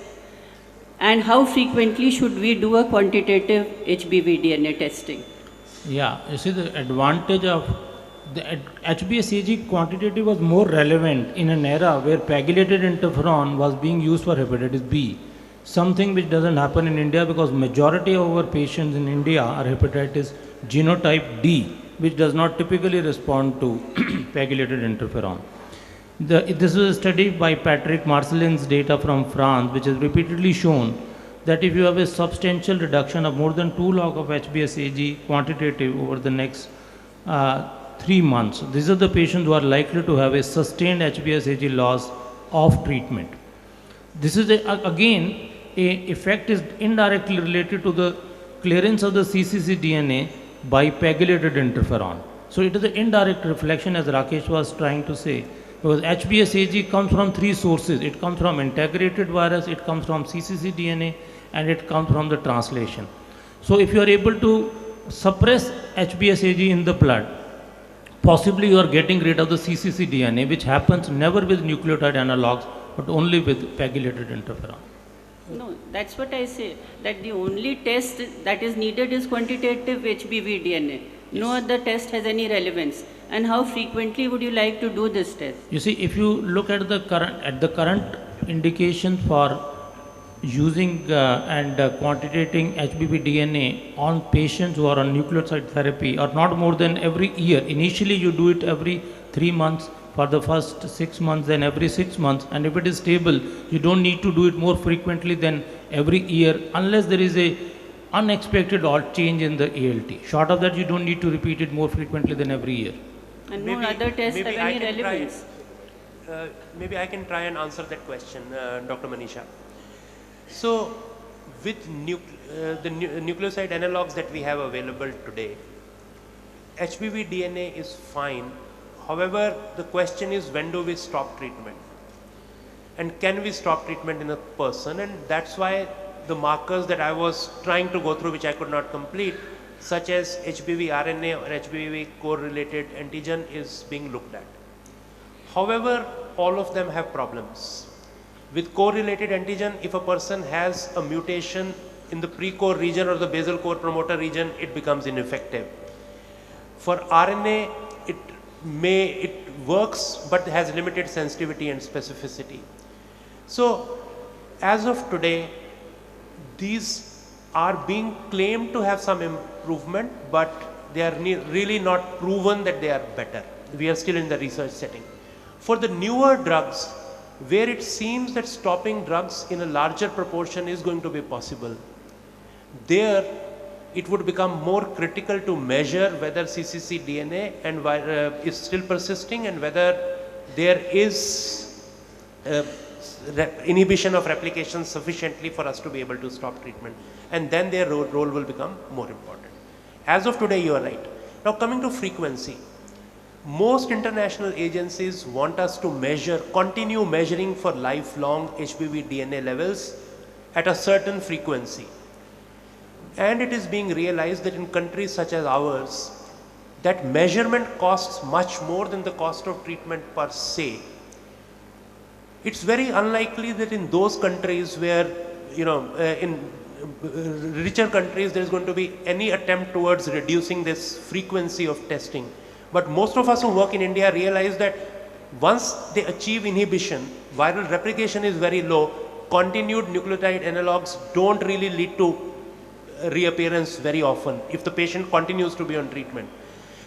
And how frequently should we do a quantitative HBV DNA testing? Yeah, you see the advantage of the HbSAg quantitative was more relevant in an era where pegylated interferon was being used for hepatitis B. Something which doesn't happen in India because majority of our patients in India are hepatitis genotype D, which does not typically respond to pegylated interferon. This is a study by Patrick Marcelin's data from France, which has repeatedly shown that if you have a substantial reduction of more than 2 log of HbSAg quantitative over the next 3 months, these are the patients who are likely to have a sustained HbSAg loss of treatment. This is again, a effect is indirectly related to the clearance of the cccDNA by pegylated interferon. So it is an indirect reflection, as Rakesh was trying to say, because HbSAg comes from 3 sources. It comes from integrated virus, it comes from cccDNA, and it comes from the translation. So if you are able to suppress HbSAg in the blood, possibly you are getting rid of the cccDNA, which happens never with nucleotide analogs, but only with pegylated interferon. No, that's what I say, that the only test that is needed is quantitative HBV DNA. No other test has any relevance. And how frequently would you like to do this test? You see, if you look at the current indication for using and quantitating HBV DNA on patients who are on nucleoside therapy are not more than every year. Initially, you do it every 3 months for the first 6 months, then every 6 months, and if it is stable, you don't need to do it more frequently than every year unless there is a unexpected alt change in the ALT. Short of that, you don't need to repeat it more frequently than every year. And no other tests have any relevance. Maybe I can try and answer that question, Dr. Manisha. So, with the nucleoside analogs that we have available today, HBV DNA is fine. However, the question is, when do we stop treatment? And can we stop treatment in a person? And that's why the markers that I was trying to go through, which I could not complete, such as HBV RNA or HBV core-related antigen, is being looked at. However, all of them have problems. With core-related antigen, if a person has a mutation in the pre-core region or the basal core promoter region, it becomes ineffective. For RNA, it works but has limited sensitivity and specificity. So, as of today, these are being claimed to have some improvement, but they are really not proven that they are better. We are still in the research setting. For the newer drugs, where it seems that stopping drugs in a larger proportion is going to be possible, there it would become more critical to measure whether cccDNA and is still persisting and whether there is inhibition of replication sufficiently for us to be able to stop treatment. And then their role will become more important. As of today, you are right. Now coming to frequency. Most international agencies want us to continue measuring for lifelong HBV DNA levels at a certain frequency. And it is being realized that in countries such as ours, that measurement costs much more than the cost of treatment per se. It's very unlikely that in those countries where, in richer countries, there is going to be any attempt towards reducing this frequency of testing. But most of us who work in India realize that once they achieve inhibition, viral replication is very low, continued nucleotide analogs don't really lead to reappearance very often if the patient continues to be on treatment.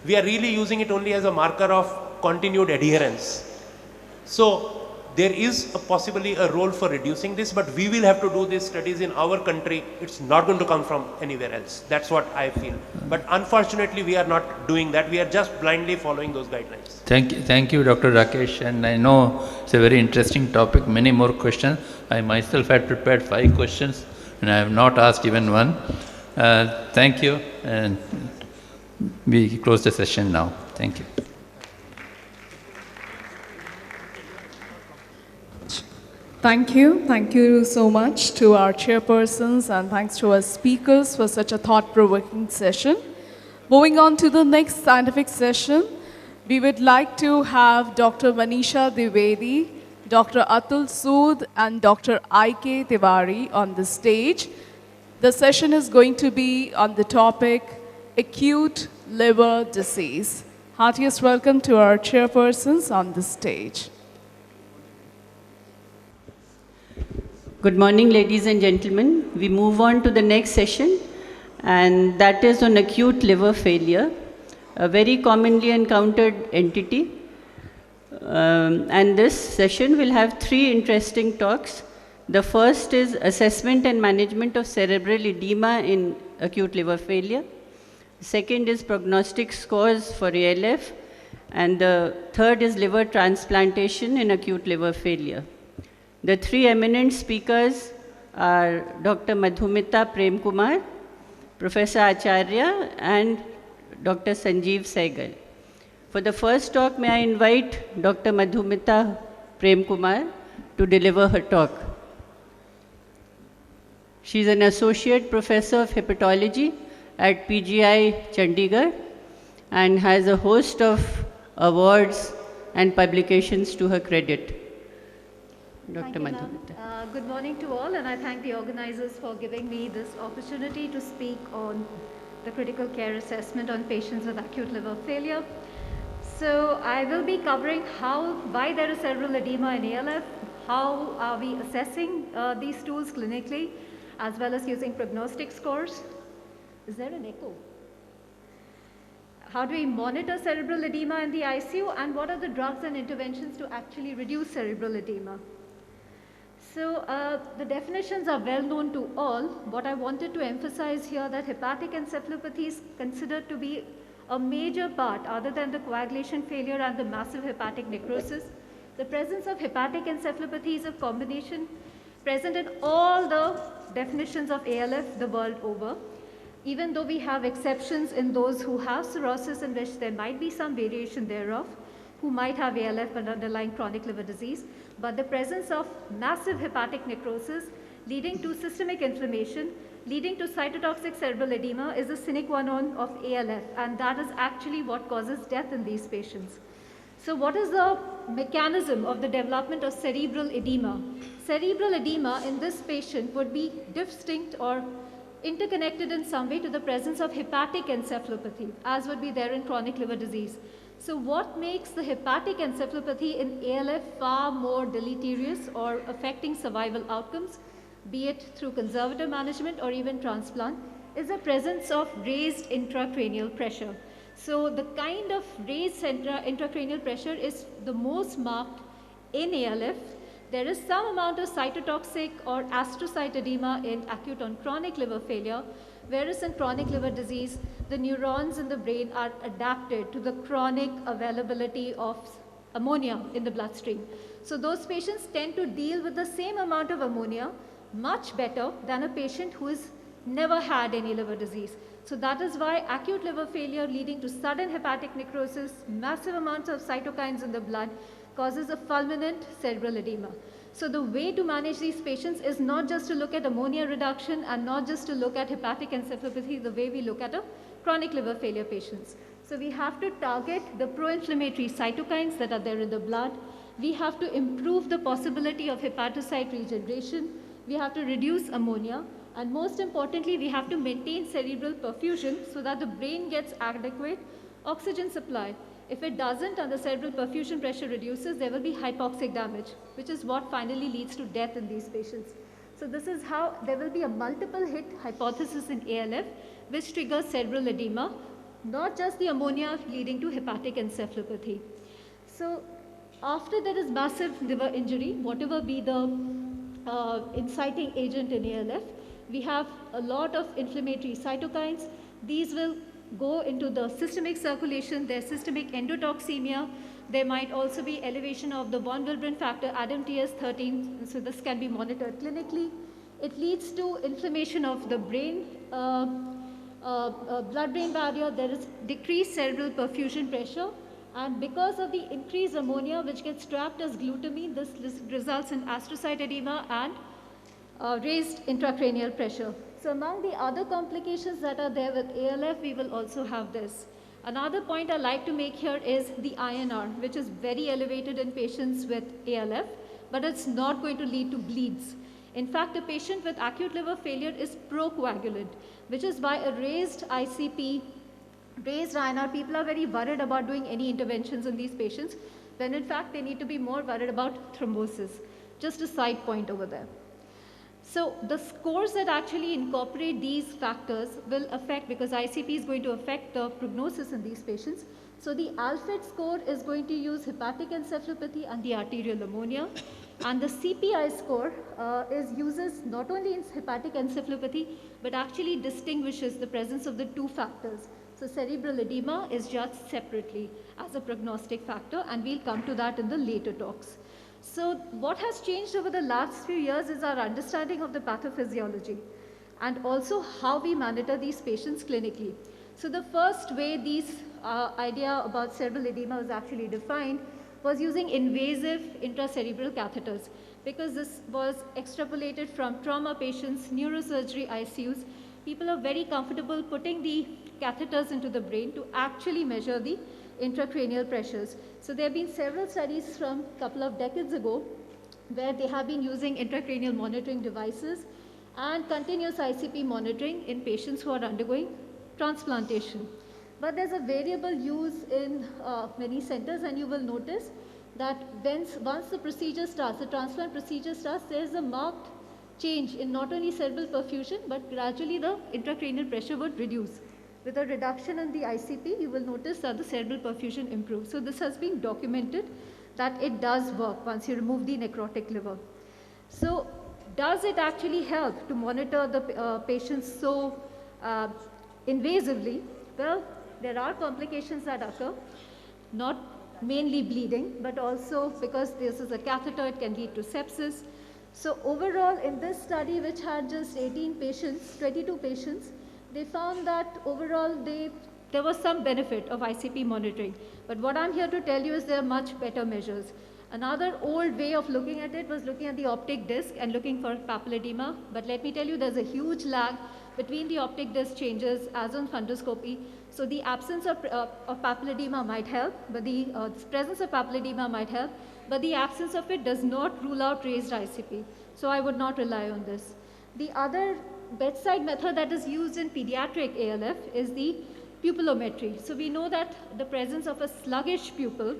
We are really using it only as a marker of continued adherence. So there is possibly a role for reducing this, but we will have to do these studies in our country. It's not going to come from anywhere else. That's what I feel. But unfortunately, we are not doing that. We are just blindly following those guidelines. Thank you, Dr. Rakesh. And I know it's a very interesting topic. Many more questions. I myself had prepared 5 questions, and I have not asked even one. Thank you, and we close the session now. Thank you. Thank you. Thank you so much to our chairpersons, and thanks to our speakers for such a thought-provoking session. Moving on to the next scientific session, we would like to have Dr. Manisha Dwivedi, Dr. Atul Sood, and Dr. I.K. Tiwari on the stage. The session is going to be on the topic acute liver disease. Heartiest welcome to our chairpersons on the stage. Good morning, ladies and gentlemen. We move on to the next session, and that is on acute liver failure, a very commonly encountered entity. And this session will have 3 interesting talks. The first is assessment and management of cerebral edema in acute liver failure. Second is prognostic scores for ALF. And the third is liver transplantation in acute liver failure. The 3 eminent speakers are Dr. Madhumita Prem Kumar, Professor Acharya, and Dr. Sanjeev Sehgal. For the first talk, may I invite Dr. Madhumita Prem Kumar to deliver her talk. She's an associate professor of hepatology at PGI Chandigarh and has a host of awards and publications to her credit. Dr. Madhumita. Good morning to all, and I thank the organizers for giving me this opportunity to speak on the critical care assessment on patients with acute liver failure. So I will be covering why there is cerebral edema in ALF, how are we assessing these tools clinically, as well as using prognostic scores. Is there an echo? How do we monitor cerebral edema in the ICU, and what are the drugs and interventions to actually reduce cerebral edema? So the definitions are well known to all. What I wanted to emphasize here that hepatic encephalopathy is considered to be a major part, other than the coagulation failure and the massive hepatic necrosis. The presence of hepatic encephalopathy is a combination present in all the definitions of ALF the world over. Even though we have exceptions in those who have cirrhosis, in which there might be some variation thereof, who might have ALF but underlying chronic liver disease, but the presence of massive hepatic necrosis leading to systemic inflammation, leading to cytotoxic cerebral edema is a sine qua non of ALF, and that is actually what causes death in these patients. So what is the mechanism of the development of cerebral edema? Cerebral edema in this patient would be distinct or interconnected in some way to the presence of hepatic encephalopathy, as would be there in chronic liver disease. So what makes the hepatic encephalopathy in ALF far more deleterious or affecting survival outcomes, be it through conservative management or even transplant, is the presence of raised intracranial pressure. So the kind of raised intracranial pressure is the most marked in ALF. There is some amount of cytotoxic or astrocyte edema in acute and chronic liver failure, whereas in chronic liver disease, the neurons in the brain are adapted to the chronic availability of ammonia in the bloodstream. So those patients tend to deal with the same amount of ammonia much better than a patient who has never had any liver disease. So that is why acute liver failure leading to sudden hepatic necrosis, massive amounts of cytokines in the blood, causes a fulminant cerebral edema. So the way to manage these patients is not just to look at ammonia reduction and not just to look at hepatic encephalopathy the way we look at a chronic liver failure patients. So we have to target the pro-inflammatory cytokines that are there in the blood. We have to improve the possibility of hepatocyte regeneration. We have to reduce ammonia. And most importantly, we have to maintain cerebral perfusion so that the brain gets adequate oxygen supply. If it doesn't and the cerebral perfusion pressure reduces, there will be hypoxic damage, which is what finally leads to death in these patients. So this is how there will be a multiple hit hypothesis in ALF, which triggers cerebral edema, not just the ammonia leading to hepatic encephalopathy. So after there is massive liver injury, whatever be the inciting agent in ALF, we have a lot of inflammatory cytokines. These will go into the systemic circulation. There's systemic endotoxemia. There might also be elevation of the von Willebrand factor, ADAMTS13, so this can be monitored clinically. It leads to inflammation of the brain, blood-brain barrier. There is decreased cerebral perfusion pressure, and because of the increased ammonia which gets trapped as glutamine, this results in astrocyte edema and raised intracranial pressure. So among the other complications that are there with ALF, we will also have this. Another point I like to make here is the INR, which is very elevated in patients with ALF, but it's not going to lead to bleeds. In fact, a patient with acute liver failure is procoagulant, which is why a raised ICP, raised INR, people are very worried about doing any interventions in these patients, when in fact they need to be more worried about thrombosis. Just a side point over there. So the scores that actually incorporate these factors will affect, because ICP is going to affect the prognosis in these patients. So the ALFED score is going to use hepatic encephalopathy and the arterial ammonia. And the CPI score uses not only in hepatic encephalopathy, but actually distinguishes the presence of the two factors. So cerebral edema is judged separately as a prognostic factor, and we'll come to that in the later talks. So what has changed over the last few years is our understanding of the pathophysiology and also how we monitor these patients clinically. So the first way these idea about cerebral edema was actually defined was using invasive intracerebral catheters, because this was extrapolated from trauma patients, neurosurgery ICUs. People are very comfortable putting the catheters into the brain to actually measure the intracranial pressures. So there have been several studies from a couple of decades ago where they have been using intracranial monitoring devices and continuous ICP monitoring in patients who are undergoing transplantation. But there's a variable use in many centers, and you will notice that once the procedure starts, the transplant procedure starts, there's a marked change in not only cerebral perfusion, but gradually the intracranial pressure would reduce. With a reduction in the ICP, you will notice that the cerebral perfusion improves. So this has been documented that it does work once you remove the necrotic liver. So does it actually help to monitor the patients so invasively? Well, there are complications that occur, not mainly bleeding, but also because this is a catheter, it can lead to sepsis. So overall, in this study, which had just 18 patients, 22 patients, they found that overall there was some benefit of ICP monitoring. But what I'm here to tell you is there are much better measures. Another old way of looking at it was looking at the optic disc and looking for papilledema. But let me tell you, there's a huge lag between the optic disc changes as on fundoscopy. So the absence of papilledema might help, but the presence of papilledema might help, but the absence of it does not rule out raised ICP. So I would not rely on this. The other bedside method that is used in pediatric ALF is the pupillometry. So we know that the presence of a sluggish pupil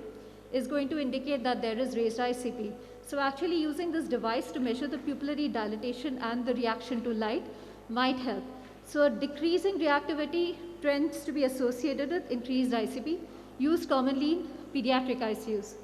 is going to indicate that there is raised ICP. So actually using this device to measure the pupillary dilatation and the reaction to light might help. So decreasing reactivity tends to be associated with increased ICP, used commonly in pediatric ICUs.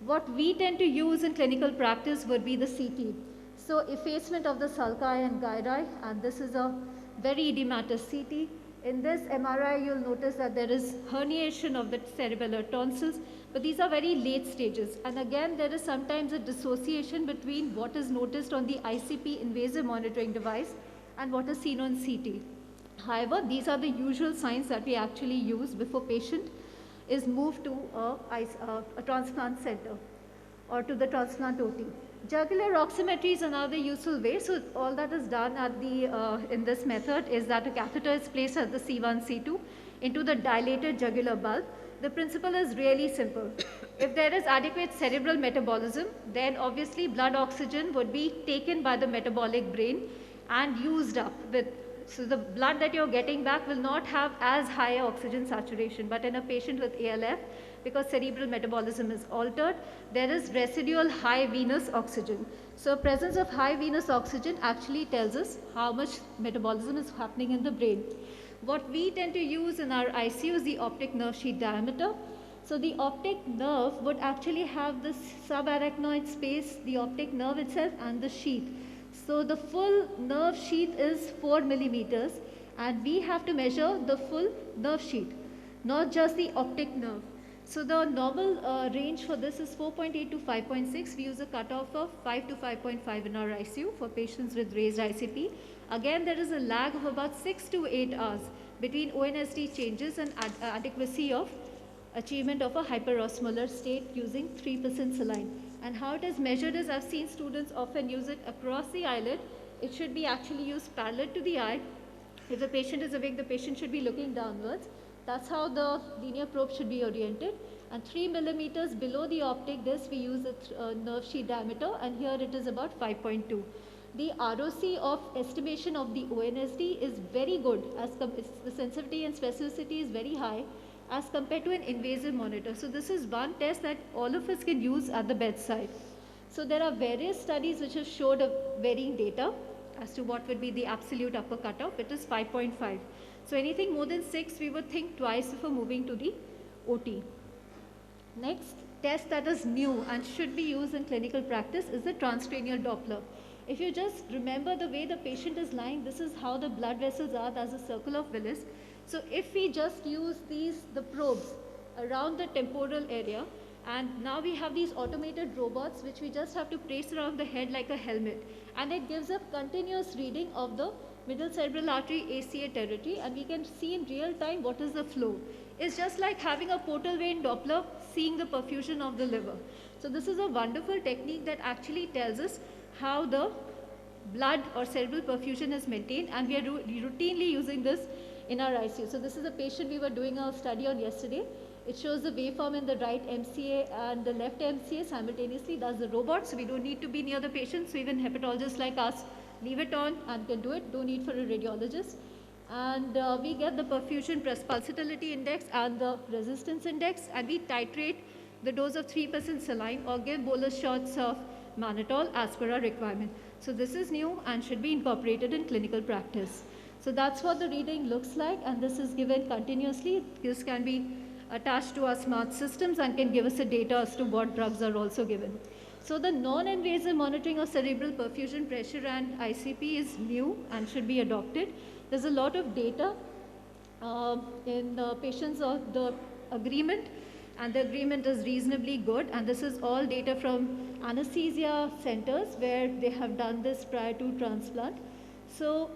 What we tend to use in clinical practice would be the CT. So effacement of the sulci and gyri, and this is a very edematous CT. In this MRI, you'll notice that there is herniation of the cerebellar tonsils, but these are very late stages. And again, there is sometimes a dissociation between what is noticed on the ICP invasive monitoring device and what is seen on CT. However, these are the usual signs that we actually use before patient is moved to a transplant center or to the transplant OT. Jugular oximetry is another useful way. So all that is done at in this method is that a catheter is placed at the C1, C2 into the dilated jugular bulb. The principle is really simple. If there is adequate cerebral metabolism, then obviously blood oxygen would be taken by the metabolic brain and used up with, so the blood that you're getting back will not have as high oxygen saturation. But in a patient with ALF, because cerebral metabolism is altered, there is residual high venous oxygen. So presence of high venous oxygen actually tells us how much metabolism is happening in the brain. What we tend to use in our ICU is the optic nerve sheath diameter. So the optic nerve would actually have this subarachnoid space, the optic nerve itself and the sheath. So the full nerve sheath is 4 millimeters, and we have to measure the full nerve sheath, not just the optic nerve. So the normal range for this is 4.8 to 5.6. We use a cutoff of 5 to 5.5 in our ICU for patients with raised ICP. Again, there is a lag of about 6 to 8 hours between ONSD changes and adequacy of achievement of a hyperosmolar state using 3% saline. And how it is measured is, I've seen students often use it across the eyelid. It should be actually used parallel to the eye. If the patient is awake, the patient should be looking downwards. That's how the linear probe should be oriented. And 3 millimeters below the optic disc, we use a nerve sheath diameter, and here it is about 5.2. The ROC of estimation of the ONSD is very good, as the sensitivity and specificity is very high as compared to an invasive monitor. So this is one test that all of us can use at the bedside. So there are various studies which have showed varying data as to what would be the absolute upper cutoff. It is 5.5. So anything more than 6, we would think twice before moving to the OT. Next test that is new and should be used in clinical practice is the transcranial Doppler. If you just remember the way the patient is lying, this is how the blood vessels are, as a circle of Willis. So if we just use the probes around the temporal area, and now we have these automated robots which we just have to place around the head like a helmet, and it gives a continuous reading of the middle cerebral artery ACA territory, and we can see in real time what is the flow. It's just like having a portal vein Doppler, seeing the perfusion of the liver. So this is a wonderful technique that actually tells us how the blood or cerebral perfusion is maintained, and we are routinely using this in our ICU. So this is a patient we were doing a study on yesterday. It shows the waveform in the right MCA and the left MCA simultaneously. That's the robot, so we don't need to be near the patient. So even hepatologists like us leave it on and can do it. Don't need for a radiologist. And we get the perfusion pulsatility index and the resistance index, and we titrate the dose of 3% saline or give bolus shots of mannitol as per our requirement. So this is new and should be incorporated in clinical practice. So that's what the reading looks like, and this is given continuously. This can be attached to our smart systems and can give us the data as to what drugs are also given. So the non-invasive monitoring of cerebral perfusion pressure and ICP is new and should be adopted. There's a lot of data in the patients of the agreement, and the agreement is reasonably good, and this is all data from anesthesia centers where they have done this prior to transplant. So,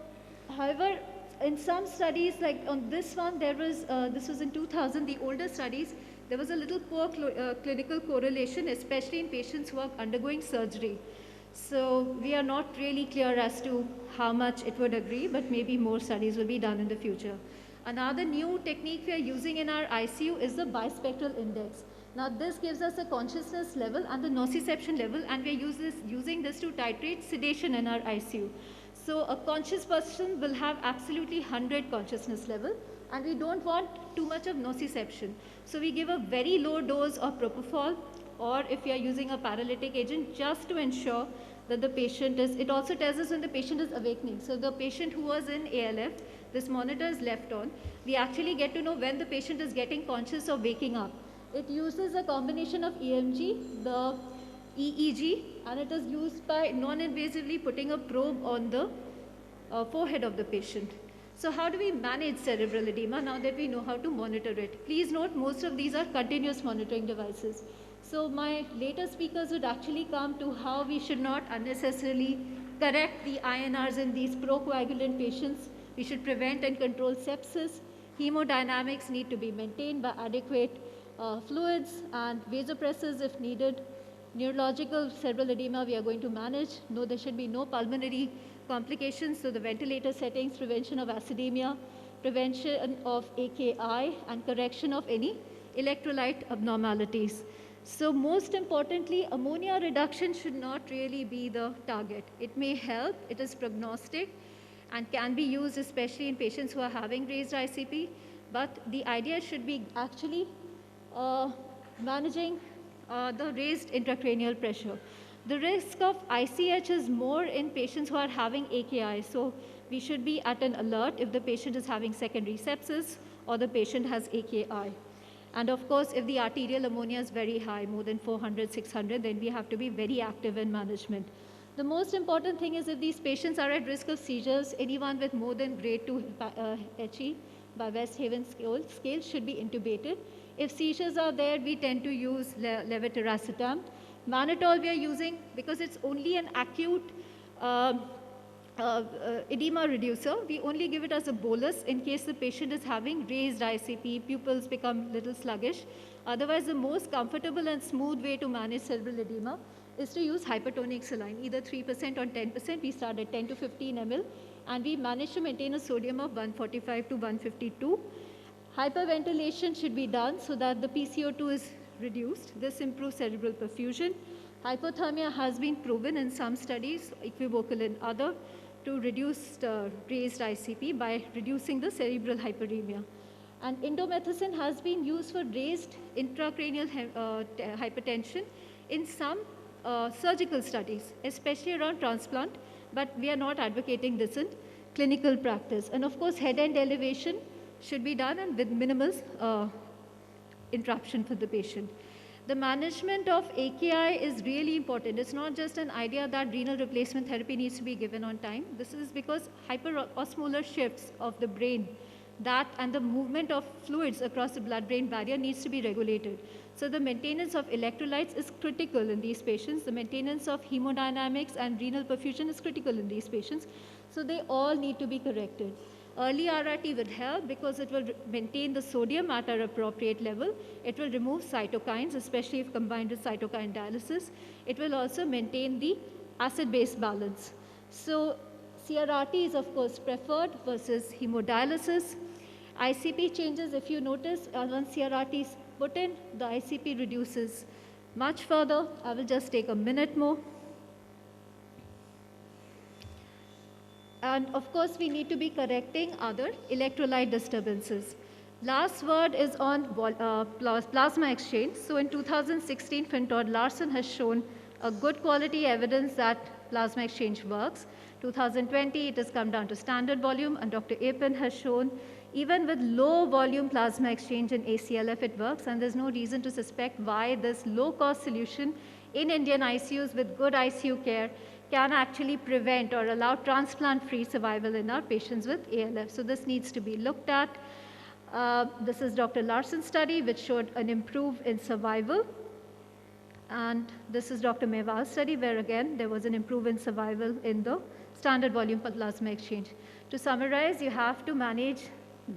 however, in some studies, like on this one, there was, this was in 2000, the older studies, there was a little poor clinical correlation, especially in patients who are undergoing surgery. So we are not really clear as to how much it would agree, but maybe more studies will be done in the future. Another new technique we are using in our ICU is the bispectral index. Now this gives us a consciousness level and the nociception level, and we are using this to titrate sedation in our ICU. So a conscious person will have absolutely 100 consciousness level, and we don't want too much of nociception. So we give a very low dose of propofol, or if we are using a paralytic agent, just to ensure that the patient is, it also tells us when the patient is awakening. So the patient who was in ALF, this monitor is left on. We actually get to know when the patient is getting conscious or waking up. It uses a combination of EMG, the EEG, and it is used by non-invasively putting a probe on the forehead of the patient. So how do we manage cerebral edema now that we know how to monitor it? Please note, most of these are continuous monitoring devices. So my later speakers would actually come to how we should not unnecessarily correct the INRs in these procoagulant patients. We should prevent and control sepsis. Hemodynamics need to be maintained by adequate fluids and vasopressors if needed. Neurological cerebral edema we are going to manage. No, there should be no pulmonary complications, so the ventilator settings, prevention of acidemia, prevention of AKI, and correction of any electrolyte abnormalities. So most importantly, ammonia reduction should not really be the target. It may help, it is prognostic, and can be used especially in patients who are having raised ICP, but the idea should be actually managing the raised intracranial pressure. The risk of ICH is more in patients who are having AKI, so we should be at an alert if the patient is having secondary sepsis or the patient has AKI. And of course, if the arterial ammonia is very high, more than 400, 600, then we have to be very active in management. The most important thing is if these patients are at risk of seizures, anyone with more than grade 2 HE by West Haven scale should be intubated. If seizures are there, we tend to use levetiracetam. Mannitol we are using because it's only an acute edema reducer. We only give it as a bolus in case the patient is having raised ICP, pupils become little sluggish. Otherwise, the most comfortable and smooth way to manage cerebral edema is to use hypertonic saline, either 3% or 10%. We start at 10 to 15 ml, and we manage to maintain a sodium of 145 to 152. Hyperventilation should be done so that the PCO2 is reduced. This improves cerebral perfusion. Hypothermia has been proven in some studies, equivocal in other, to reduce raised ICP by reducing the cerebral hyperemia. And indomethacin has been used for raised intracranial hypertension in some surgical studies, especially around transplant, but we are not advocating this in clinical practice. And of course, head end elevation should be done and with minimal interruption for the patient. The management of AKI is really important. It's not just an idea that renal replacement therapy needs to be given on time. This is because hyperosmolar shifts of the brain and the movement of fluids across the blood-brain barrier needs to be regulated. So the maintenance of electrolytes is critical in these patients. The maintenance of hemodynamics and renal perfusion is critical in these patients. So they all need to be corrected. Early RRT will help because it will maintain the sodium at our appropriate level. It will remove cytokines, especially if combined with cytokine dialysis. It will also maintain the acid-base balance. So CRRT is of course preferred versus hemodialysis. ICP changes, if you notice, once CRRT is put in, the ICP reduces much further. I will just take a minute more. And of course, we need to be correcting other electrolyte disturbances. Last word is on plasma exchange. So in 2016, Finn-Todd Larson has shown a good quality evidence that plasma exchange works. 2020, it has come down to standard volume, and Dr. Apin has shown even with low volume plasma exchange in ACLF, it works, and there's no reason to suspect why this low-cost solution in Indian ICUs with good ICU care can actually prevent or allow transplant-free survival in our patients with ALF. So this needs to be looked at. This is Dr. Larson's study, which showed an improve in survival. And this is Dr. Mewal's study, where again, there was an improvement in survival in the standard volume plasma exchange. To summarize, you have to manage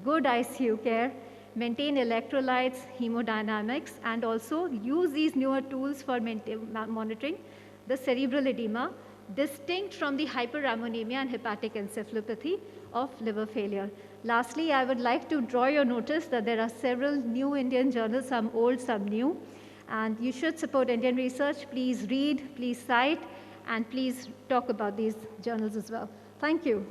good ICU care, maintain electrolytes, hemodynamics, and also use these newer tools for monitoring the cerebral edema, distinct from the hyperammonemia and hepatic encephalopathy of liver failure. Lastly, I would like to draw your notice that there are several new Indian journals, some old, some new, and you should support Indian research. Please read, please cite, and please talk about these journals as well. Thank you.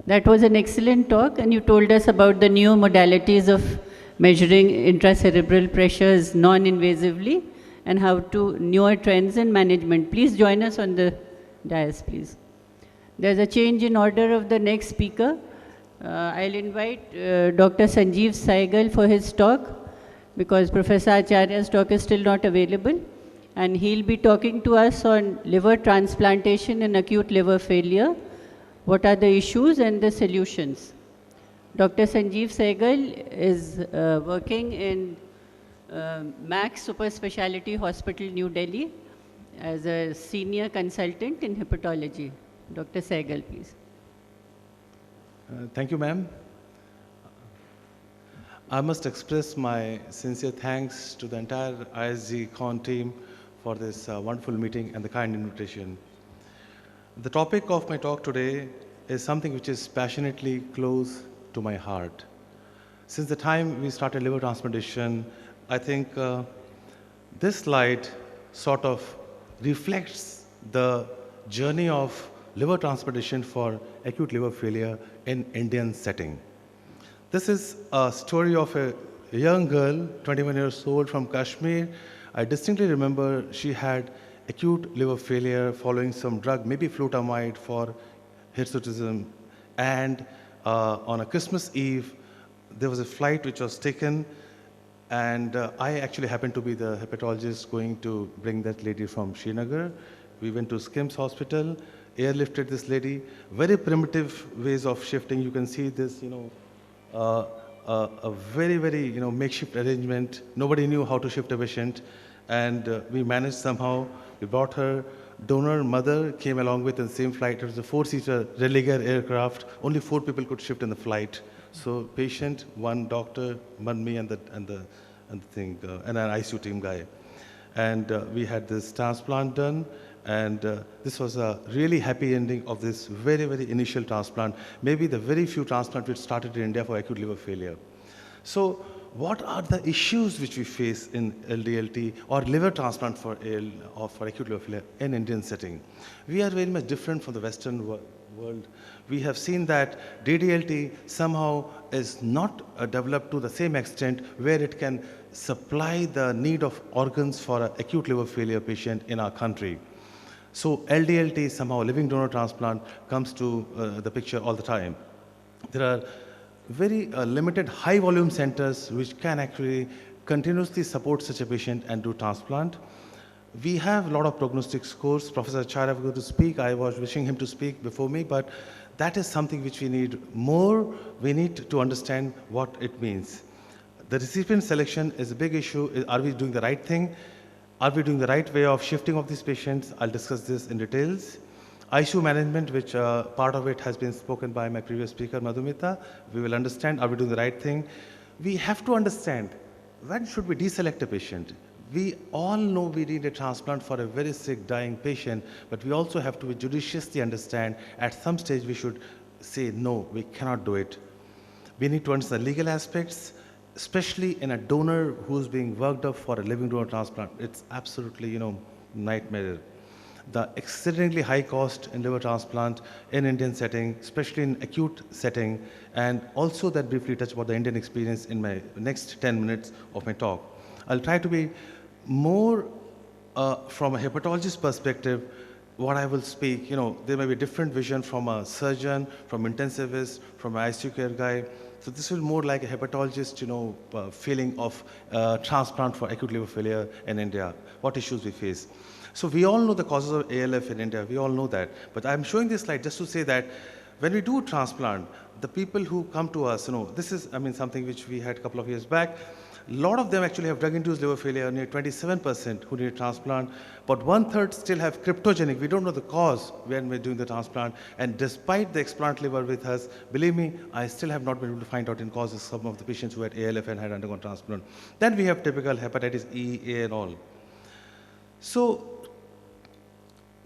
That was an excellent talk, and you told us about the new modalities of measuring intracerebral pressures non-invasively and how to newer trends in management. Please join us on the dais, please. There's a change in order of the next speaker. I'll invite Dr. Sanjeev Saigal for his talk because Professor Acharya's talk is still not available, and he'll be talking to us on liver transplantation and acute liver failure. What are the issues and the solutions? Dr. Sanjeev Saigal is working in Max Super Speciality Hospital, New Delhi as a senior consultant in hepatology. Dr. Saigal, please. Thank you, ma'am. I must express my sincere thanks to the entire ISG Con team for this wonderful meeting and the kind invitation. The topic of my talk today is something which is passionately close to my heart. Since the time we started liver transplantation, I think this slide sort of reflects the journey of liver transplantation for acute liver failure in Indian setting. This is a story of a young girl, 21 years old from Kashmir. I distinctly remember she had acute liver failure following some drug, maybe flutamide for hirsutism. And on a Christmas Eve, there was a flight which was taken, and I actually happened to be the hepatologist going to bring that lady from Srinagar. We went to SKIMS hospital, airlifted this lady, very primitive ways of shifting. You can see this, a very, very, makeshift arrangement. Nobody knew how to shift a patient, and we managed somehow. We brought her. Donor mother came along with in the same flight. It was a 4-seater Religare aircraft. Only 4 people could shift in the flight. So patient, one doctor, one me, and an ICU team guy. And we had this transplant done. And this was a really happy ending of this very, very initial transplant. Maybe the very few transplants which started in India for acute liver failure. So what are the issues which we face in LDLT or liver transplant for acute liver failure in Indian setting? We are very much different from the Western world. We have seen that DDLT somehow is not developed to the same extent where it can supply the need of organs for an acute liver failure patient in our country. So LDLT, somehow living donor transplant, comes to the picture all the time. There are very limited high volume centers which can actually continuously support such a patient and do transplant. We have a lot of prognostic scores. Professor Acharya was going to speak. I was wishing him to speak before me, but that is something which we need more. We need to understand what it means. The recipient selection is a big issue. Are we doing the right thing? Are we doing the right way of shifting of these patients? I'll discuss this in details. ICU management, which part of it has been spoken by my previous speaker, Madhumita. We will understand, are we doing the right thing? We have to understand, when should we deselect a patient? We all know we need a transplant for a very sick, dying patient, but we also have to judiciously understand at some stage we should say, no, we cannot do it. We need to understand the legal aspects, especially in a donor who's being worked up for a living donor transplant. It's absolutely, nightmare. The exceedingly high cost in liver transplant in Indian setting, especially in acute setting, and also that briefly touch about the Indian experience in my next 10 minutes of my talk. I'll try to be more from a hepatologist perspective. What I will speak, there may be a different vision from a surgeon, from intensivist, from an ICU care guy. So this will more like a hepatologist, feeling of transplant for acute liver failure in India, what issues we face. So we all know the causes of ALF in India, we all know that. But I'm showing this slide just to say that when we do transplant, the people who come to us, this is, something which we had a couple of years back. A lot of them actually have drug-induced liver failure, near 27% who need transplant, but 1/3 still have cryptogenic. We don't know the cause when we're doing the transplant, and despite the explant liver with us, believe me, I still have not been able to find out in causes some of the patients who had ALF and had undergone transplant. Then we have typical hepatitis E, A and all. So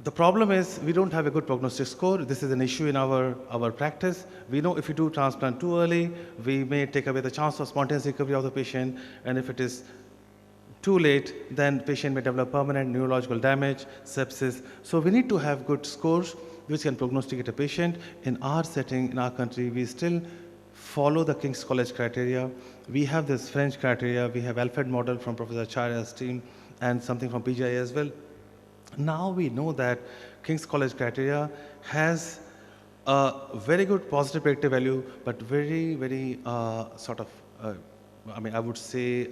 the problem is we don't have a good prognostic score. This is an issue in our practice. We know if we do transplant too early, we may take away the chance of spontaneous recovery of the patient. And if it is too late, then the patient may develop permanent neurological damage, sepsis. So we need to have good scores which can prognosticate a patient. In our setting, in our country, we still follow the King's College criteria. We have this French criteria. We have Alfred model from Professor Acharya's team and something from PGI as well. Now we know that King's College criteria has a very good positive predictive value, but very, very I would say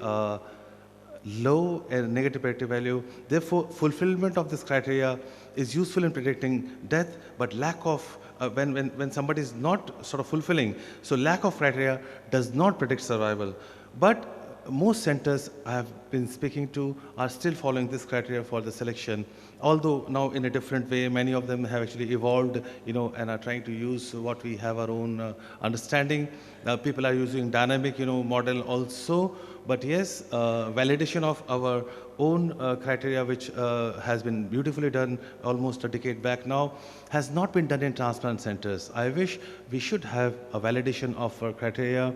low and negative predictive value. Therefore, fulfillment of this criteria is useful in predicting death, but lack of, when somebody is not fulfilling, so lack of criteria does not predict survival. But most centers I have been speaking to are still following this criteria for the selection, although now in a different way. Many of them have actually evolved, and are trying to use what we have our own understanding. People are using dynamic, model also. But yes, validation of our own criteria, which has been beautifully done almost a decade back now, has not been done in transplant centers. I wish we should have a validation of our criteria,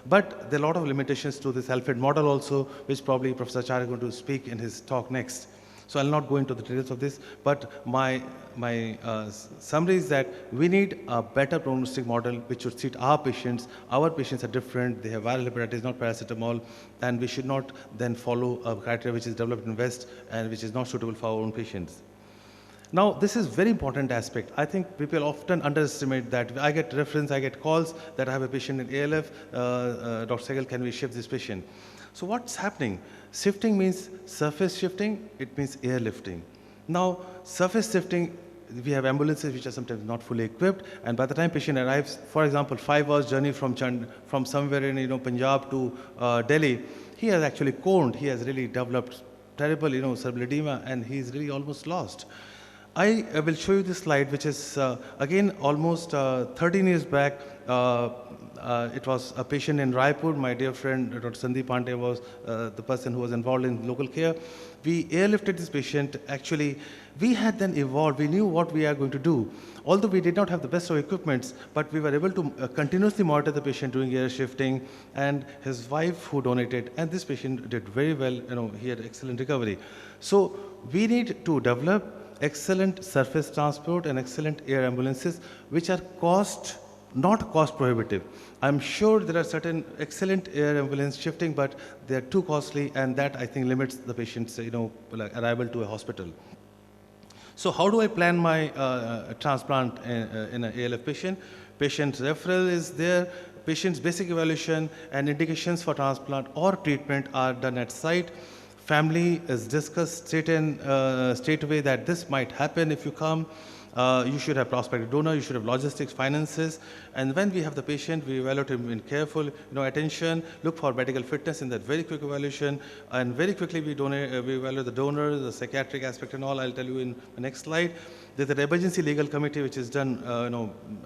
but there are a lot of limitations to this Alfred model also, which probably Professor Acharya is going to speak in his talk next. So I'll not go into the details of this, but my summary is that we need a better prognostic model which should suit our patients. Our patients are different. They have viral hepatitis, not paracetamol, and we should not then follow a criteria which is developed in West and which is not suitable for our own patients. Now, this is very important aspect. I think people often underestimate that. I get calls that I have a patient in ALF, Dr. Sehgal, can we shift this patient? So what's happening? Shifting means surface shifting, it means airlifting. Now, surface shifting, we have ambulances which are sometimes not fully equipped, and by the time patient arrives, for example, 5 hours journey from somewhere in Punjab to Delhi, he has actually coned, he has really developed terrible cerebral edema, and he's really almost lost. I will show you this slide, which is again almost 13 years back. It was a patient in Raipur. My dear friend Dr. Sandeep Pandey was the person who was involved in local care. We airlifted this patient. Actually, we had then evolved. We knew what we are going to do. Although we did not have the best of equipments, but we were able to continuously monitor the patient doing air shifting, and his wife who donated, and this patient did very well. He had excellent recovery. So we need to develop excellent surface transport and excellent air ambulances, which are not cost prohibitive. I'm sure there are certain excellent air ambulance shifting, but they're too costly, and that I think limits the patient's arrival to a hospital. So how do I plan my transplant in an ALF patient? Patient's referral is there. Patient's basic evaluation and indications for transplant or treatment are done at site. Family is discussed straight away that this might happen if you come. You should have prospective donor, you should have logistics, finances, and when we have the patient, we evaluate him in careful attention, look for medical fitness in that very quick evaluation, and very quickly we evaluate the donor, the psychiatric aspect and all. I'll tell you in the next slide. There's an emergency legal committee which is done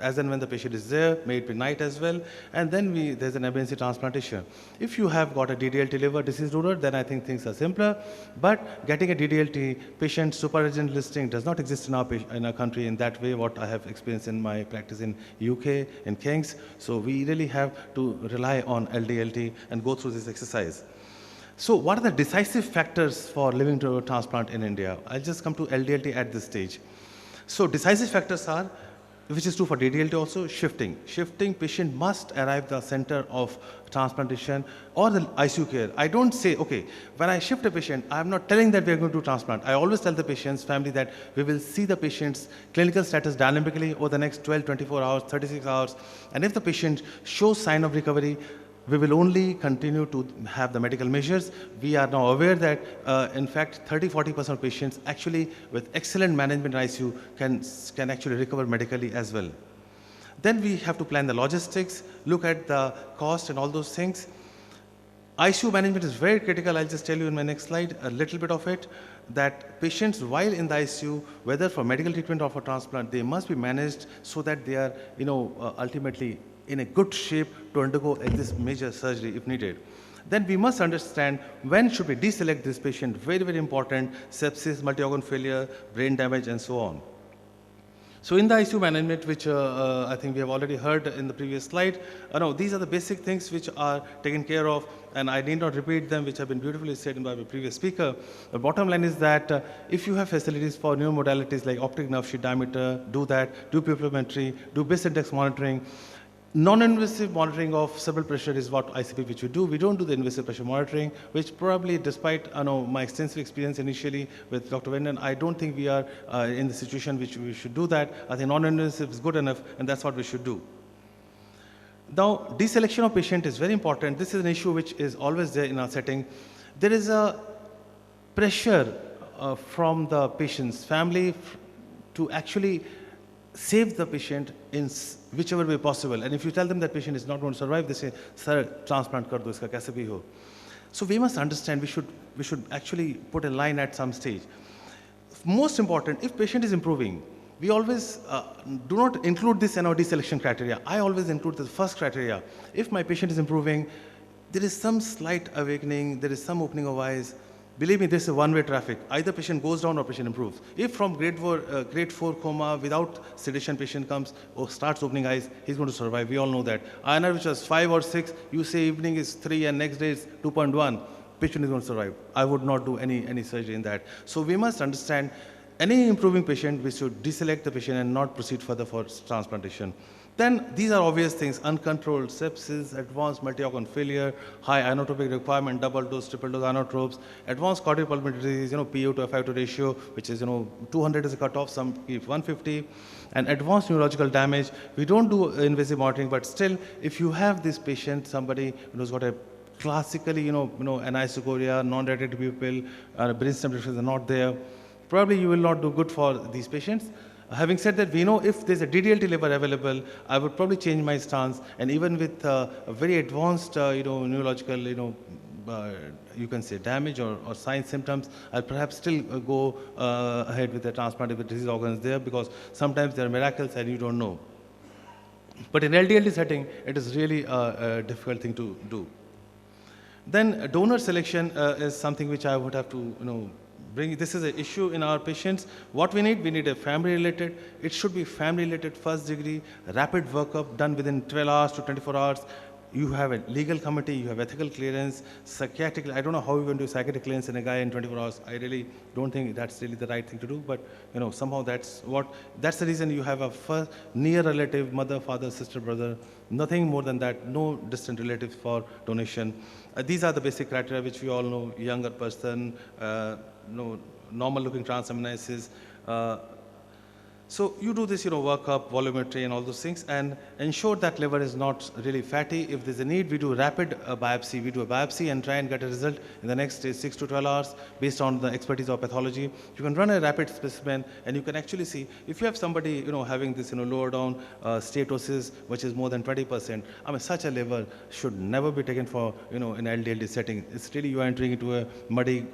as and when the patient is there, may it be night as well, and then there's an emergency transplantation. If you have got a DDLT liver deceased donor, then I think things are simpler, but getting a DDLT patient superurgent listing does not exist in our country in that way, what I have experienced in my practice in UK, in King's. So we really have to rely on LDLT and go through this exercise. So what are the decisive factors for living donor transplant in India? I'll just come to LDLT at this stage. So decisive factors are, which is true for DDLT also, shifting. Shifting, patient must arrive the center of transplantation or the ICU care. I don't say, okay, when I shift a patient, I'm not telling that we are going to do transplant. I always tell the patient's family that we will see the patient's clinical status dynamically over the next 12, 24 hours, 36 hours. And if the patient shows sign of recovery, we will only continue to have the medical measures. We are now aware that, in fact, 30–40% of patients actually with excellent management in ICU can actually recover medically as well. Then we have to plan the logistics, look at the cost and all those things. ICU management is very critical. I'll just tell you in my next slide a little bit of it, that patients while in the ICU, whether for medical treatment or for transplant, they must be managed so that they are, ultimately in a good shape to undergo this major surgery if needed. Then we must understand when should we deselect this patient, very, very important, sepsis, multi-organ failure, brain damage and so on. So in the ICU management, which I think we have already heard in the previous slide, these are the basic things which are taken care of, and I need not repeat them, which have been beautifully said by the previous speaker. The bottom line is that if you have facilities for new modalities like optic nerve sheet diameter, do that, do pupillometry, do BIS index monitoring. Non-invasive monitoring of cerebral pressure is what ICP which we do. We don't do the invasive pressure monitoring, which probably, despite my extensive experience initially with Dr. Vendan, I don't think we are in the situation which we should do that. I think non-invasive is good enough, and that's what we should do. Now, deselection of patient is very important. This is an issue which is always there in our setting. There is a pressure from the patient's family to actually save the patient in whichever way possible. And if you tell them that patient is not going to survive, they say, "Sir, transplant kar do, iska kaise bhi ho." So we must understand, we should actually put a line at some stage. Most important, if patient is improving, we always do not include this in our deselection criteria. I always include the first criteria. If my patient is improving, there is some slight awakening, there is some opening of eyes. Believe me, this is a one-way traffic. Either patient goes down or patient improves. If from grade 4 coma without sedation patient comes or starts opening eyes, he's going to survive. We all know that. INR which was 5 or 6, you say evening is 3 and next day is 2.1, patient is going to survive. I would not do any surgery in that. So we must understand, any improving patient, we should deselect the patient and not proceed further for transplantation. Then these are obvious things: uncontrolled sepsis, advanced multi-organ failure, high inotropic requirement, double dose, triple dose inotropes, advanced cardiopulmonary disease, PO to FiO2 ratio, which is 200 is a cutoff, some keep 150, and advanced neurological damage. We don't do invasive monitoring, but still, if you have this patient, somebody who's got a classically, anisocoria, non-dilated pupil, brainstem differences are not there, probably you will not do good for these patients. Having said that, we know if there's a DDLT liver available, I would probably change my stance, and even with a very advanced, neurological, you can say damage or signs, symptoms, I'll perhaps still go ahead with the transplant if the disease organ is there, because sometimes there are miracles and you don't know. But in LDLT setting, it is really a difficult thing to do. Then donor selection is something which I would have to, bring. This is an issue in our patients. What we need a family-related. It should be family-related, first degree, rapid workup done within 12 hours to 24 hours. You have a legal committee, you have ethical clearance, psychiatric. I don't know how you're going to do psychiatric clearance in a guy in 24 hours. I really don't think that's really the right thing to do, but somehow that's the reason you have a first near relative, mother, father, sister, brother, nothing more than that, no distant relatives for donation. These are the basic criteria which we all know: younger person, normal looking transaminases, So you do this, workup, volumetry, and all those things, and ensure that liver is not really fatty. If there's a need, we do rapid biopsy. We do a biopsy and try and get a result in the next 6 to 12 hours based on the expertise of pathology. You can run a rapid specimen, and you can actually see if you have somebody, having this, lower down steatosis, which is more than 20%. I mean, such a liver should never be taken for, in LDLD setting. It's really you are entering into a muddy,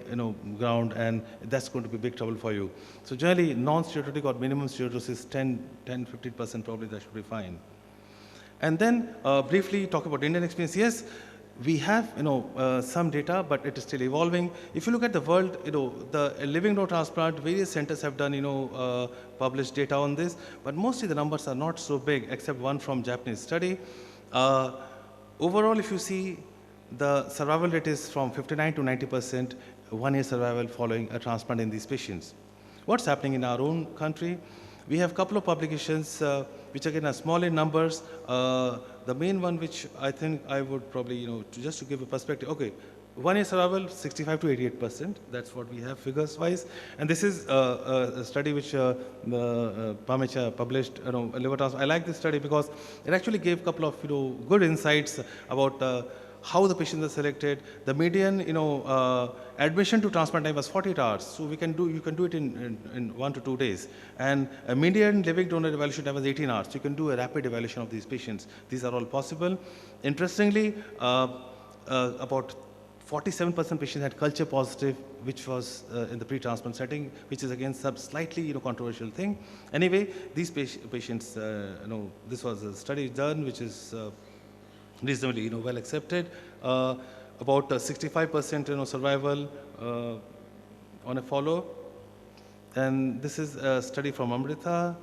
ground, and that's going to be big trouble for you. So generally, non-steatotic or minimum steatosis, 10-15% probably that should be fine. And then briefly talk about Indian experience. Yes, we have some data, but it is still evolving. If you look at the world, the living donor transplant, various centers have done published data on this, but mostly the numbers are not so big, except one from Japanese study. Overall, if you see, the survival rate is from 59 to 90%, 1 year survival following a transplant in these patients. What's happening in our own country? We have a couple of publications which again are small in numbers. The main one which I think I would probably, just to give a perspective, okay, 1 year survival, 65 to 88%. That's what we have figures wise. And this is a study which Pamecha published, liver transplant. I like this study because it actually gave a couple of, good insights about how the patients are selected. The median, admission to transplant time was 48 hours. So you can do it in 1 to 2 days. And a median living donor evaluation time was 18 hours. So you can do a rapid evaluation of these patients. These are all possible. Interestingly, about 47% patients had culture positive, which was in the pre-transplant setting, which is again slightly controversial thing. Anyway, these patients, this was a study done, which is reasonably well accepted. About 65% survival on a follow. And this is a study from Amrita.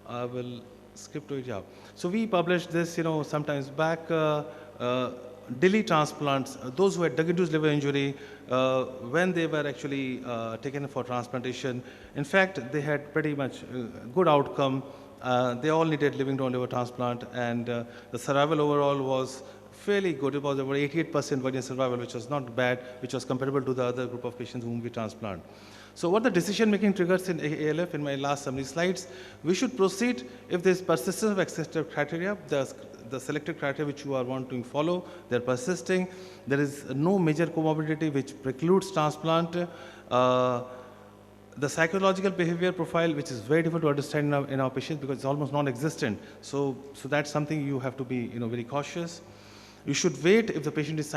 I will skip to it. Yeah. So we published this sometimes back. DILI transplants, those who had drug-induced liver injury, when they were actually taken for transplantation, in fact, they had pretty much good outcome. They all needed living donor liver transplant, and the survival overall was fairly good. It was about 88% 1 year survival, which was not bad, which was comparable to the other group of patients whom we transplant. So what the decision-making triggers in ALF in my last summary slides, we should proceed if there is persistence of accepted criteria, the selected criteria which you are wanting to follow, they're persisting. There is no major comorbidity which precludes transplant. The psychological behavior profile, which is very difficult to understand in our patients because it's almost non-existent. So that's something you have to be very cautious. You should wait if the patient is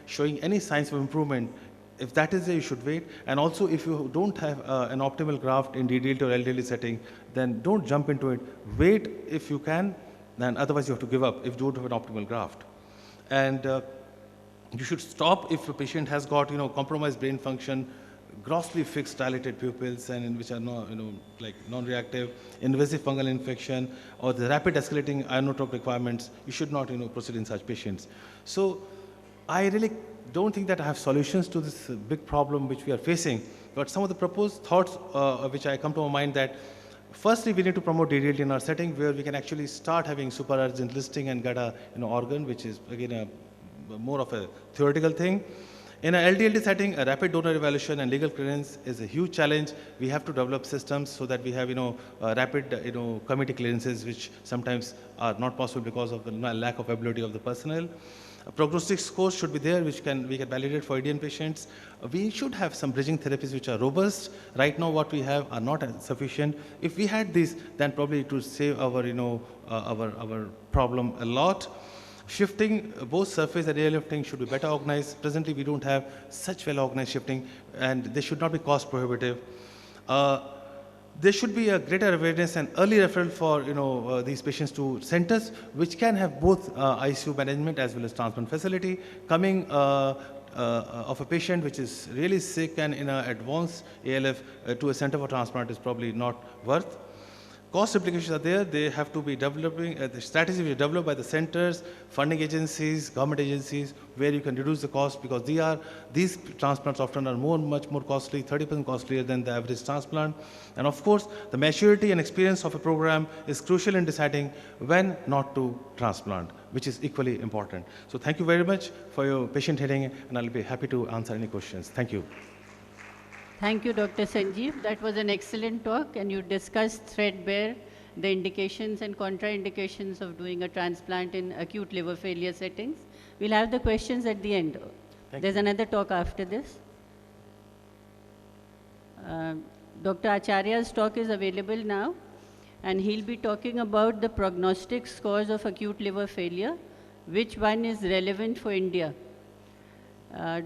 showing any signs of improvement. If that is there, you should wait. And also, if you don't have an optimal graft in DDLT or LDLT setting, then don't jump into it. Wait if you can, then otherwise you have to give up if you don't have an optimal graft. And you should stop if a patient has got compromised brain function, grossly fixed dilated pupils, and which are like non-reactive, invasive fungal infection, or the rapid escalating inotrope requirements. You should not proceed in such patients. So I really don't think that I have solutions to this big problem which we are facing, but some of the proposed thoughts which I come to my mind that firstly we need to promote DDLT in our setting where we can actually start having super urgent listing and get a organ, which is again more of a theoretical thing. In an LDLT setting, a rapid donor evaluation and legal clearance is a huge challenge. We have to develop systems so that we have, rapid, committee clearances, which sometimes are not possible because of the lack of ability of the personnel. A prognostic scores should be there, which we can validate for Indian patients. We should have some bridging therapies which are robust. Right now, what we have are not sufficient. If we had these, then probably it would save our, our problem a lot. Shifting, both surface and air lifting should be better organized. Presently, we don't have such well-organized shifting, and they should not be cost prohibitive. There should be a greater awareness and early referral for these patients to centers which can have both ICU management as well as transplant facility. Coming of a patient which is really sick and in an advanced ALF to a center for transplant is probably not worth. Cost implications are there. They have to be developing, the strategy will be developed by the centers, funding agencies, government agencies, where you can reduce the cost because these transplants often are much more costly, 30% costlier than the average transplant. And of course, the maturity and experience of a program is crucial in deciding when not to transplant, which is equally important. So thank you very much for your patient hearing, and I'll be happy to answer any questions. Thank you. Thank you, Dr. Sanjeev. That was an excellent talk, and you discussed threadbare the indications and contraindications of doing a transplant in acute liver failure settings. We'll have the questions at the end. There's another talk after this. Dr. Acharya's talk is available now, and he'll be talking about the prognostic scores of acute liver failure, which one is relevant for India.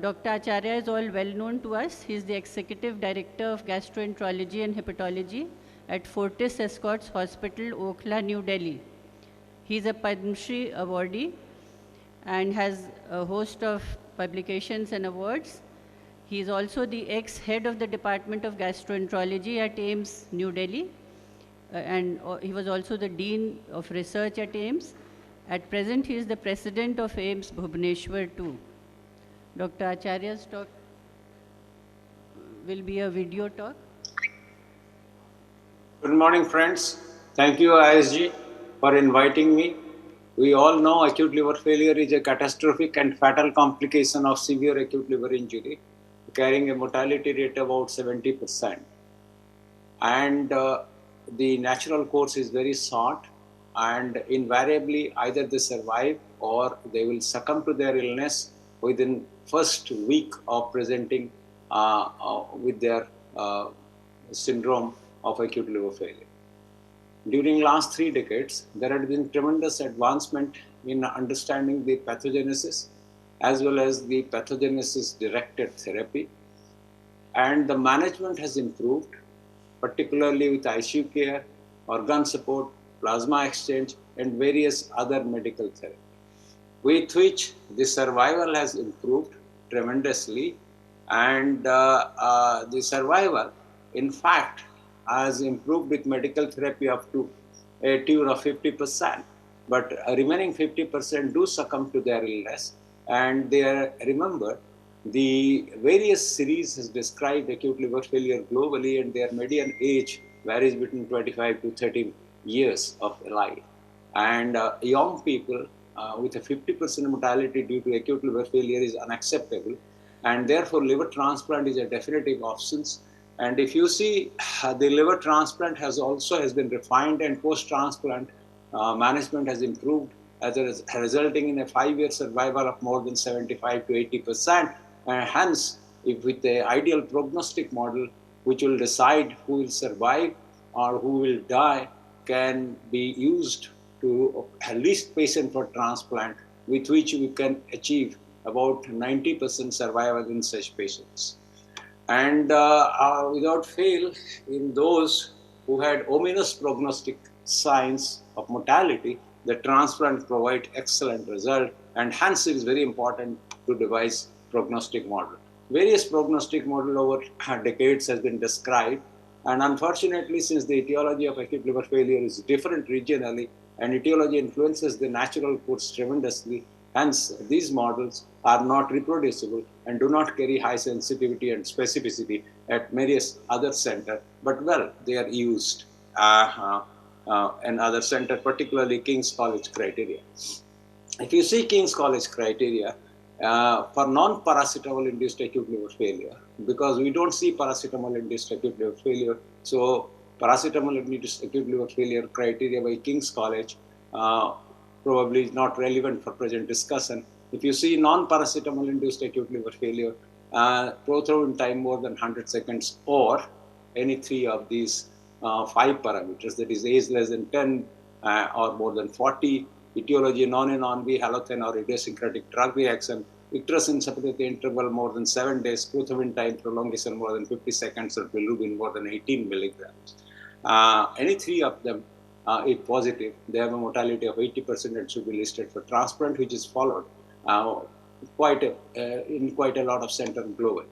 Dr. Acharya is all well known to us. He's the Executive Director of Gastroenterology and Hepatology at Fortis Escorts Hospital, Okhla, New Delhi. He's a Padma Shri awardee and has a host of publications and awards. He is also the ex-head of the Department of Gastroenterology at AIIMS, New Delhi, and he was also the Dean of Research at AIIMS. At present, he is the President of AIIMS, Bhubaneswar too. Dr. Acharya's talk will be a video talk. Good morning, friends. Thank you, ISG, for inviting me. We all know acute liver failure is a catastrophic and fatal complication of severe acute liver injury, carrying a mortality rate of about 70%. And the natural course is very short, and invariably either they survive or they will succumb to their illness within first week of presenting with their syndrome of acute liver failure. During last 3 decades, there had been tremendous advancement in understanding the pathogenesis as well as the pathogenesis-directed therapy. And the management has improved, particularly with ICU care, organ support, plasma exchange, and various other medical therapies, with which the survival has improved tremendously. And the survival, in fact, has improved with medical therapy up to a tune of 50%. But remaining 50% do succumb to their illness. And they are, remember, the various series has described acute liver failure globally, and their median age varies between 25 to 30 years of life. And young people with a 50% mortality due to acute liver failure is unacceptable. And therefore, liver transplant is a definitive option. And if you see, the liver transplant has been refined, and post-transplant management has improved, resulting in a 5-year survival of more than 75 to 80%. And hence, if with the ideal prognostic model, which will decide who will survive or who will die, can be used to at least patient for transplant, with which we can achieve about 90% survival in such patients. And without fail, in those who had ominous prognostic signs of mortality, the transplant provide excellent result, and hence it is very important to devise prognostic model. Various prognostic model over decades has been described, and unfortunately, since the etiology of acute liver failure is different regionally, and etiology influences the natural course tremendously, hence these models are not reproducible and do not carry high sensitivity and specificity at various other centers, but well, they are used in other centers, particularly King's College criteria. If you see King's College criteria, for non-paracetamol induced acute liver failure, because we don't see paracetamol induced acute liver failure, so paracetamol induced acute liver failure criteria by King's College probably is not relevant for present discussion. If you see non-paracetamol induced acute liver failure, prothrombin time more than 100 seconds, or any 3 of these 5 parameters, that is age less than 10 or more than 40, etiology non-A non-B halogen or idiosyncratic drug reaction, icterus insufficiency interval more than 7 days, prothrombin time prolongation more than 50 seconds, or bilirubin more than 18 milligrams. Any 3 of them, if positive, they have a mortality of 80% and should be listed for transplant, which is followed in quite a lot of centers globally.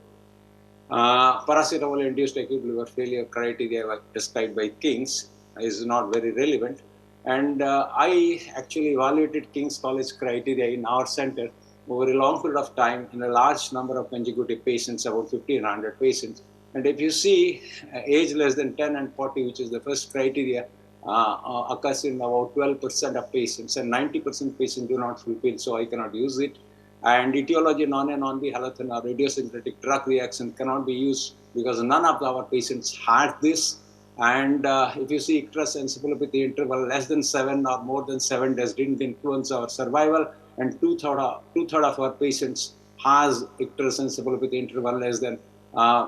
Paracetamol-induced acute liver failure criteria described by King's is not very relevant. And I actually evaluated King's College criteria in our center over a long period of time in a large number of consecutive patients, about 1,500 patients. And if you see age less than 10 and 40, which is the first criteria, occurs in about 12% of patients, and 90% patients do not fulfill, so I cannot use it. And etiology non-A non-B halogen or radiosynthetic drug reaction cannot be used because none of our patients had this. And if you see icterus encephalopathy interval less than 7 or more than 7 days didn't influence our survival, and two-thirds of our patients has icterus encephalopathy interval less than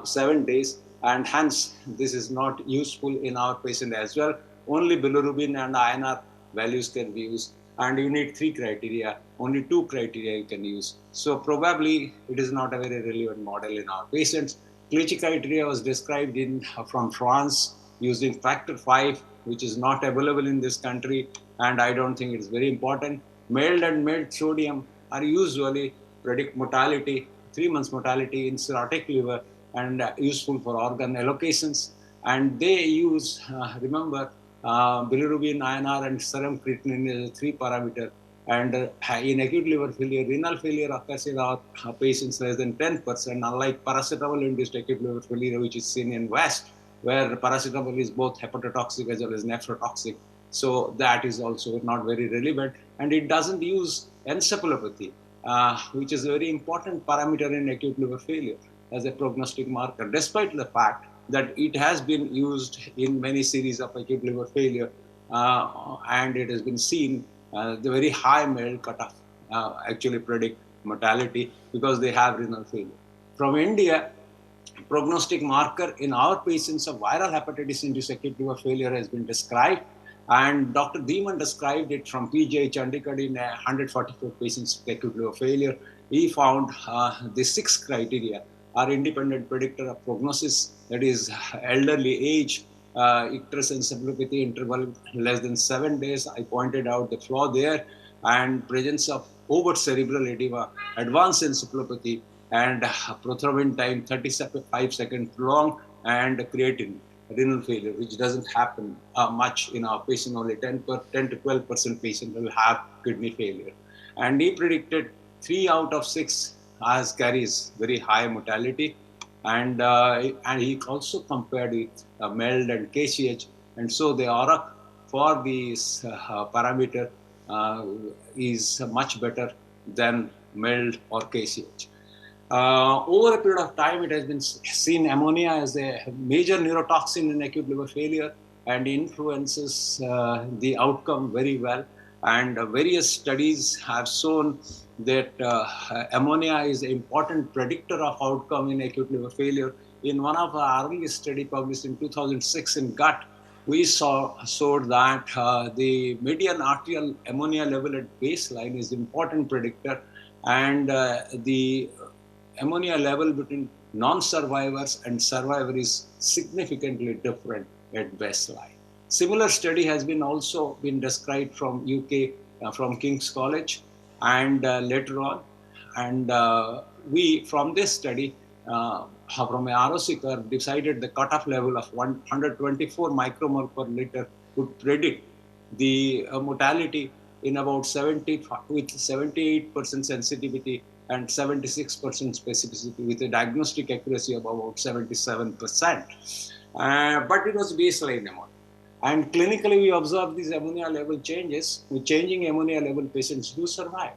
7 days, and hence this is not useful in our patient as well. Only bilirubin and INR values can be used, and you need 3 criteria. Only 2 criteria you can use. So probably it is not a very relevant model in our patients. Clichy criteria was described from France using factor 5, which is not available in this country, and I don't think it's very important. MELD and MELD sodium are usually predict mortality, 3 months mortality in cirrhotic liver, and useful for organ allocations. And they use, remember, bilirubin, INR, and serum creatinine is a 3 parameter. And in acute liver failure, renal failure occurs in our patients less than 10%, unlike paracetamol-induced acute liver failure, which is seen in West, where paracetamol is both hepatotoxic as well as nephrotoxic. So that is also not very relevant. And it doesn't use encephalopathy, which is a very important parameter in acute liver failure as a prognostic marker, despite the fact that it has been used in many series of acute liver failure, and it has been seen the very high MELD cutoff actually predict mortality because they have renal failure. From India, prognostic marker in our patients of viral hepatitis-induced acute liver failure has been described, and Dr. Dhiman described it from PGI Chandigarh in 144 patients with acute liver failure. He found the 6 criteria are independent predictor of prognosis, that is elderly age, icterus encephalopathy interval less than 7 days. I pointed out the flaw there, and presence of overt cerebral edema, advanced encephalopathy, and prothrombin time 35 seconds long, and creatinine, renal failure, which doesn't happen much in our patient. Only 10 to 12% patient will have kidney failure. And he predicted 3 out of 6 as carries very high mortality. And he also compared with MELD and KCH. And so the ORAC for this parameter is much better than MELD or KCH. Over a period of time, it has been seen ammonia as a major neurotoxin in acute liver failure and influences the outcome very well. And various studies have shown that ammonia is an important predictor of outcome in acute liver failure. In one of our early study published in 2006 in Gut, we showed that the median arterial ammonia level at baseline is important predictor, and the ammonia level between non-survivors and survivor is significantly different at baseline. Similar study has been also been described from UK, from King's College, and later on. And we, from this study, from a ROC curve, decided the cutoff level of 124 micromole per liter would predict the mortality in about 78% sensitivity and 76% specificity, with a diagnostic accuracy of about 77%. But it was baseline ammonia. And clinically, we observed these ammonia level changes. With changing ammonia level, patients do survive.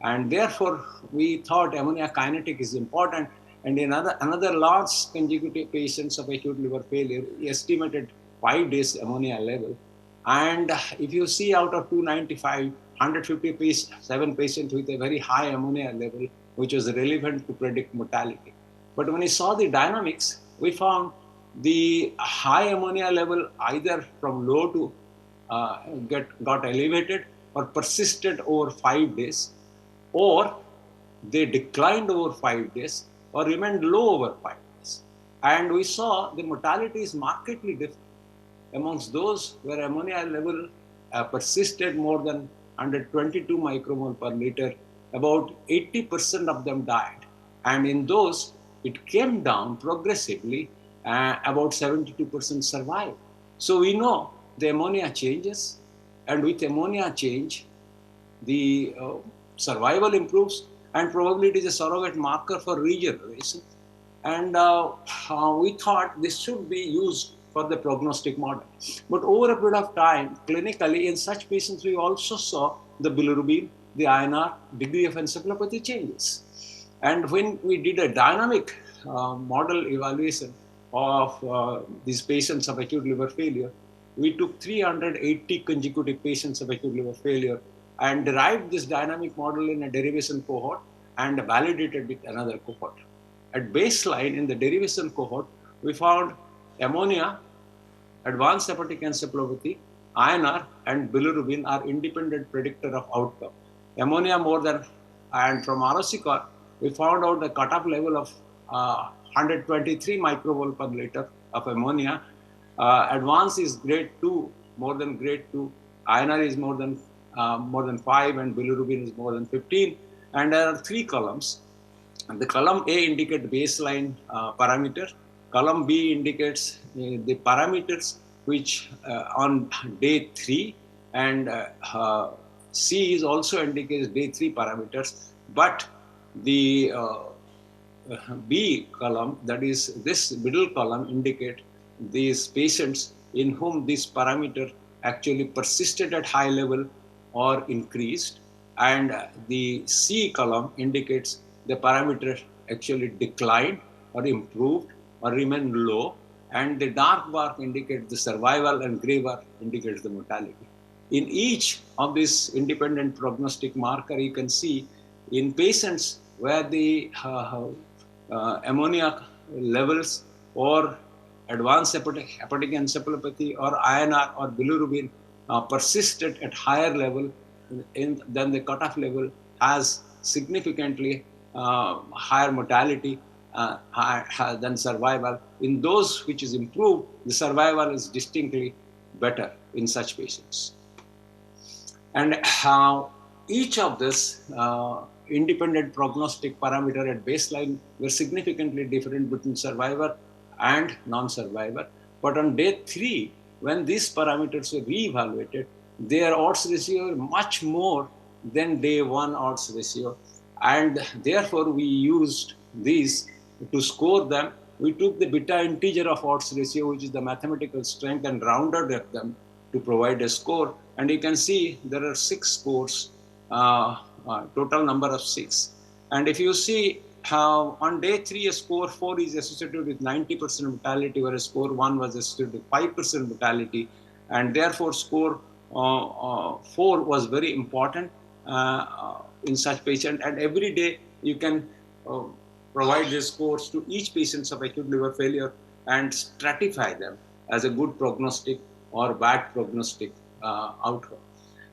And therefore, we thought ammonia kinetic is important. And in another large consecutive patients of acute liver failure, we estimated 5 days ammonia level. And if you see out of 295, 157 patients with a very high ammonia level, which was relevant to predict mortality. But when we saw the dynamics, we found the high ammonia level either from low to got elevated or persisted over 5 days, or they declined over 5 days or remained low over 5 days. And we saw the mortality is markedly different amongst those where ammonia level persisted more than 122 micromole per liter. About 80% of them died. And in those, it came down progressively. About 72% survived. So we know the ammonia changes, and with ammonia change, the survival improves, and probably it is a surrogate marker for regeneration. And we thought this should be used for the prognostic model. But over a period of time, clinically, in such patients, we also saw the bilirubin the INR degree of encephalopathy changes. And when we did a dynamic model evaluation of these patients of acute liver failure, we took 380 consecutive patients of acute liver failure and derived this dynamic model in a derivation cohort and validated it another cohort. At baseline in the derivation cohort, we found ammonia, advanced hepatic encephalopathy, INR, and bilirubin are independent predictor of outcome. Ammonia more than, and from ROC-COR, we found out the cutoff level of 123 microvol per liter of ammonia. Advance is grade 2, more than grade 2. INR is more than 5, and bilirubin is more than 15. And there are 3 columns. And the column A indicates baseline parameter. Column B indicates the parameters which on day 3, and C is also indicates day 3 parameters. But the B column, that is this middle column, indicate these patients in whom this parameter actually persisted at high level or increased, and the C column indicates the parameter actually declined or improved or remained low, and the dark bar indicates the survival and gray bar indicates the mortality. In each of these independent prognostic marker, you can see in patients where the ammonia levels or advanced hepatic encephalopathy or INR or bilirubin persisted at higher level than the cutoff level, has significantly higher mortality than survival. In those which is improved, the survival is distinctly better in such patients. And each of this independent prognostic parameter at baseline were significantly different between survivor and non-survivor. But on day 3, when these parameters were re-evaluated, their odds ratio were much more than day 1 odds ratio. And therefore, we used these to score them. We took the beta integer of odds ratio, which is the mathematical strength, and rounded them to provide a score. And you can see there are 6 scores, total number of 6. And if you see how on day 3, a score 4 is associated with 90% mortality, whereas score 1 was associated with 5% mortality. And therefore, score 4 was very important in such patient. And every day you can provide these scores to each patient of acute liver failure and stratify them as a good prognostic or bad prognostic outcome.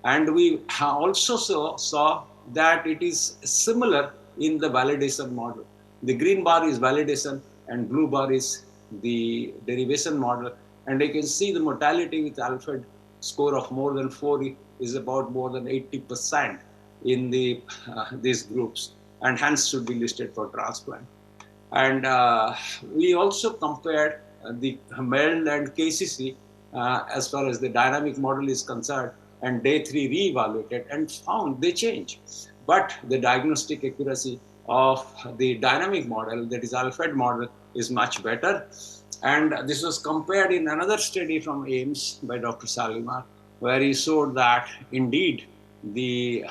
And we also saw that it is similar in the validation model. The green bar is validation and blue bar is the derivation model. And you can see the mortality with Alfred score of more than 4 is about more than 80% in these groups, and hence should be listed for transplant. And we also compared the MELD and KCC as far as the dynamic model is concerned, and day 3 re-evaluated and found they change. But the diagnostic accuracy of the dynamic model, that is Alfred model, is much better. And this was compared in another study from AIIMS by Dr. Salimar, where he showed that indeed the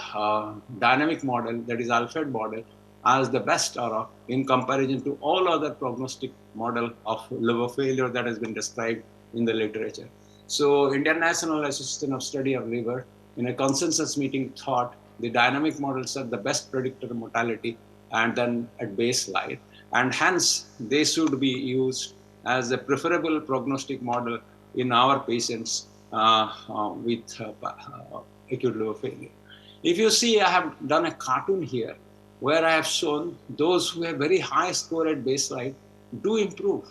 dynamic model, that is Alfred model, has the best error in comparison to all other prognostic model of liver failure that has been described in the literature. So International Association of Study of Liver, in a consensus meeting, thought the dynamic models are the best predictor of mortality and then at baseline, and hence they should be used as a preferable prognostic model in our patients with acute liver failure. If you see, I have done a cartoon here where I have shown those who have very high score at baseline do improve,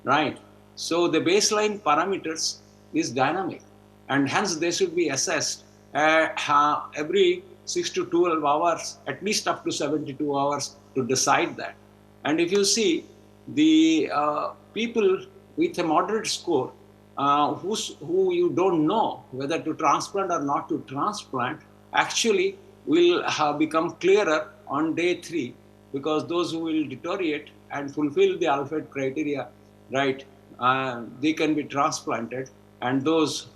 right? So the baseline parameters is dynamic, and hence they should be assessed every 6 to 12 hours, at least up to 72 hours to decide that. And if you see the people with a moderate score who you don't know whether to transplant or not to transplant, actually will have become clearer on day 3, because those who will deteriorate and fulfill the Alfred criteria, right, they can be transplanted, and those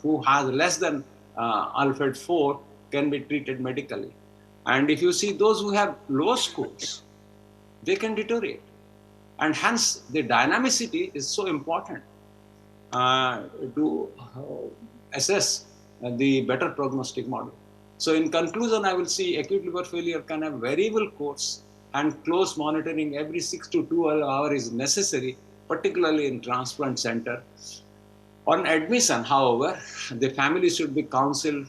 who have less than Alfred 4 can be treated medically. And if you see those who have low scores, they can deteriorate. And hence the dynamicity is so important to assess the better prognostic model. So in conclusion, I will see acute liver failure can have variable course, and close monitoring every 6 to 12 hours is necessary, particularly in transplant center. On admission, however, the family should be counseled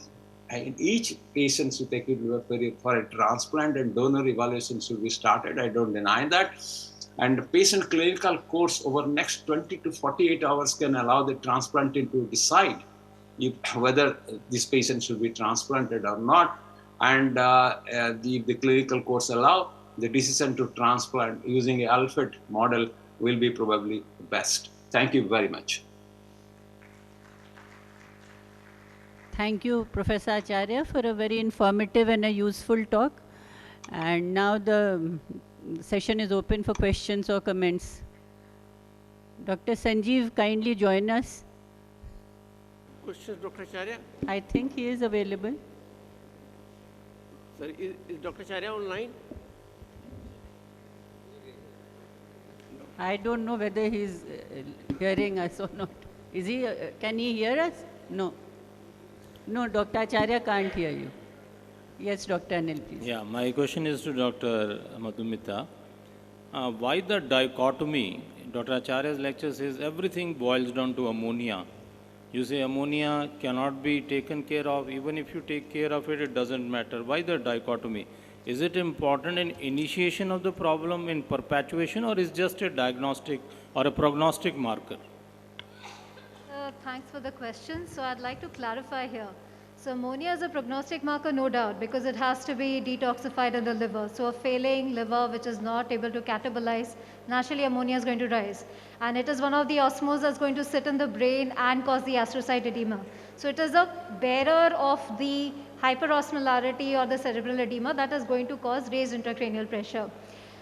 in each patient with acute liver failure for a transplant, and donor evaluation should be started. I don't deny that. And patient clinical course over next 20 to 48 hours can allow the transplanted to decide whether this patient should be transplanted or not. And the clinical course allow, the decision to transplant using a ALFET model will be probably best. Thank you very much. Thank you, Professor Acharya, for a very informative and a useful talk. And now the session is open for questions or comments. Dr. Sanjeev, kindly join us. Questions, Dr. Acharya? I think he is available. Sir, is Dr. Acharya online? I don't know whether he is hearing us or not. Is he? Can he hear us? No. No, Dr. Acharya can't hear you. Yes, Dr. Anil, please. Yeah, my question is to Dr. Madhumita. Why the dichotomy? Dr. Acharya's lecture says everything boils down to ammonia. You say ammonia cannot be taken care of. Even if you take care of it, it doesn't matter. Why the dichotomy? Is it important in initiation of the problem, in perpetuation, or is just a diagnostic or a prognostic marker? Thanks for the question. So I'd like to clarify here. So ammonia is a prognostic marker, no doubt, because it has to be detoxified in the liver. So a failing liver which is not able to catabolize, naturally ammonia is going to rise. And it is one of the osmoles that's going to sit in the brain and cause the astrocyte edema. So it is a bearer of the hyperosmolarity or the cerebral edema that is going to cause raised intracranial pressure.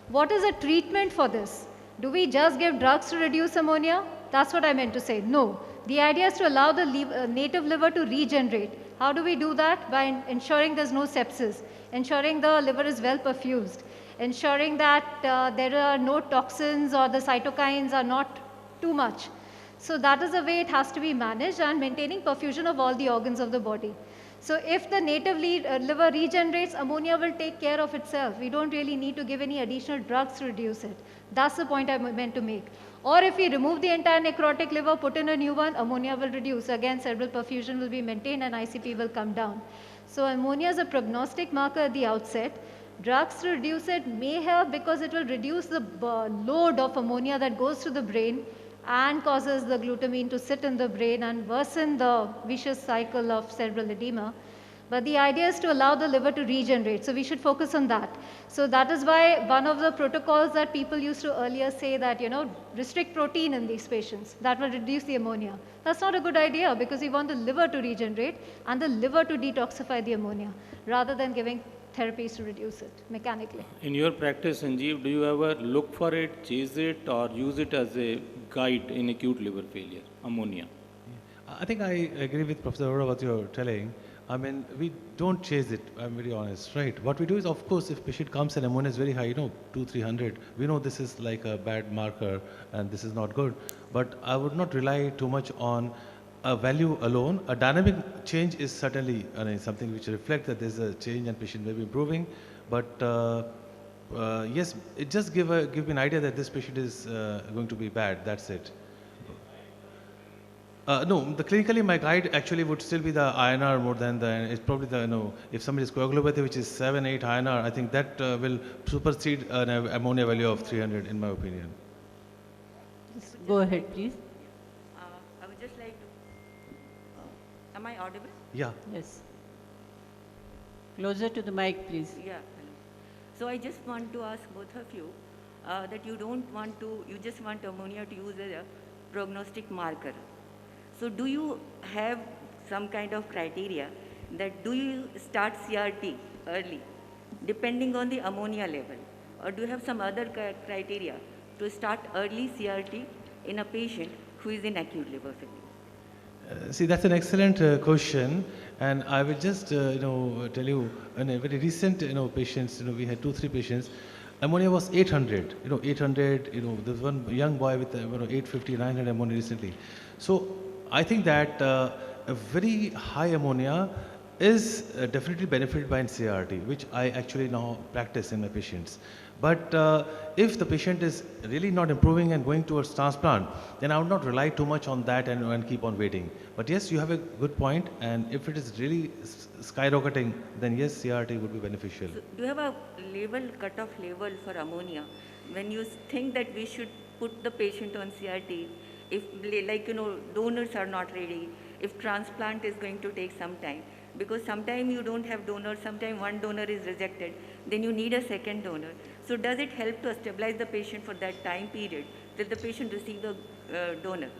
What is a treatment for this? Do we just give drugs to reduce ammonia? That's what I meant to say. No. The idea is to allow the native liver to regenerate. How do we do that? By ensuring there's no sepsis, ensuring the liver is well perfused, ensuring that there are no toxins or the cytokines are not too much. So that is the way it has to be managed, and maintaining perfusion of all the organs of the body. So if the native liver regenerates, ammonia will take care of itself. We don't really need to give any additional drugs to reduce it. That's the point I meant to make. Or if we remove the entire necrotic liver, put in a new one, ammonia will reduce. Again, cerebral perfusion will be maintained and ICP will come down. So ammonia is a prognostic marker at the outset. Drugs to reduce it may help because it will reduce the load of ammonia that goes to the brain and causes the glutamine to sit in the brain and worsen the vicious cycle of cerebral edema. But the idea is to allow the liver to regenerate. So we should focus on that. So that is why one of the protocols that people used to earlier say that, restrict protein in these patients. That will reduce the ammonia. That's not a good idea because we want the liver to regenerate and the liver to detoxify the ammonia rather than giving therapies to reduce it mechanically. In your practice, Sanjeev, do you ever look for it, chase it, or use it as a guide in acute liver failure, ammonia? I think I agree with Professor Arora what you're telling. I mean, we don't chase it, I'm very honest, right? What we do is, of course, if patient comes and ammonia is very high, 200-300, we know this is like a bad marker and this is not good. But I would not rely too much on a value alone. A dynamic change is certainly something which reflects that there's a change and patient may be improving. But yes, it just give me an idea that this patient is going to be bad, that's it. No, clinically my guide actually would still be the INR more than it's probably if somebody is coagulopathy which is 7-8 INR, I think that will supersede an ammonia value of 300 in my opinion. Go ahead, please. I would just like to, am I audible? Yeah. Yes. Closer to the mic, please. Yeah. So I just want to ask both of you that you just want ammonia to use as a prognostic marker. So do you have some kind of criteria that do you start CRT early depending on the ammonia level, or do you have some other criteria to start early CRT in a patient who is in acute liver failure? See, that's an excellent question. And I will just, tell you, in a very recent, patients, we had 2-3 patients, ammonia was 800, 800, there's one young boy with 850, 900 ammonia recently. So I think that a very high ammonia is definitely benefited by CRT, which I actually now practice in my patients. But if the patient is really not improving and going towards transplant, then I would not rely too much on that and keep on waiting. But yes, you have a good point, and if it is really skyrocketing, then yes, CRT would be beneficial. So do you have a cutoff level for ammonia? When you think that we should put the patient on CRT, if donors are not ready, if transplant is going to take some time, because sometimes you don't have donors, sometimes one donor is rejected, then you need a second donor. So does it help to stabilize the patient for that time period till the patient receives a donor?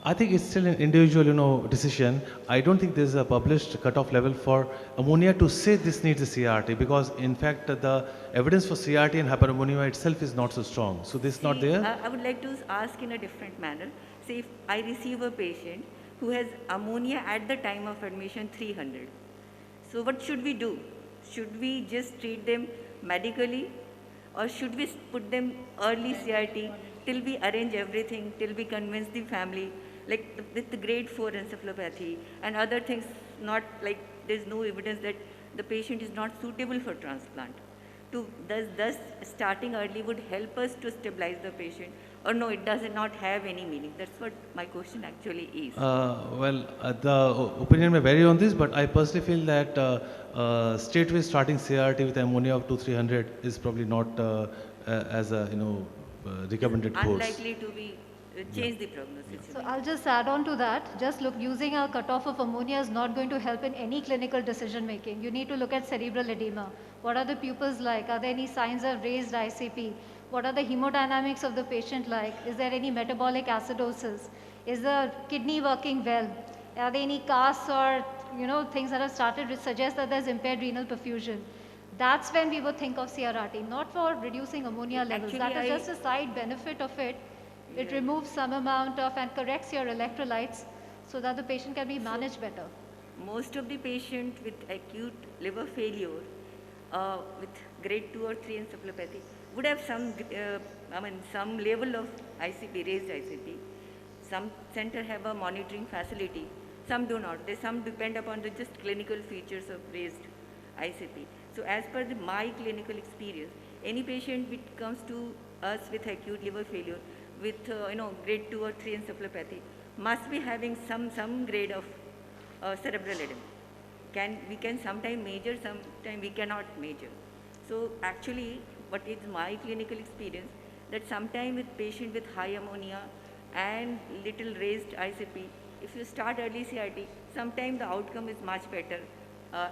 I think it's still an individual, decision. I don't think there's a published cutoff level for ammonia to say this needs a CRT, because in fact the evidence for CRT and hyperammonia itself is not so strong. So this is not there. I would like to ask in a different manner. Say if I receive a patient who has ammonia at the time of admission 300. So what should we do? Should we just treat them medically, or should we put them early CRT till we arrange everything, till we convince the family, like with the grade 4 encephalopathy and other things, not like there's no evidence that the patient is not suitable for transplant. Thus starting early would help us to stabilize the patient, or no, it does not have any meaning? That's what my question actually is. The opinion may vary on this, but I personally feel that straightway starting CRT with ammonia of 200-300 is probably not as a recommended course. Unlikely to be change the prognosis. So I'll just add on to that. Just look, using a cutoff of ammonia is not going to help in any clinical decision making. You need to look at cerebral edema. What are the pupils like? Are there any signs of raised ICP? What are the hemodynamics of the patient like? Is there any metabolic acidosis? Is the kidney working well? Are there any casts or things that have started to suggest that there's impaired renal perfusion? That's when we would think of CRRT, not for reducing ammonia levels. Actually, that is just a side benefit of it. It removes some amount of and corrects your electrolytes so that the patient can be managed better. Most of the patients with acute liver failure with grade 2 or 3 encephalopathy would have some level of ICP, raised ICP. Some center have a monitoring facility, some do not. Some depend upon the just clinical features of raised ICP. So as per my clinical experience, any patient which comes to us with acute liver failure with grade 2 or 3 encephalopathy must be having some grade of cerebral edema. We can sometimes measure, sometimes we cannot measure. So actually, what is my clinical experience, that sometimes with patient with high ammonia and little raised ICP, if you start early CRT, sometimes the outcome is much better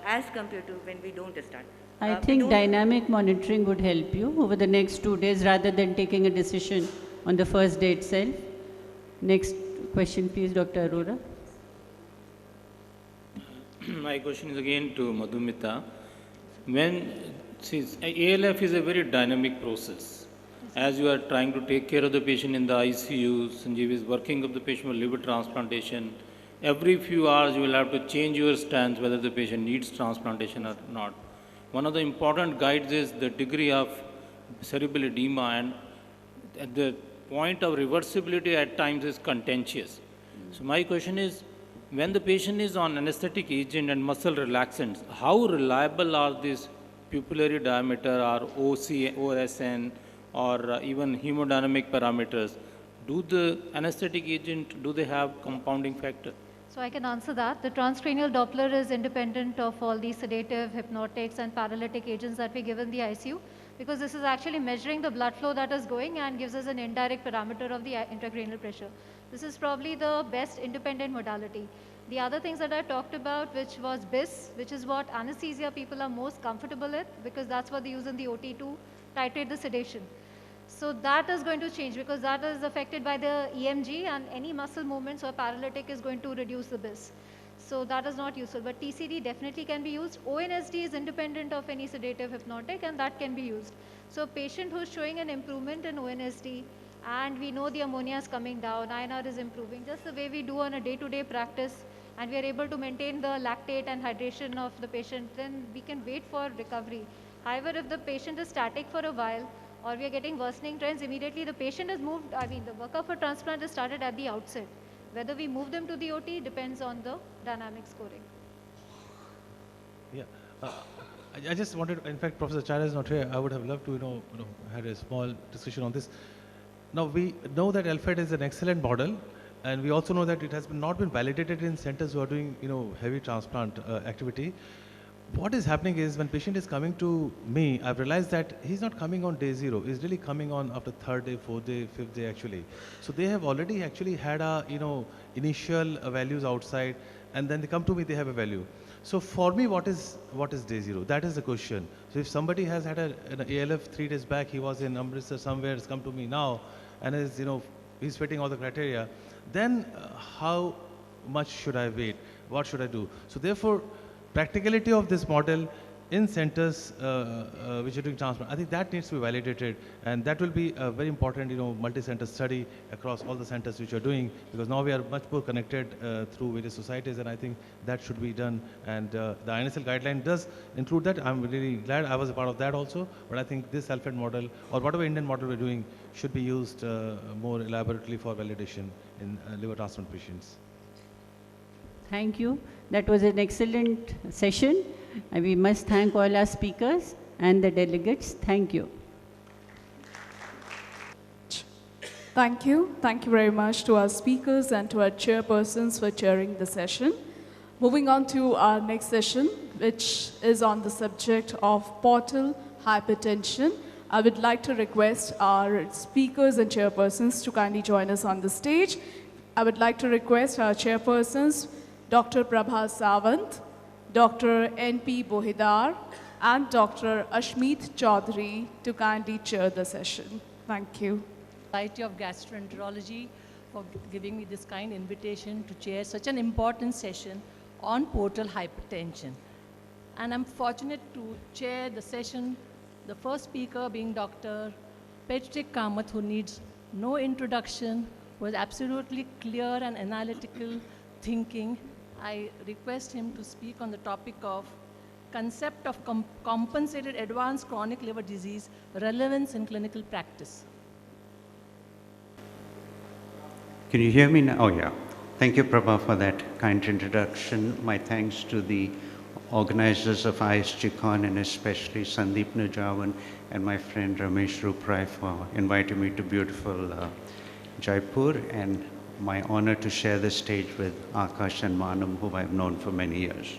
as compared to when we don't start. I think dynamic monitoring would help you over the next 2 days rather than taking a decision on the first day itself. Next question, please, Dr. Arora. My question is again to Madhumita. Since ALF is a very dynamic process, as you are trying to take care of the patient in the ICU, Sanjeev is working with the patient with liver transplantation. Every few hours you will have to change your stance whether the patient needs transplantation or not. One of the important guides is the degree of cerebral edema, and at the point of reversibility at times is contentious. So my question is, when the patient is on anesthetic agent and muscle relaxants, how reliable are these pupillary diameter or OC, OSN, or even hemodynamic parameters? Do the anesthetic agent, do they have compounding factor? So I can answer that. The transcranial Doppler is independent of all these sedative, hypnotics and paralytic agents that we give in the ICU, because this is actually measuring the blood flow that is going and gives us an indirect parameter of the intracranial pressure. This is probably the best independent modality. The other things that I talked about, which was BIS, which is what anesthesia people are most comfortable with, because that's what they use in the OT to titrate the sedation. So that is going to change, because that is affected by the EMG, and any muscle movements or paralytic is going to reduce the BIS. So that is not useful, but TCD definitely can be used. ONSD is independent of any sedative hypnotic, and that can be used. So a patient who's showing an improvement in ONSD, and we know the ammonia is coming down, INR is improving, just the way we do on a day-to-day practice, and we are able to maintain the lactate and hydration of the patient, then we can wait for recovery. However, if the patient is static for a while, or we are getting worsening trends, immediately the patient is moved, the workup for transplant is started at the outset. Whether we move them to the OT depends on the dynamic scoring. Yeah. I just wanted, in fact, Professor Chara is not here. I would have loved to, had a small discussion on this. Now, we know that LFET is an excellent model, and we also know that it has not been validated in centers who are doing, heavy transplant activity. What is happening is when patient is coming to me, I've realized that he's not coming on day 0. He's really coming on after 3rd day, 4th day, 5th day actually. So they have already actually had a, initial values outside, and then they come to me, they have a value. So for me, what is day 0? That is the question. So if somebody has had an ALF 3 days back, he was in Amritsar somewhere, has come to me now, and is, he's fitting all the criteria, then how much should I wait? What should I do? So therefore, practicality of this model in centers which are doing transplant, I think that needs to be validated, and that will be a very important, multi-center study across all the centers which are doing, because now we are much more connected through various societies, and I think that should be done. And the INSL guideline does include that. I'm really glad I was a part of that also, but I think this LFET model, or whatever Indian model we're doing, should be used more elaborately for validation in liver transplant patients. Thank you. That was an excellent session. And we must thank all our speakers and the delegates. Thank you. Thank you. Thank you very much to our speakers and to our chairpersons for chairing the session. Moving on to our next session, which is on the subject of portal hypertension. I would like to request our speakers and chairpersons to kindly join us on the stage. I would like to request our chairpersons, Dr. Prabha Sawant, Dr. N.P. Bohidar, and Dr. Ashmeet Chaudhary to kindly chair the session. Thank you. Society of Gastroenterology for giving me this kind invitation to chair such an important session on portal hypertension. And I'm fortunate to chair the session, the first speaker being Dr. Patrick Kamath, who needs no introduction, was absolutely clear and analytical thinking. I request him to speak on the topic of concept of compensated advanced chronic liver disease, relevance in clinical practice. Can you hear me now? Oh, yeah. Thank you, Prabha, for that kind introduction. My thanks to the organizers of ISGCon, and especially Sandeep Najawan and my friend Ramesh Ruprai for inviting me to beautiful Jaipur, and my honor to share the stage with Akash and Manam, who I've known for many years.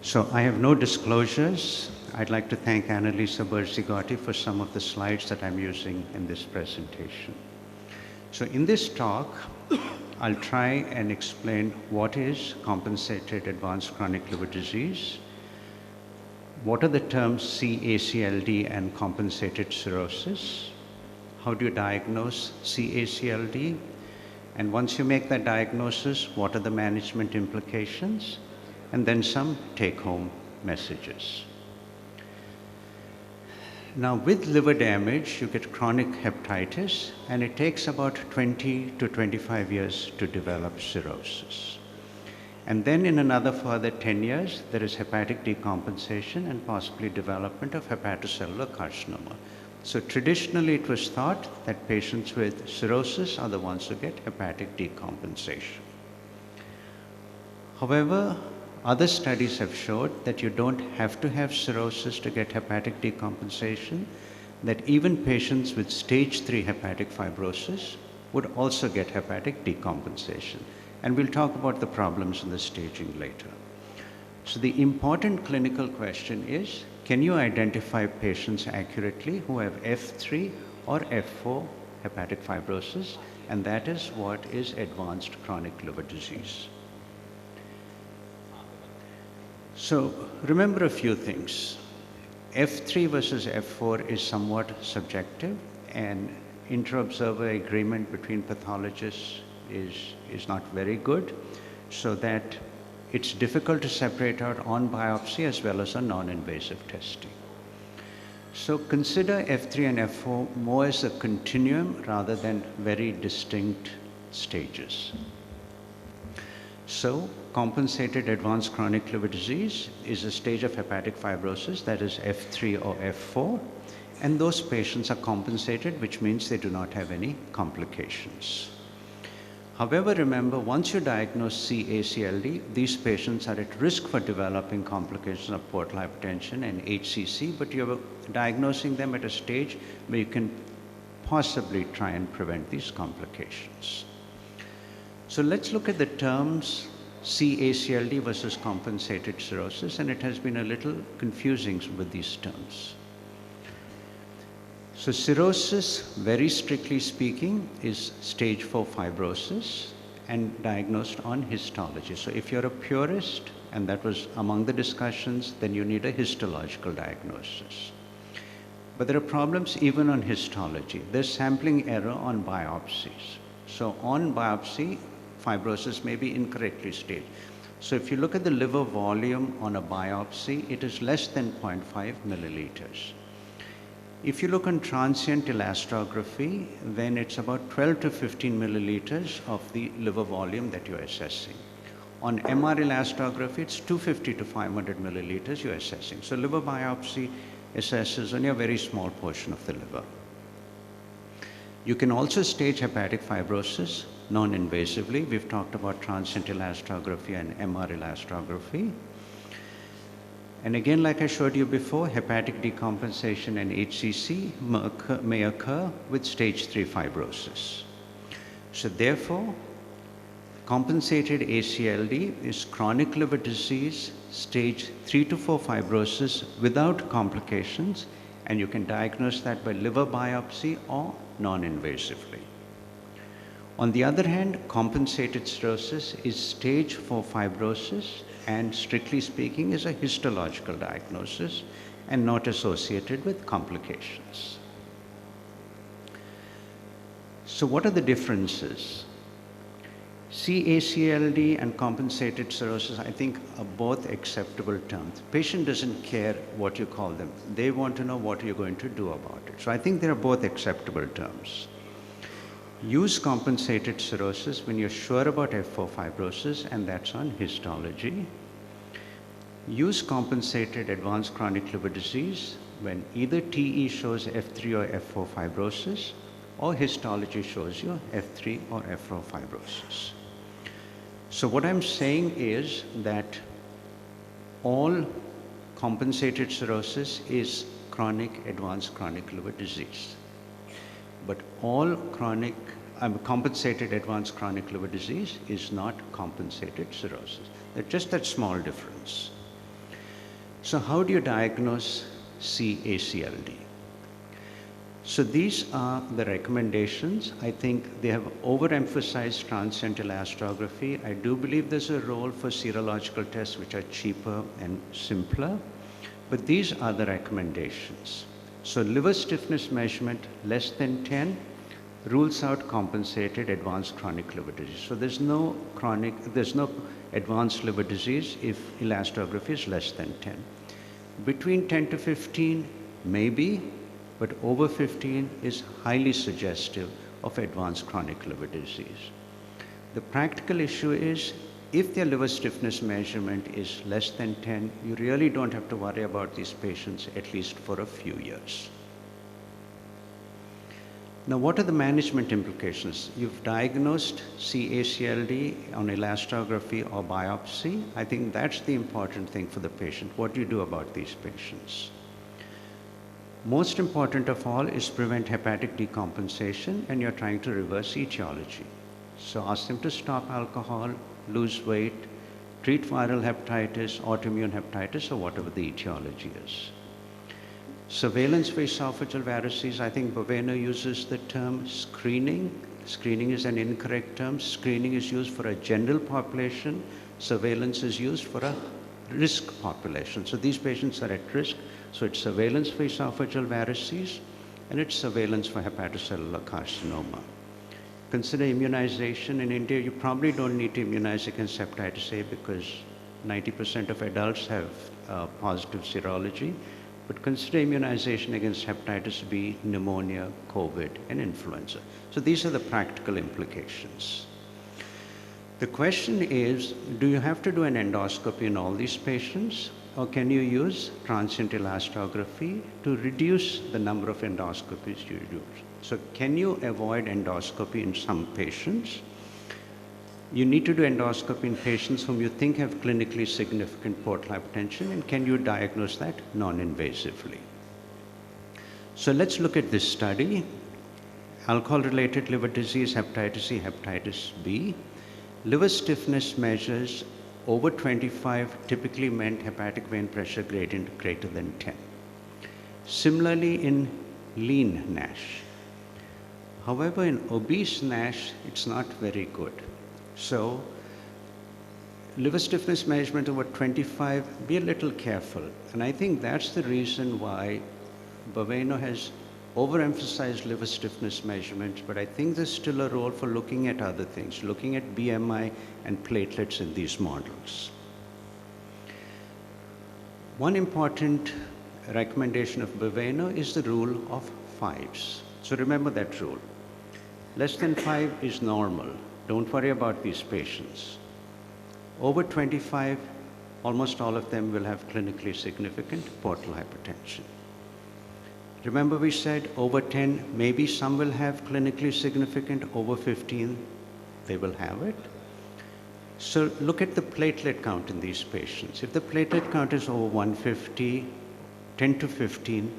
So I have no disclosures. I'd like to thank Annalisa Berzigotti for some of the slides that I'm using in this presentation. So in this talk, I'll try and explain what is compensated advanced chronic liver disease, what are the terms CACLD and compensated cirrhosis, how do you diagnose CACLD, and once you make that diagnosis, what are the management implications, and then some take-home messages. Now, with liver damage, you get chronic hepatitis, and it takes about 20 to 25 years to develop cirrhosis. And then in another further 10 years, there is hepatic decompensation and possibly development of hepatocellular carcinoma. So traditionally, it was thought that patients with cirrhosis are the ones who get hepatic decompensation. However, other studies have showed that you don't have to have cirrhosis to get hepatic decompensation, that even patients with stage 3 hepatic fibrosis would also get hepatic decompensation. And we'll talk about the problems in the staging later. So the important clinical question is, can you identify patients accurately who have F3 or F4 hepatic fibrosis? And that is what is advanced chronic liver disease. So remember a few things. F3 versus F4 is somewhat subjective, and inter-observer agreement between pathologists is not very good, so that it's difficult to separate out on biopsy as well as a non-invasive testing. So consider F3 and F4 more as a continuum rather than very distinct stages. So compensated advanced chronic liver disease is a stage of hepatic fibrosis that is F3 or F4, and those patients are compensated, which means they do not have any complications. However, remember, once you diagnose CACLD, these patients are at risk for developing complications of portal hypertension and HCC, but you're diagnosing them at a stage where you can possibly try and prevent these complications. So let's look at the terms CACLD versus compensated cirrhosis, and it has been a little confusing with these terms. So cirrhosis, very strictly speaking, is stage 4 fibrosis and diagnosed on histology. So if you're a purist, and that was among the discussions, then you need a histological diagnosis. But there are problems even on histology. There's sampling error on biopsies. So on biopsy, fibrosis may be incorrectly staged. So if you look at the liver volume on a biopsy, it is less than 0.5 milliliters. If you look on transient elastography, then it's about 12 to 15 milliliters of the liver volume that you're assessing. On MR elastography, it's 250 to 500 milliliters you're assessing. So liver biopsy assesses only a very small portion of the liver. You can also stage hepatic fibrosis non-invasively. We've talked about transient elastography and MR elastography. And again, like I showed you before, hepatic decompensation and HCC may occur with stage 3 fibrosis. So therefore, compensated ACLD is chronic liver disease, stage 3 to 4 fibrosis without complications, and you can diagnose that by liver biopsy or non-invasively. On the other hand, compensated cirrhosis is stage 4 fibrosis, and strictly speaking is a histological diagnosis and not associated with complications. So what are the differences? CACLD and compensated cirrhosis, I think, are both acceptable terms. The patient doesn't care what you call them. They want to know what you're going to do about it. So I think they are both acceptable terms. Use compensated cirrhosis when you're sure about F4 fibrosis, and that's on histology. Use compensated advanced chronic liver disease when either TE shows F3 or F4 fibrosis, or histology shows you F3 or F4 fibrosis. So what I'm saying is that all compensated cirrhosis is chronic advanced chronic liver disease. But all compensated advanced chronic liver disease is not compensated cirrhosis. There's just that small difference. So how do you diagnose CACLD? So these are the recommendations. I think they have overemphasized transient elastography. I do believe there's a role for serological tests which are cheaper and simpler, but these are the recommendations. So liver stiffness measurement less than 10 rules out compensated advanced chronic liver disease. So there's no advanced liver disease if elastography is less than 10. Between 10 to 15, maybe, but over 15 is highly suggestive of advanced chronic liver disease. The practical issue is, if their liver stiffness measurement is less than 10, you really don't have to worry about these patients at least for a few years. Now, what are the management implications? You've diagnosed CACLD on elastography or biopsy. I think that's the important thing for the patient. What do you do about these patients? Most important of all is prevent hepatic decompensation, and you're trying to reverse etiology. So ask them to stop alcohol, lose weight, treat viral hepatitis, autoimmune hepatitis, or whatever the etiology is. Surveillance for esophageal varices, I think Boveno uses the term screening. Screening is an incorrect term. Screening is used for a general population. Surveillance is used for a risk population. So these patients are at risk. So it's surveillance for esophageal varices, and it's surveillance for hepatocellular carcinoma. Consider immunization. In India, you probably don't need to immunize against hepatitis A because 90% of adults have positive serology. But consider immunization against hepatitis B, pneumonia, COVID, and influenza. So these are the practical implications. The question is, do you have to do an endoscopy in all these patients, or can you use transient elastography to reduce the number of endoscopies you do? So can you avoid endoscopy in some patients? You need to do endoscopy in patients whom you think have clinically significant portal hypertension, and can you diagnose that non-invasively? So let's look at this study. Alcohol-related liver disease, hepatitis C, hepatitis B. Liver stiffness measures over 25 typically meant hepatic vein pressure gradient greater than 10. Similarly in lean NASH. However, in obese NASH, it's not very good. So liver stiffness measurement over 25, be a little careful. And I think that's the reason why Baveno has overemphasized liver stiffness measurements, but I think there's still a role for looking at other things, looking at BMI and platelets in these models. One important recommendation of Baveno is the rule of 5s. So remember that rule. Less than 5 is normal. Don't worry about these patients. Over 25, almost all of them will have clinically significant portal hypertension. Remember we said over 10, maybe some will have clinically significant, over 15, they will have it. So look at the platelet count in these patients. If the platelet count is over 150, 10 to 15,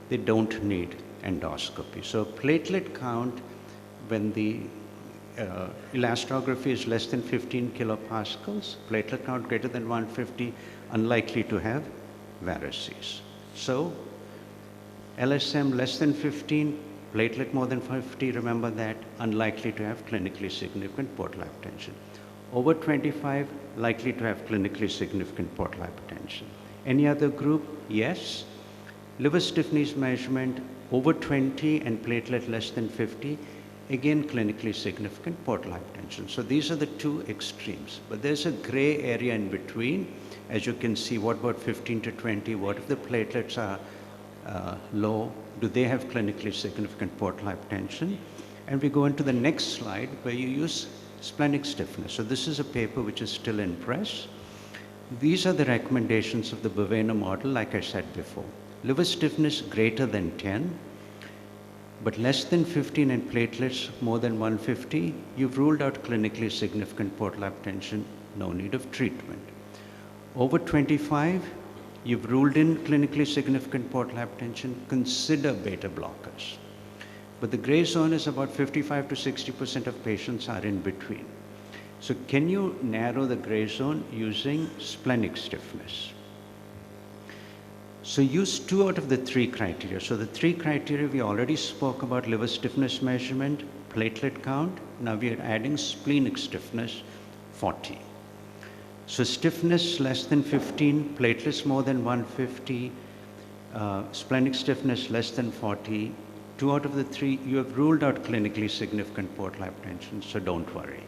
they don't need endoscopy. So platelet count when the elastography is less than 15 kilopascals, platelet count greater than 150, unlikely to have varices. So LSM less than 15, platelet more than 50, remember that, unlikely to have clinically significant portal hypertension. Over 25, likely to have clinically significant portal hypertension. Any other group? Yes. Liver stiffness measurement over 20 and platelet less than 50, again clinically significant portal hypertension. So these are the two extremes, but there's a gray area in between. As you can see, what about 15 to 20? What if the platelets are low? Do they have clinically significant portal hypertension? And we go into the next slide where you use splenic stiffness. So this is a paper which is still in press. These are the recommendations of the Baveno model, like I said before. Liver stiffness greater than 10, but less than 15 and platelets more than 150, you've ruled out clinically significant portal hypertension, no need of treatment. Over 25, you've ruled in clinically significant portal hypertension, consider beta blockers. But the gray zone is about 55 to 60% of patients are in between. So can you narrow the gray zone using splenic stiffness? So use 2 out of the 3 criteria. So the 3 criteria we already spoke about: liver stiffness measurement, platelet count. Now we are adding splenic stiffness, 40. So stiffness less than 15, platelets more than 150, splenic stiffness less than 40. 2 out of the 3, you have ruled out clinically significant portal hypertension, so don't worry.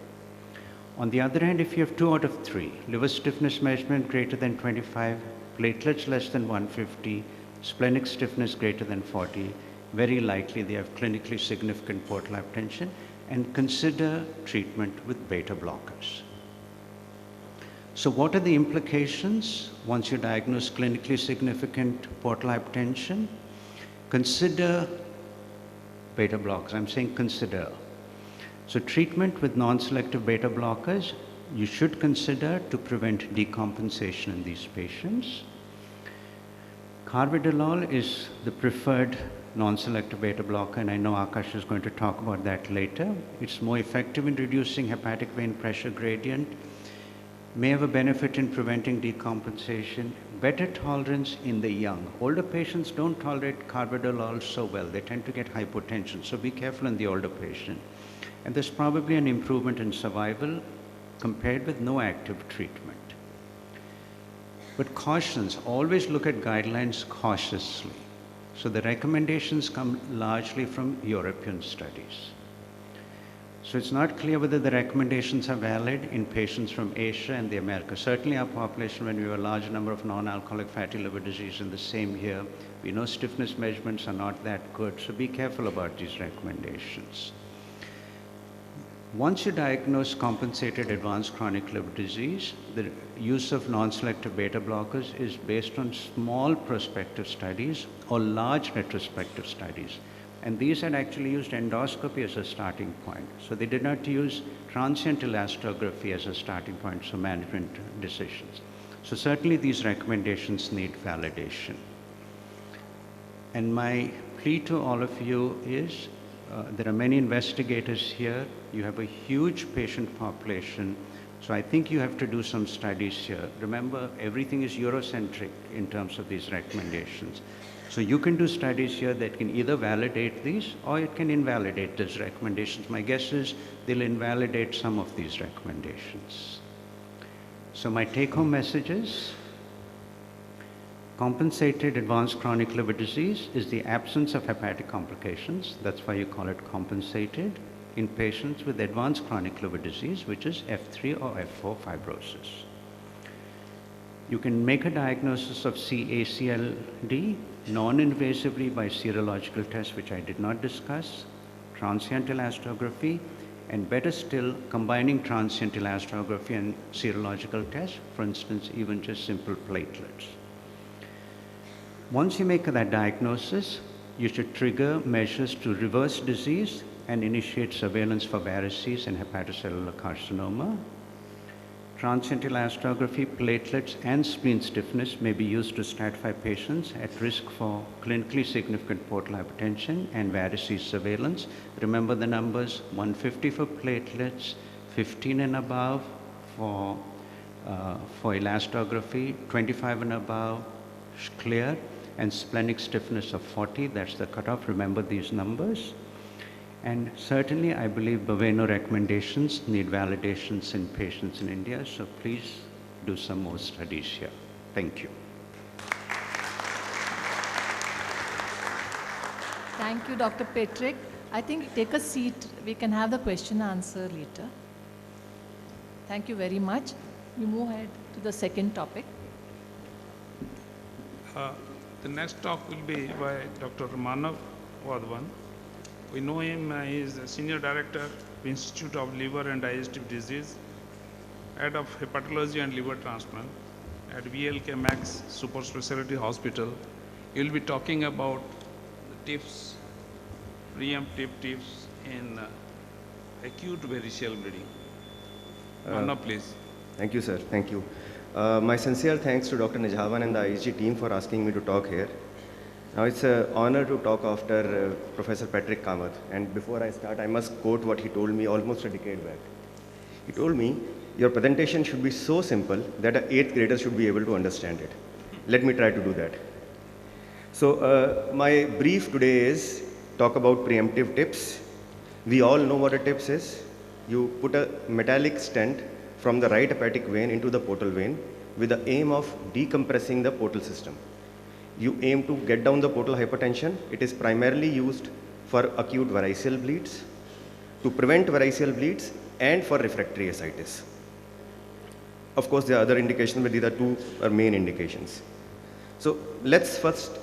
On the other hand, if you have 2 out of 3, liver stiffness measurement greater than 25, platelets less than 150, splenic stiffness greater than 40, very likely they have clinically significant portal hypertension, and consider treatment with beta blockers. So what are the implications once you diagnose clinically significant portal hypertension? Consider beta blockers. I'm saying consider. So treatment with non-selective beta blockers, you should consider to prevent decompensation in these patients. Carvedilol is the preferred non-selective beta blocker, and I know Akash is going to talk about that later. It's more effective in reducing hepatic vein pressure gradient, may have a benefit in preventing decompensation, better tolerance in the young. Older patients don't tolerate carvedilol so well. They tend to get hypotension, so be careful in the older patient. And there's probably an improvement in survival compared with no active treatment. But cautions, always look at guidelines cautiously. So the recommendations come largely from European studies. So it's not clear whether the recommendations are valid in patients from Asia and the Americas. Certainly our population, when we have a large number of non-alcoholic fatty liver disease in the same year, we know stiffness measurements are not that good, so be careful about these recommendations. Once you diagnose compensated advanced chronic liver disease, the use of non-selective beta blockers is based on small prospective studies or large retrospective studies. And these had actually used endoscopy as a starting point. So they did not use transient elastography as a starting point for management decisions. So certainly these recommendations need validation. And my plea to all of you is, there are many investigators here. You have a huge patient population. So I think you have to do some studies here. Remember, everything is Eurocentric in terms of these recommendations. So you can do studies here that can either validate these or it can invalidate these recommendations. My guess is they'll invalidate some of these recommendations. So my take-home message is, compensated advanced chronic liver disease is the absence of hepatic complications. That's why you call it compensated in patients with advanced chronic liver disease, which is F3 or F4 fibrosis. You can make a diagnosis of CACLD non-invasively by serological tests, which I did not discuss, transient elastography, and better still, combining transient elastography and serological tests, for instance, even just simple platelets. Once you make that diagnosis, you should trigger measures to reverse disease and initiate surveillance for varices and hepatocellular carcinoma. Transient elastography, platelets, and spleen stiffness may be used to stratify patients at risk for clinically significant portal hypertension and varices surveillance. Remember the numbers: 150 for platelets, 15 and above for elastography, 25 and above clear, and splenic stiffness of 40, that's the cutoff. Remember these numbers. And certainly, I believe Baveno recommendations need validations in patients in India, so please do some more studies here. Thank you. Thank you, Dr. Patrick. I think take a seat. We can have the question answer later. Thank you very much. We move ahead to the second topic. The next talk will be by Dr. Manav Wadhwan. We know him, he is the Senior Director of Institute of Liver and Digestive Disease, Head of Hepatology and Liver Transplant at VLK Max Super Specialty Hospital. He will be talking about the tips, preemptive tips in acute variceal bleeding. Manav, please. Thank you, sir. Thank you. My sincere thanks to Dr. Nijhawan and the ISG team for asking me to talk here. Now it's an honor to talk after Professor Patrick Kamath. And before I start, I must quote what he told me almost a decade back. He told me, your presentation should be so simple that an 8th grader should be able to understand it. Let me try to do that. So my brief today is talk about preemptive tips. We all know what a tips is. You put a metallic stent from the right hepatic vein into the portal vein with the aim of decompressing the portal system. You aim to get down the portal hypertension. It is primarily used for acute variceal bleeds, to prevent variceal bleeds, and for refractory ascites. Of course, there are other indications, but these are two main indications. So let's first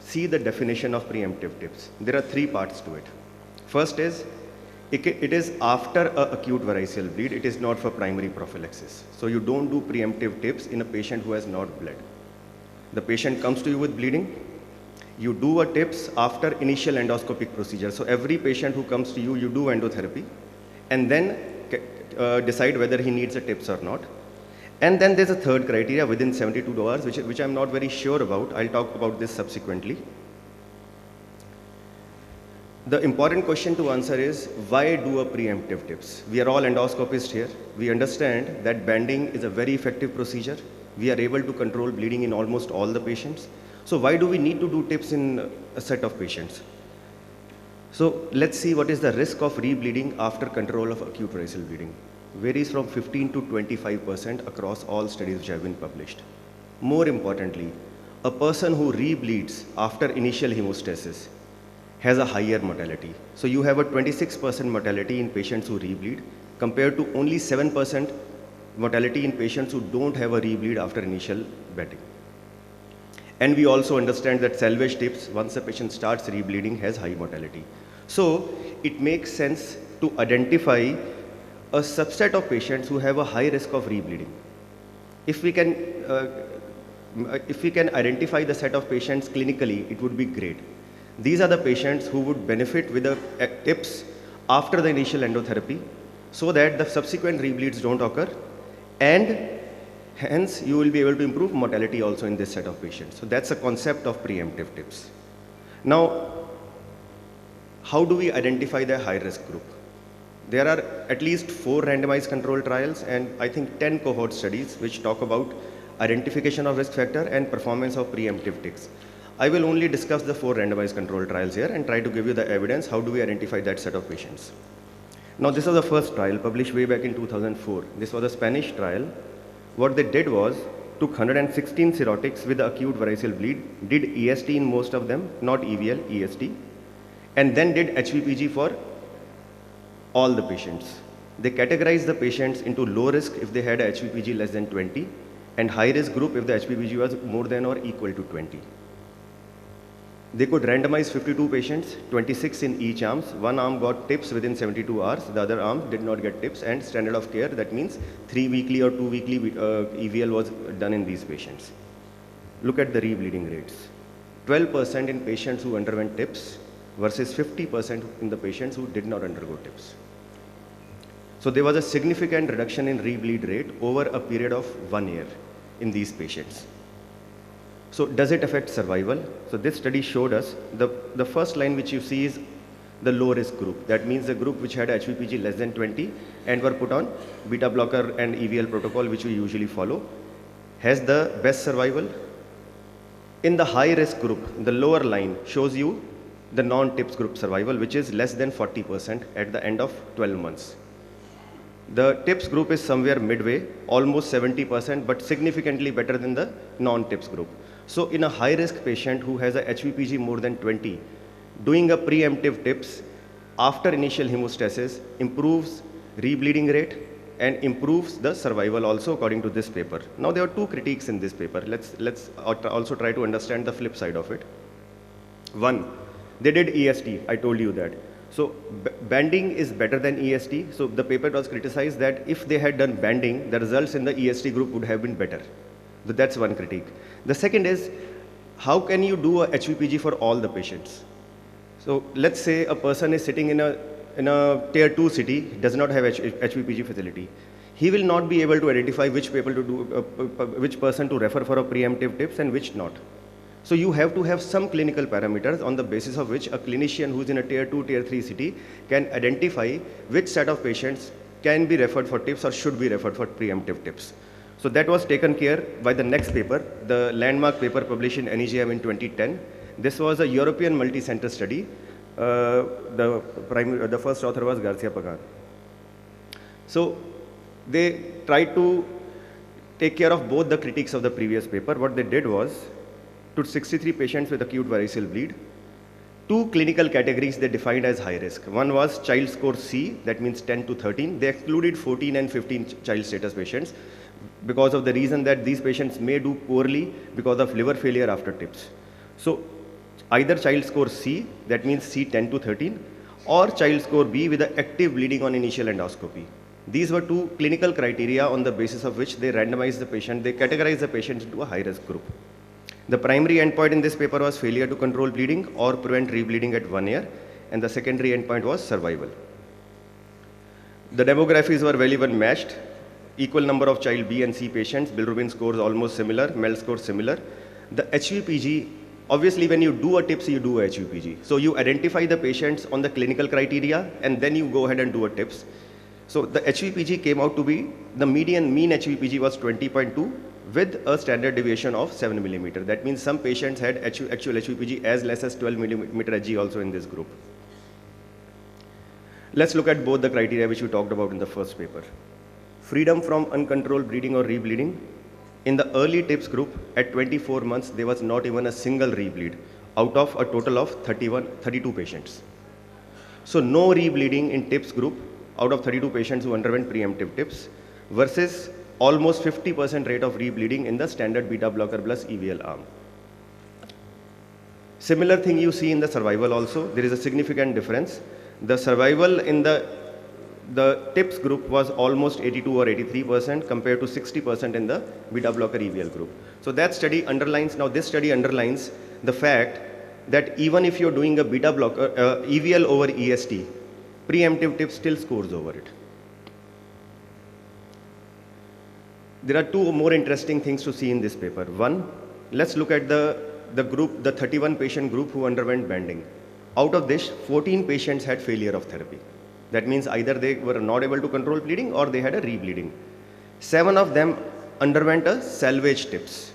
see the definition of preemptive tips. There are 3 parts to it. First is, it is after an acute variceal bleed. It is not for primary prophylaxis. So you don't do preemptive tips in a patient who has not bled. The patient comes to you with bleeding. You do a tips after initial endoscopic procedure. So every patient who comes to you, you do endotherapy and then decide whether he needs a tips or not. And then there's a third criteria within 72 hours, which I'm not very sure about. I'll talk about this subsequently. The important question to answer is, why do a preemptive tips? We are all endoscopists here. We understand that banding is a very effective procedure. We are able to control bleeding in almost all the patients. So why do we need to do tips in a set of patients? So let's see what is the risk of rebleeding after control of acute variceal bleeding. Varies from 15 to 25% across all studies which have been published. More importantly, a person who rebleeds after initial hemostasis has a higher mortality. So you have a 26% mortality in patients who rebleed compared to only 7% mortality in patients who don't have a rebleed after initial bedding. And we also understand that salvage tips, once a patient starts rebleeding, has high mortality. So it makes sense to identify a subset of patients who have a high risk of rebleeding. If we can identify the set of patients clinically, it would be great. These are the patients who would benefit with the tips after the initial endotherapy so that the subsequent rebleeds don't occur, and hence you will be able to improve mortality also in this set of patients. So that's a concept of preemptive tips. Now, how do we identify the high risk group? There are at least 4 randomized controlled trials and I think 10 cohort studies which talk about identification of risk factor and performance of preemptive tips. I will only discuss the 4 randomized controlled trials here and try to give you the evidence how do we identify that set of patients. Now this was the first trial published way back in 2004. This was a Spanish trial. What they did was took 116 cirrhotics with acute variceal bleed, did EST in most of them, not EVL, EST, and then did HVPG for all the patients. They categorized the patients into low risk if they had a HVPG less than 20 and high risk group if the HVPG was more than or equal to 20. They could randomize 52 patients, 26 in each arms. One arm got tips within 72 hours, the other arm did not get tips, and standard of care, that means 3 weekly or 2 weekly EVL was done in these patients. Look at the rebleeding rates. 12% in patients who underwent tips versus 50% in the patients who did not undergo tips. So there was a significant reduction in rebleed rate over a period of 1 year in these patients. So does it affect survival? So this study showed us the first line which you see is the low risk group. That means the group which had HVPG less than 20 and were put on beta blocker and EVL protocol, which we usually follow, has the best survival. In the high risk group, the lower line shows you the non-TIPS group survival, which is less than 40% at the end of 12 months. The TIPS group is somewhere midway, almost 70%, but significantly better than the non-TIPS group. So in a high-risk patient who has a HVPG more than 20, doing a preemptive TIPS after initial hemostasis improves rebleeding rate and improves the survival also according to this paper. Now there are 2 critiques in this paper. Let's also try to understand the flip side of it. One, they did EST, I told you that. So banding is better than EST. So the paper was criticized that if they had done banding, the results in the EST group would have been better. So that's one critique. The second is, how can you do a HVPG for all the patients? So let's say a person is sitting in a tier 2 city, does not have HVPG facility. He will not be able to identify which people to do, which person to refer for a preemptive tips and which not. So you have to have some clinical parameters on the basis of which a clinician who's in a tier 2, tier 3 city can identify which set of patients can be referred for tips or should be referred for preemptive tips. So that was taken care by the next paper, the landmark paper published in NEJM in 2010. This was a European multi-center study. The first author was Garcia Pagan. So they tried to take care of both the critiques of the previous paper. What they did was, to 63 patients with acute variceal bleed, 2 clinical categories they defined as high risk. One was child score C, that means 10 to 13. They excluded 14 and 15 child status patients because of the reason that these patients may do poorly because of liver failure after TIPS. So either child score C, that means C 10 to 13, or child score B with the active bleeding on initial endoscopy. These were 2 clinical criteria on the basis of which they randomized the patient, they categorized the patient into a high risk group. The primary endpoint in this paper was failure to control bleeding or prevent rebleeding at 1 year, and the secondary endpoint was survival. The demographies were well even matched. Equal number of child B and C patients, bilirubin scores almost similar, MEL scores similar. The HVPG, obviously when you do a TIPS, you do a HVPG. So you identify the patients on the clinical criteria and then you go ahead and do a TIPS. So the HVPG came out to be, the median mean HVPG was 20.2 with a standard deviation of 7 millimeter. That means some patients had actual HVPG as less as 12 millimeter Hg also in this group. Let's look at both the criteria which we talked about in the first paper. Freedom from uncontrolled bleeding or rebleeding. In the early TIPS group, at 24 months, there was not even a single rebleed out of a total of 32 patients. So no rebleeding in TIPS group out of 32 patients who underwent preemptive TIPS versus almost 50% rate of rebleeding in the standard beta blocker plus EVL arm. Similar thing you see in the survival also. There is a significant difference. The survival in the the TIPS group was almost 82 or 83% compared to 60% in the beta blocker EVL group. So that study underlines, now this study underlines the fact that even if you're doing a beta blocker, EVL over EST, preemptive TIPS still scores over it. There are two more interesting things to see in this paper. One, let's look at the group, the 31 patient group who underwent banding. Out of this, 14 patients had failure of therapy. That means either they were not able to control bleeding or they had a rebleeding. 7 of them underwent a salvage TIPS.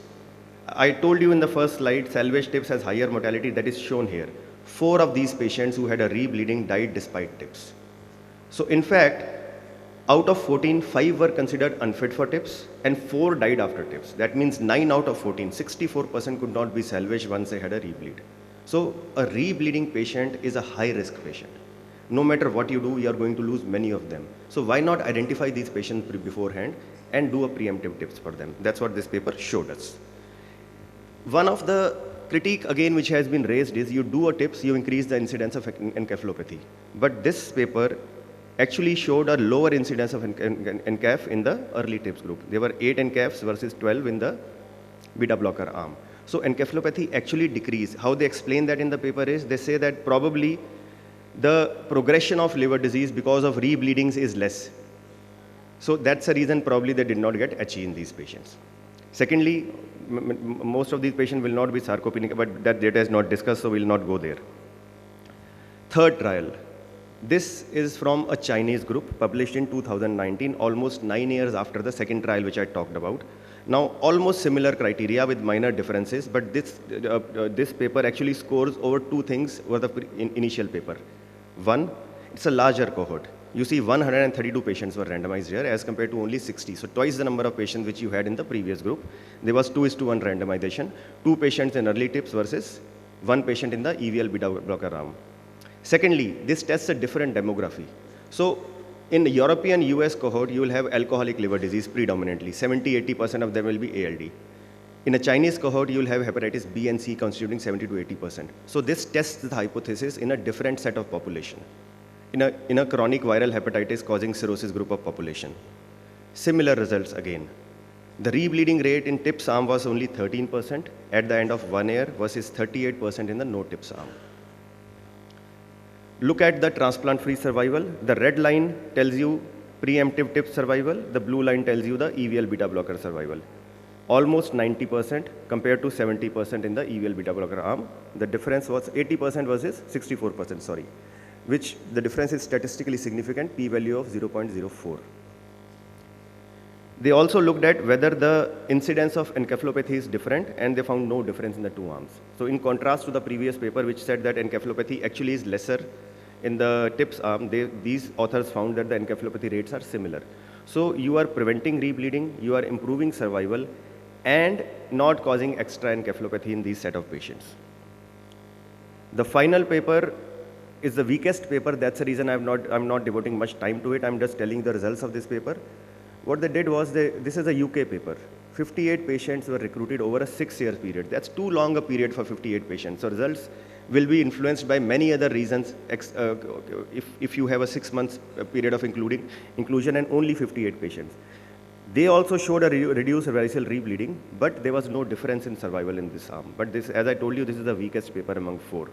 I told you in the first slide, salvage TIPS has higher mortality, that is shown here. 4 of these patients who had a rebleeding died despite TIPS. So in fact, out of 14, 5 were considered unfit for TIPS and 4 died after TIPS. That means 9 out of 14, 64% could not be salvaged once they had a rebleed. So a rebleeding patient is a high risk patient. No matter what you do, you are going to lose many of them. So why not identify these patients beforehand and do a preemptive TIPS for them? That's what this paper showed us. One of the critique again which has been raised is you do a TIPS, you increase the incidence of encephalopathy. But this paper actually showed a lower incidence of NCAF in the early TIPS group. There were 8 NCAFs versus 12 in the beta blocker arm. So encephalopathy actually decreased. How they explain that in the paper is they say that probably the progression of liver disease because of rebleedings is less. So that's the reason probably they did not get HE in these patients. Secondly, most of these patients will not be sarcopenic, but that data is not discussed, so we'll not go there. Third trial. This is from a Chinese group published in 2019, almost 9 years after the second trial which I talked about. Now, almost similar criteria with minor differences, but this paper actually scores over 2 things over the initial paper. One, it's a larger cohort. You see 132 patients were randomized here as compared to only 60. So twice the number of patients which you had in the previous group. There was 2:1 randomization. 2 patients in early TIPS versus 1 patient in the EVL beta blocker arm. Secondly, this tests a different demography. So in the European US cohort, you will have alcoholic liver disease predominantly. 70–80% of them will be ALD. In a Chinese cohort, you will have hepatitis B and C constituting 70 to 80%. So this tests the hypothesis in a different set of population, in a chronic viral hepatitis causing cirrhosis group of population. Similar results again. The rebleeding rate in TIPS arm was only 13% at the end of 1 year versus 38% in the no TIPS arm. Look at the transplant-free survival. The red line tells you preemptive TIPS survival. The blue line tells you the EVL beta blocker survival. Almost 90% compared to 70% in the EVL beta blocker arm. The difference was 80% versus 64%, sorry, which the difference is statistically significant, p-value of 0.04. They also looked at whether the incidence of encephalopathy is different, and they found no difference in the 2 arms. So in contrast to the previous paper which said that encephalopathy actually is lesser in the TIPS arm, these authors found that the encephalopathy rates are similar. So you are preventing rebleeding, you are improving survival, and not causing extra encephalopathy in these set of patients. The final paper is the weakest paper. That's the reason I'm not devoting much time to it. I'm just telling the results of this paper. What they did was, this is a UK paper. 58 patients were recruited over a 6-year period. That's too long a period for 58 patients. So results will be influenced by many other reasons if you have a 6 months period of inclusion and only 58 patients. They also showed a reduced varicose rebleeding, but there was no difference in survival in this arm. But this, as I told you, this is the weakest paper among 4.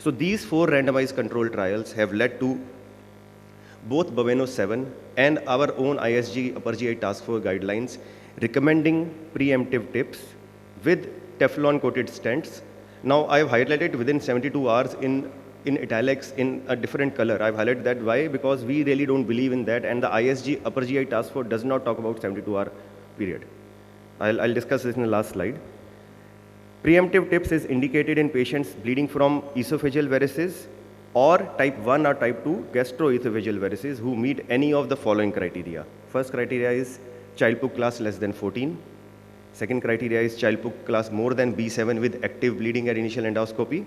So these 4 randomized controlled trials have led to both Baveno 7 and our own ISG Upper GI Task Force guidelines recommending preemptive TIPS with Teflon coated stents. Now I have highlighted within 72 hours in italics in a different color. I've highlighted that. Why? Because we really don't believe in that, and the ISG Upper GI Task Force does not talk about 72-hour period. I'll discuss this in the last slide. Preemptive TIPS is indicated in patients bleeding from esophageal varices or type 1 or type 2 gastroesophageal varices who meet any of the following criteria. First criteria is Child-Pugh class less than 14. Second criteria is Child-Pugh class more than B7 with active bleeding at initial endoscopy.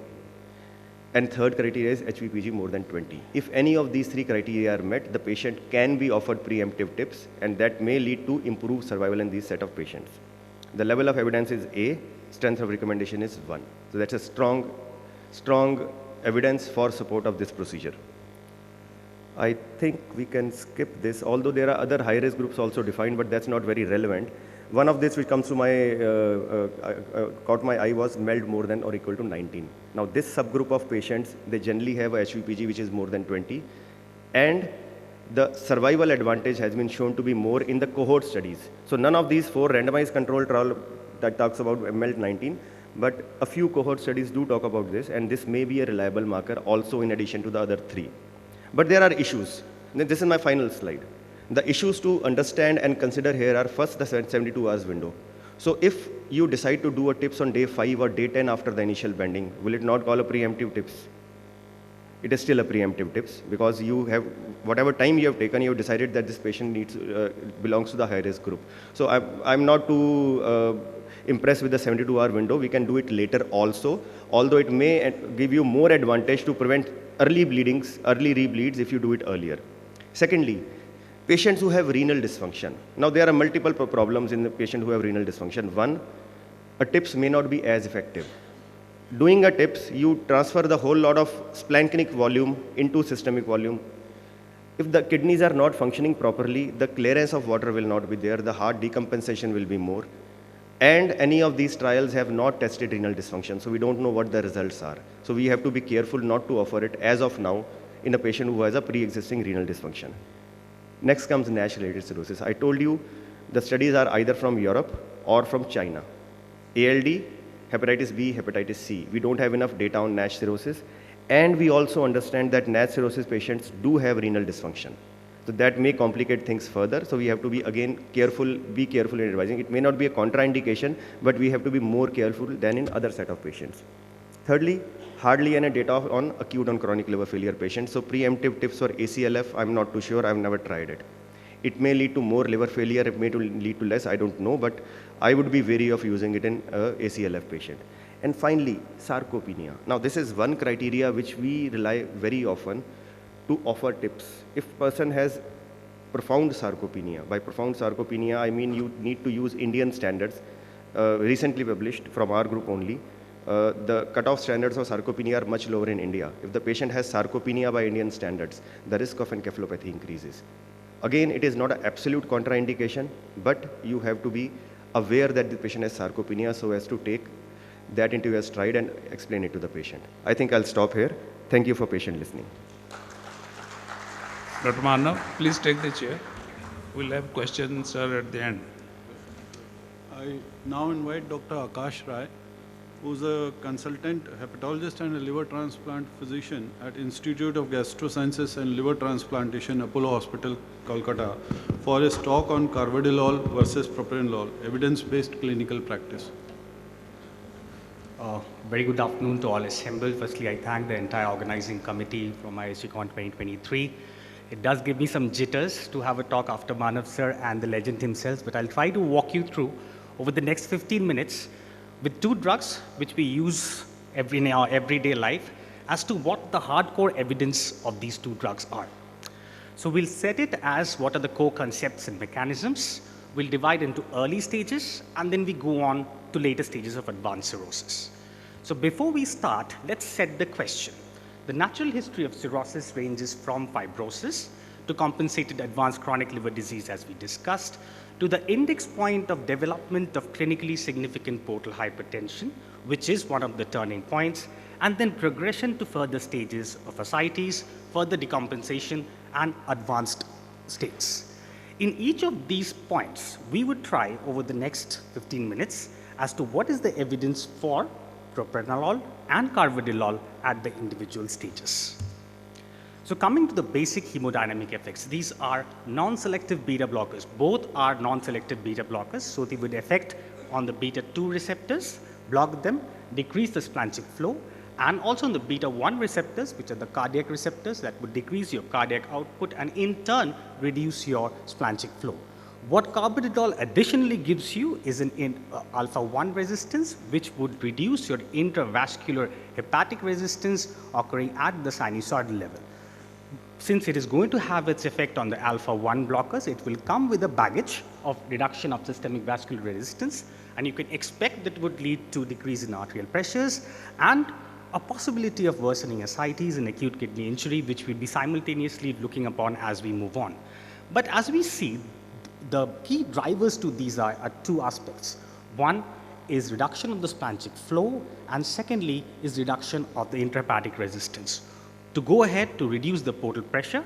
And third criteria is HPPG more than 20. If any of these 3 criteria are met, the patient can be offered preemptive TIPS, and that may lead to improved survival in these set of patients. The level of evidence is A, strength of recommendation is 1. So that's a strong evidence for support of this procedure. I think we can skip this, although there are other high-risk groups also defined, but that's not very relevant. One of this which comes to my, caught my eye was MELD more than or equal to 19. Now this subgroup of patients, they generally have a HVPG which is more than 20, and the survival advantage has been shown to be more in the cohort studies. So none of these 4 randomized controlled trial that talks about MELD 19, but a few cohort studies do talk about this, and this may be a reliable marker also in addition to the other 3. But there are issues. This is my final slide. The issues to understand and consider here are first the 72 hours window. So if you decide to do a TIPS on day 5 or day 10 after the initial bending, will it not call a preemptive TIPS? It is still a preemptive TIPS because you have, whatever time you have taken, you have decided that this patient belongs to the high risk group. So I'm not too impressed with the 72-hour window. We can do it later also, although it may give you more advantage to prevent early bleedings, early rebleeds if you do it earlier. Secondly, patients who have renal dysfunction. Now there are multiple problems in the patient who have renal dysfunction. One, a TIPS may not be as effective. Doing a TIPS, you transfer the whole lot of splanchnic volume into systemic volume. If the kidneys are not functioning properly, the clearance of water will not be there, the heart decompensation will be more. And any of these trials have not tested renal dysfunction, so we don't know what the results are. So we have to be careful not to offer it as of now in a patient who has a pre-existing renal dysfunction. Next comes NASH-related cirrhosis. I told you the studies are either from Europe or from China. ALD, hepatitis B, hepatitis C. We don't have enough data on NASH cirrhosis. And we also understand that NASH cirrhosis patients do have renal dysfunction. So that may complicate things further. So we have to be, again, careful in advising. It may not be a contraindication, but we have to be more careful than in other set of patients. Thirdly, hardly any data on acute and chronic liver failure patients. So preemptive TIPS for ACLF, I'm not too sure. I've never tried it. It may lead to more liver failure. It may lead to less. I don't know. But I would be wary of using it in a ACLF patient. And finally, sarcopenia. Now, this is one criteria which we rely very often to offer TIPS. If person has profound sarcopenia, by profound sarcopenia, I mean you need to use Indian standards, recently published from our group only. The cutoff standards of sarcopenia are much lower in India. If the patient has sarcopenia by Indian standards, the risk of encephalopathy increases. Again, it is not an absolute contraindication, but you have to be aware that the patient has sarcopenia so as to take that into your stride and explain it to the patient. I think I'll stop here. Thank you for patient listening. Dr. Manav, please take the chair. We'll have questions, sir, at the end. I now invite Dr. Akash Rai, who's a consultant hepatologist and a liver transplant physician at Institute of Gastrosciences and Liver Transplantation, Apollo Hospital, Kolkata, for his talk on carvedilol versus propranolol, evidence-based clinical practice. Very good afternoon to all assembled. Firstly, I thank the entire organizing committee from ISGCon 2023. It does give me some jitters to have a talk after Manav sir and the legend himself, but I'll try to walk you through over the next 15 minutes with 2 drugs which we use in our everyday life as to what the hardcore evidence of these 2 drugs are. So we'll set it as what are the core concepts and mechanisms. We'll divide into early stages, and then we go on to later stages of advanced cirrhosis. So before we start, let's set the question. The natural history of cirrhosis ranges from fibrosis to compensated advanced chronic liver disease, as we discussed, to the index point of development of clinically significant portal hypertension, which is one of the turning points, and then progression to further stages of ascites, further decompensation, and advanced states. In each of these points, we would try over the next 15 minutes as to what is the evidence for propranolol and carvedilol at the individual stages. So coming to the basic hemodynamic effects, these are non-selective beta blockers. Both are non-selective beta blockers, so they would affect on the beta-2 receptors, block them, decrease the splanchnic flow, and also on the beta-1 receptors, which are the cardiac receptors, that would decrease your cardiac output and in turn reduce your splanchnic flow. What carvedilol additionally gives you is an alpha-1 resistance, which would reduce your intravascular hepatic resistance occurring at the sinusoidal level. Since it is going to have its effect on the alpha-1 blockers, it will come with a baggage of reduction of systemic vascular resistance, and you can expect that it would lead to decrease in arterial pressures and a possibility of worsening ascites and acute kidney injury, which we'll be simultaneously looking upon as we move on. But as we see, the key drivers to these are two aspects. One is reduction of the splanchnic flow, and secondly is reduction of the intrahepatic resistance. To go ahead to reduce the portal pressure,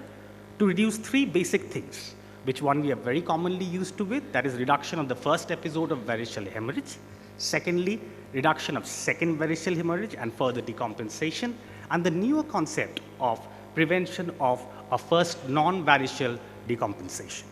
to reduce three basic things, which one we are very commonly used to with, that is reduction of the first episode of varicose hemorrhage, secondly, reduction of second varicose hemorrhage and further decompensation, and the newer concept of prevention of a first non-varicose decompensation.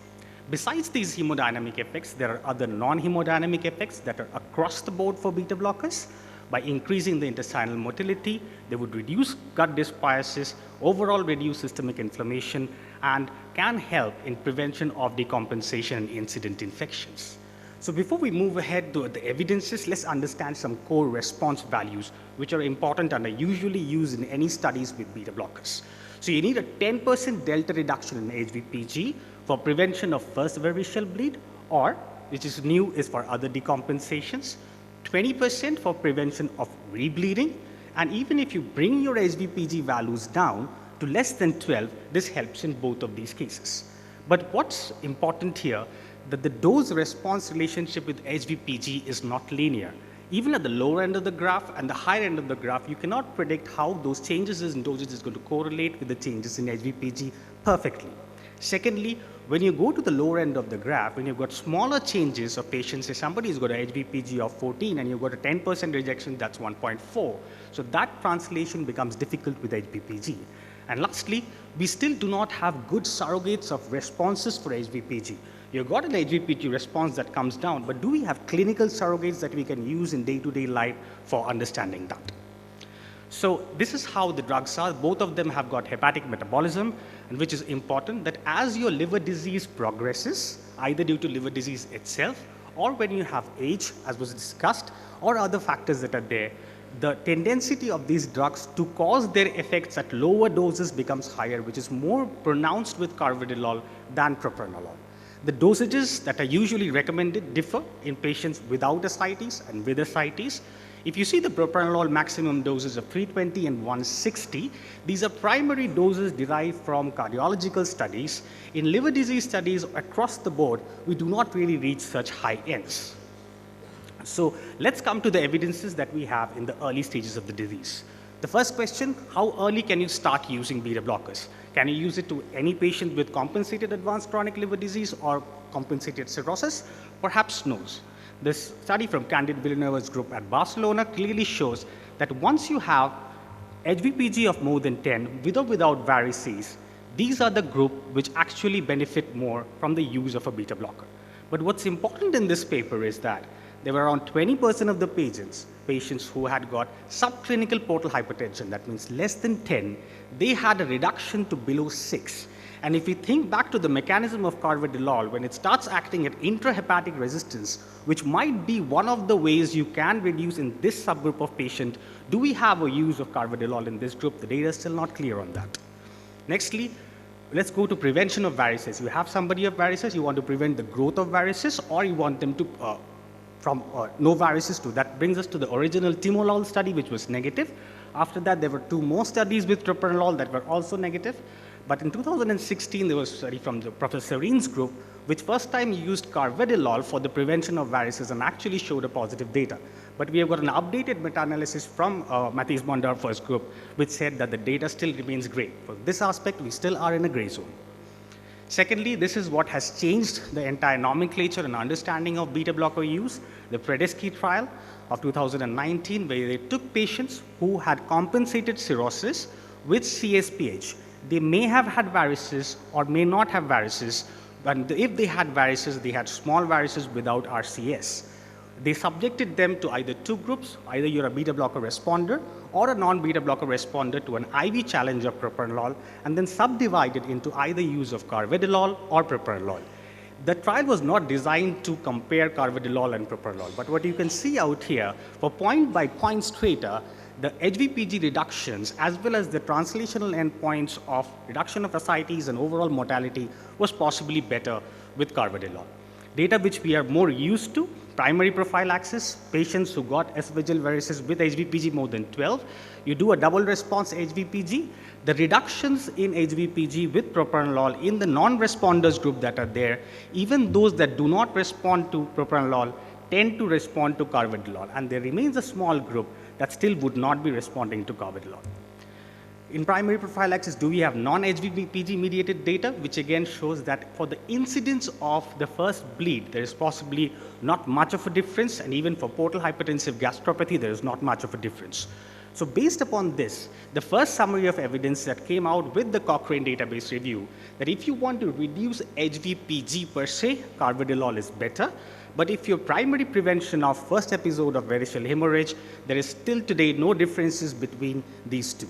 Besides these hemodynamic effects, there are other non-hemodynamic effects that are across the board for beta blockers. By increasing the intestinal motility, they would reduce gut dysbiosis, overall reduce systemic inflammation, and can help in prevention of decompensation and incident infections. So before we move ahead to the evidences, let's understand some core response values, which are important and are usually used in any studies with beta blockers. So you need a 10% delta reduction in HVPG for prevention of first varicose bleed, or, which is new, is for other decompensations, 20% for prevention of rebleeding, and even if you bring your HVPG values down to less than 12, this helps in both of these cases. But what's important here, that the dose-response relationship with HVPG is not linear. Even at the lower end of the graph and the higher end of the graph, you cannot predict how those changes in dosage is going to correlate with the changes in HVPG perfectly. Secondly, when you go to the lower end of the graph, when you've got smaller changes of patients, say somebody's got a HVPG of 14 and you've got a 10% rejection, that's 1.4. So that translation becomes difficult with HVPG. And lastly, we still do not have good surrogates of responses for HVPG. You've got an HVPG response that comes down, but do we have clinical surrogates that we can use in day-to-day life for understanding that? So this is how the drugs are. Both of them have got hepatic metabolism, and which is important that as your liver disease progresses, either due to liver disease itself, or when you have age, as was discussed, or other factors that are there, the tendency of these drugs to cause their effects at lower doses becomes higher, which is more pronounced with carvedilol than propranolol. The dosages that are usually recommended differ in patients without ascites and with ascites. If you see the propranolol maximum doses of 320 and 160, these are primary doses derived from cardiological studies. In liver disease studies across the board, we do not really reach such high ends. So let's come to the evidences that we have in the early stages of the disease. The first question, how early can you start using beta blockers? Can you use it to any patient with compensated advanced chronic liver disease or compensated cirrhosis? Perhaps no. This study from Candid Villanueva's group at Barcelona clearly shows that once you have HVPG of more than 10 with or without varices, these are the group which actually benefit more from the use of a beta blocker. But what's important in this paper is that there were around 20% of the patients who had got subclinical portal hypertension, that means less than 10, they had a reduction to below 6. And if we think back to the mechanism of carvedilol, when it starts acting at intrahepatic resistance, which might be one of the ways you can reduce in this subgroup of patient, do we have a use of carvedilol in this group? The data is still not clear on that. Nextly, let's go to prevention of varices. You have somebody of varices, you want to prevent the growth of varices, or you want them to from no varices to. That brings us to the original timolol study, which was negative. After that, there were 2 more studies with propranolol that were also negative. But in 2016, there was a study from Professor Serene's group, which first time used carvedilol for the prevention of varices and actually showed a positive data. But we have got an updated meta-analysis from Matthias Mondorfer's group, which said that the data still remains gray. For this aspect, we still are in a gray zone. Secondly, this is what has changed the entire nomenclature and understanding of beta blocker use, the Predesky trial of 2019, where they took patients who had compensated cirrhosis with CSPH. They may have had varices or may not have varices, but if they had varices, they had small varices without RCS. They subjected them to either 2 groups, either you're a beta blocker responder or a non-beta blocker responder to an IV challenge of propranolol, and then subdivided into either use of carvedilol or propranolol. The trial was not designed to compare carvedilol and propranolol, but what you can see out here, for point-by-point strata, the HVPG reductions as well as the translational endpoints of reduction of ascites and overall mortality was possibly better with carvedilol. Data which we are more used to primary prophylaxis, patients who got esophageal varices with HVPG more than 12, you do a double response HVPG. The reductions in HVPG with propranolol in the non-responders group that are there, even those that do not respond to propranolol tend to respond to carvedilol, and there remains a small group that still would not be responding to carvedilol. In primary prophylaxis, do we have non-HVPG mediated data, which again shows that for the incidence of the first bleed, there is possibly not much of a difference, and even for portal hypertensive gastropathy, there is not much of a difference. So based upon this, the first summary of evidence that came out with the Cochrane database review, that if you want to reduce HVPG per se, carvedilol is better. But if your primary prevention of first episode of variceal hemorrhage, there is still today no differences between these two.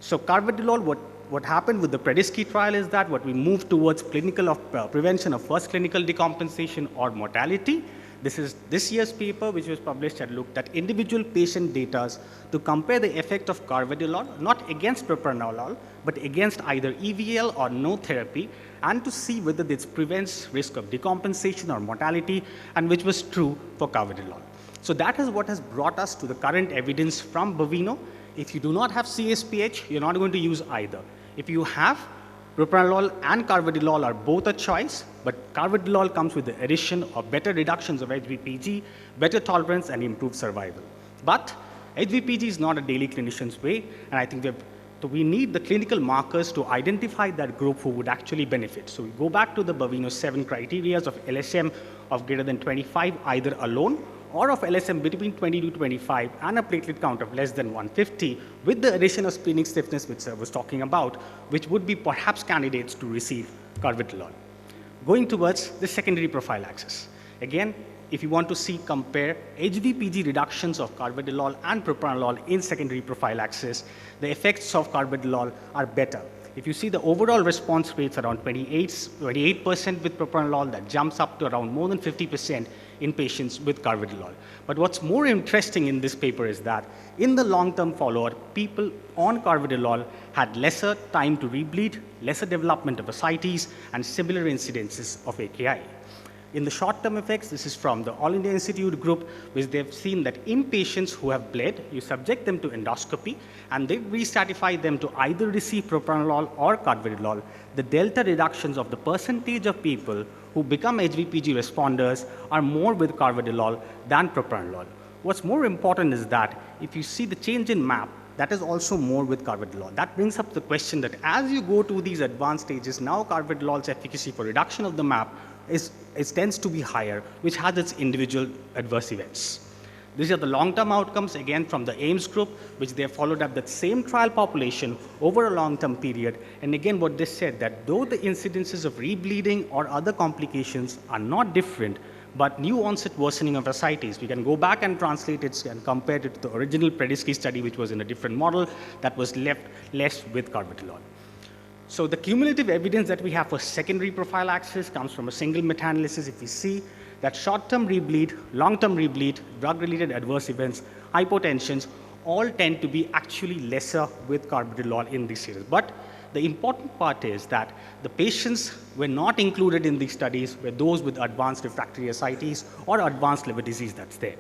So carvedilol, what happened with the Predisky trial is that what we moved towards clinical prevention of first clinical decompensation or mortality. This is this year's paper, which was published and looked at individual patient data to compare the effect of carvedilol, not against propranolol, but against either EVL or no therapy, and to see whether this prevents risk of decompensation or mortality, and which was true for carvedilol. So that is what has brought us to the current evidence from Baveno. If you do not have CSPH, you're not going to use either. If you have, propranolol and carvedilol are both a choice, but carvedilol comes with the addition of better reductions of HVPG, better tolerance, and improved survival. But HVPG is not a daily clinician's way, and I think we need the clinical markers to identify that group who would actually benefit. So we go back to the Baveno 7 criteria of LSM of greater than 25, either alone, or of LSM between 20 to 25 and a platelet count of less than 150 with the addition of screening stiffness, which I was talking about, which would be perhaps candidates to receive carvedilol. Going towards the secondary prophylaxis. Again, if you want to compare HVPG reductions of carvedilol and propranolol in secondary prophylaxis, the effects of carvedilol are better. If you see the overall response rates around 28% with propranolol, that jumps up to around more than 50% in patients with carvedilol. But what's more interesting in this paper is that in the long-term follow-up, people on carvedilol had lesser time to rebleed, lesser development of ascites, and similar incidences of AKI. In the short-term effects, this is from the All India Institute group, which they've seen that in patients who have bled, you subject them to endoscopy, and they re-stratify them to either receive propranolol or carvedilol. The delta reductions of the percentage of people who become HVPG responders are more with carvedilol than propranolol. What's more important is that if you see the change in MAP, that is also more with carvedilol. That brings up the question that as you go to these advanced stages, now carvedilol's efficacy for reduction of the MAP tends to be higher, which has its individual adverse events. These are the long-term outcomes, again, from the AIMS group, which they followed up that same trial population over a long-term period. And again, what they said that though the incidences of rebleeding or other complications are not different, but new onset worsening of ascites, we can go back and translate it and compare it to the original Predisky study, which was in a different model that was left less with carvedilol. So the cumulative evidence that we have for secondary prophylaxis comes from a single meta-analysis. If we see that short-term rebleed, long-term rebleed, drug-related adverse events, hypotensions, all tend to be actually lesser with carvedilol in this series. But the important part is that the patients were not included in these studies were those with advanced refractory ascites or advanced liver disease that's there.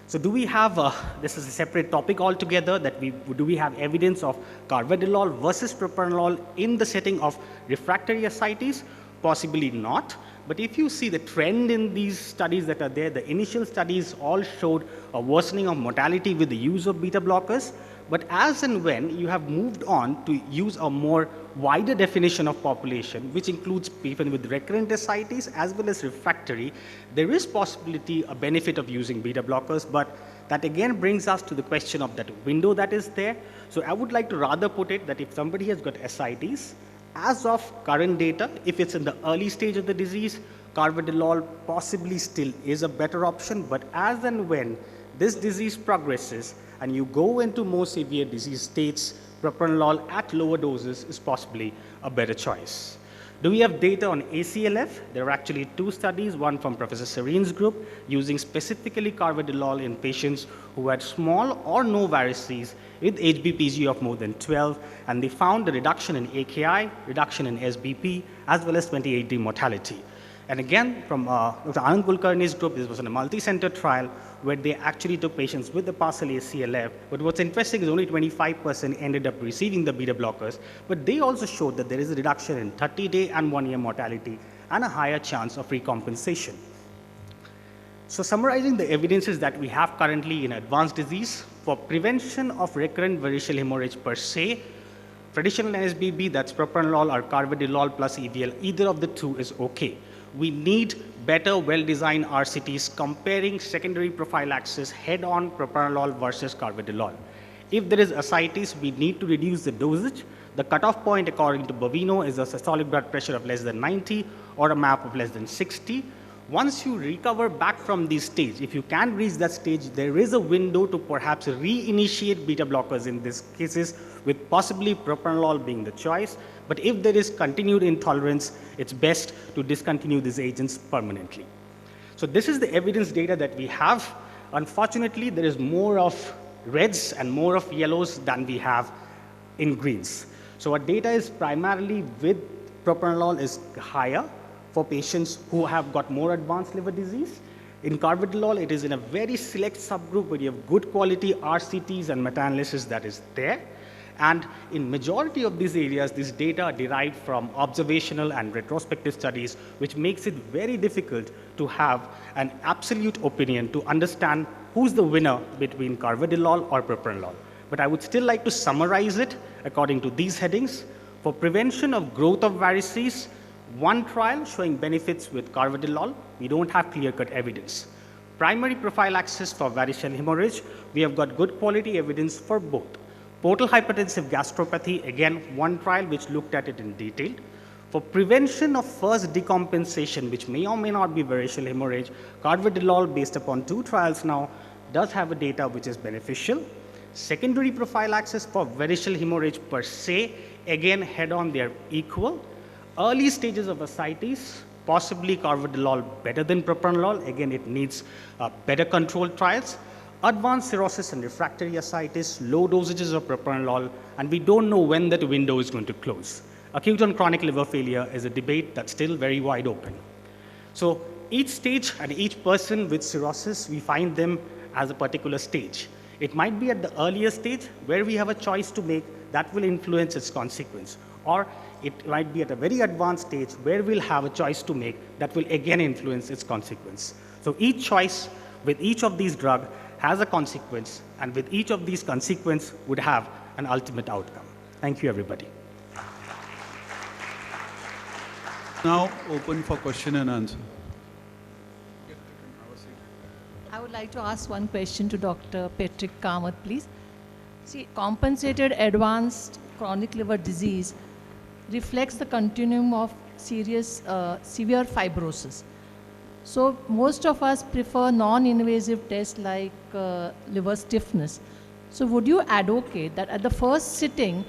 So do we have, this is a separate topic altogether, that do we have evidence of carvedilol versus propranolol in the setting of refractory ascites? Possibly not. But if you see the trend in these studies that are there, the initial studies all showed a worsening of mortality with the use of beta blockers. But as and when you have moved on to use a more wider definition of population, which includes people with recurrent ascites as well as refractory, there is possibility a benefit of using beta blockers, but that again brings us to the question of that window that is there. So I would like to rather put it that if somebody has got ascites, as of current data, if it's in the early stage of the disease, carvedilol possibly still is a better option, but as and when this disease progresses and you go into more severe disease states, propranolol at lower doses is possibly a better choice. Do we have data on ACLF? There are actually two studies, one from Professor Serene's group using specifically carvedilol in patients who had small or no varices with HBPG of more than 12, and they found a reduction in AKI, reduction in SBP, as well as 28-day mortality. And again, from Dr. Anand Kulkarni's group, this was a multi-center trial where they actually took patients with the partial ACLF. But what's interesting is only 25% ended up receiving the beta blockers. But they also showed that there is a reduction in 30-day and 1-year mortality and a higher chance of recompensation. So summarizing the evidences that we have currently in advanced disease, for prevention of recurrent variceal hemorrhage per se, traditional NSBB, that's propranolol or carvedilol plus EVL, either of the two is okay. We need better, well-designed RCTs comparing secondary prophylaxis head-on propranolol versus carvedilol. If there is ascites, we need to reduce the dosage. The cutoff point, according to Bovino, is a systolic blood pressure of less than 90 or a MAP of less than 60. Once you recover back from this stage, if you can reach that stage, there is a window to perhaps reinitiate beta blockers in these cases, with possibly propranolol being the choice. But if there is continued intolerance, it's best to discontinue these agents permanently. So this is the evidence data that we have. Unfortunately, there is more of reds and more of yellows than we have in greens. So our data is primarily with propranolol is higher for patients who have got more advanced liver disease. In carvedilol, it is in a very select subgroup where you have good quality RCTs and meta-analysis that is there. And in majority of these areas, this data are derived from observational and retrospective studies, which makes it very difficult to have an absolute opinion to understand who's the winner between carvedilol or propranolol. But I would still like to summarize it according to these headings. For prevention of growth of varices, one trial showing benefits with carvedilol, we don't have clear-cut evidence. Primary prophylaxis for variceal hemorrhage, we have got good quality evidence for both. Portal hypertensive gastropathy, again, one trial which looked at it in detail. For prevention of first decompensation, which may or may not be variceal hemorrhage, carvedilol, based upon 2 trials now, does have a data which is beneficial. Secondary prophylaxis for variceal hemorrhage per se, again, head-on, they are equal. Early stages of ascites, possibly carvedilol better than propranolol. Again, it needs better controlled trials. Advanced cirrhosis and refractory ascites, low dosages of propranolol, and we don't know when that window is going to close. Acute and chronic liver failure is a debate that's still very wide open. So each stage and each person with cirrhosis, we find them as a particular stage. It might be at the earlier stage where we have a choice to make that will influence its consequence. Or it might be at a very advanced stage where we'll have a choice to make that will again influence its consequence. So each choice with each of these drugs has a consequence, and with each of these consequences would have an ultimate outcome. Thank you, everybody. Now open for question and answer. I would like to ask one question to Dr. Patrick Kamath, please. See, compensated advanced chronic liver disease reflects the continuum of severe fibrosis. So most of us prefer non-invasive tests like liver stiffness. So would you advocate that at the first sitting,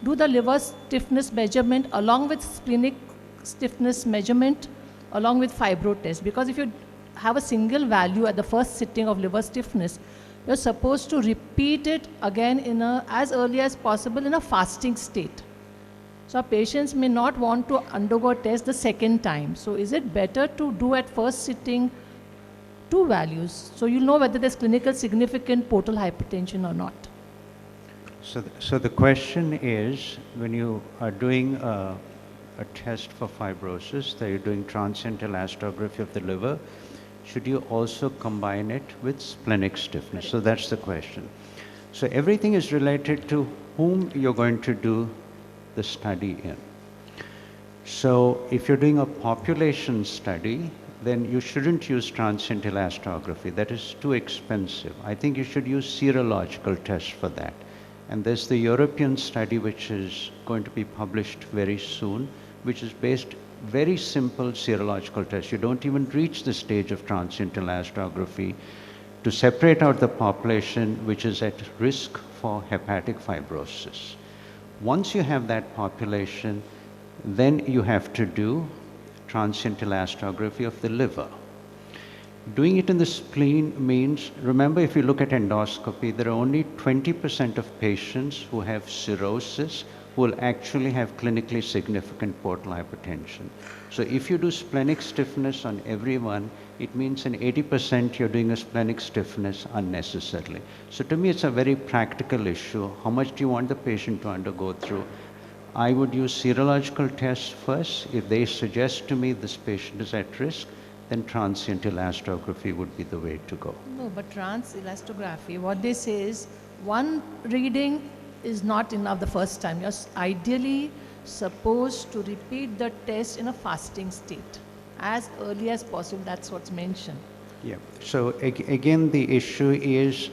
do the liver stiffness measurement along with splenic stiffness measurement along with fibro test? Because if you have a single value at the first sitting of liver stiffness, you're supposed to repeat it again in as early as possible in a fasting state. So our patients may not want to undergo a test the second time. So is it better to do at first sitting 2 values, so you'll know whether there's clinical significant portal hypertension or not? So the question is, when you are doing a test for fibrosis, that you're doing transient elastography of the liver, should you also combine it with splenic stiffness? So that's the question. So everything is related to whom you're going to do the study in. So if you're doing a population study, then you shouldn't use transient elastography. That is too expensive. I think you should use serological tests for that. And there's the European study which is going to be published very soon, which is based very simple serological tests. You don't even reach the stage of transient elastography to separate out the population which is at risk for hepatic fibrosis. Once you have that population, then you have to do transient elastography of the liver. Doing it in the spleen means, remember, if you look at endoscopy, there are only 20% of patients who have cirrhosis will actually have clinically significant portal hypertension. So if you do splenic stiffness on everyone, it means in 80% you're doing a splenic stiffness unnecessarily. So to me, it's a very practical issue. How much do you want the patient to undergo through? I would use serological tests first. If they suggest to me this patient is at risk, then transient elastography would be the way to go. No, but transelastography, what they say is one reading is not enough the first time. You're ideally supposed to repeat the test in a fasting state as early as possible. That's what's mentioned. Yeah. So again, the issue is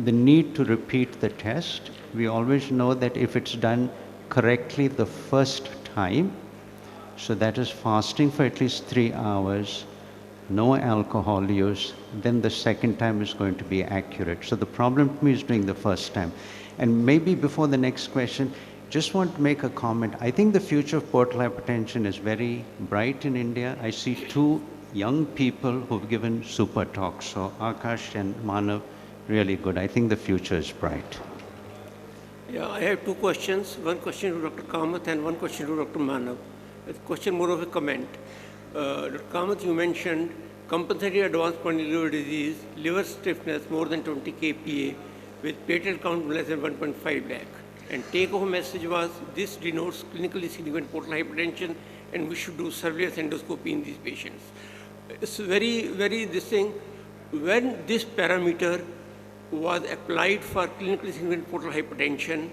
the need to repeat the test. We always know that if it's done correctly the first time, so that is fasting for at least 3 hours, no alcohol use, then the second time is going to be accurate. So the problem to me is doing the first time. And maybe before the next question, just want to make a comment. I think the future of portal hypertension is very bright in India. I see 2 young people who've given super talks. So Akash and Manav, really good. I think the future is bright. Yeah, I have 2 questions. One question to Dr. Kamath and one question to Dr. Manav. A question more of a comment. Dr. Kamath, you mentioned compensatory advanced chronic liver disease, liver stiffness more than 20 kPa with platelet count less than 1.5 lakh. And take-home message was this denotes clinically significant portal hypertension and we should do surveillance endoscopy in these patients. It's very this thing, when this parameter was applied for clinically significant portal hypertension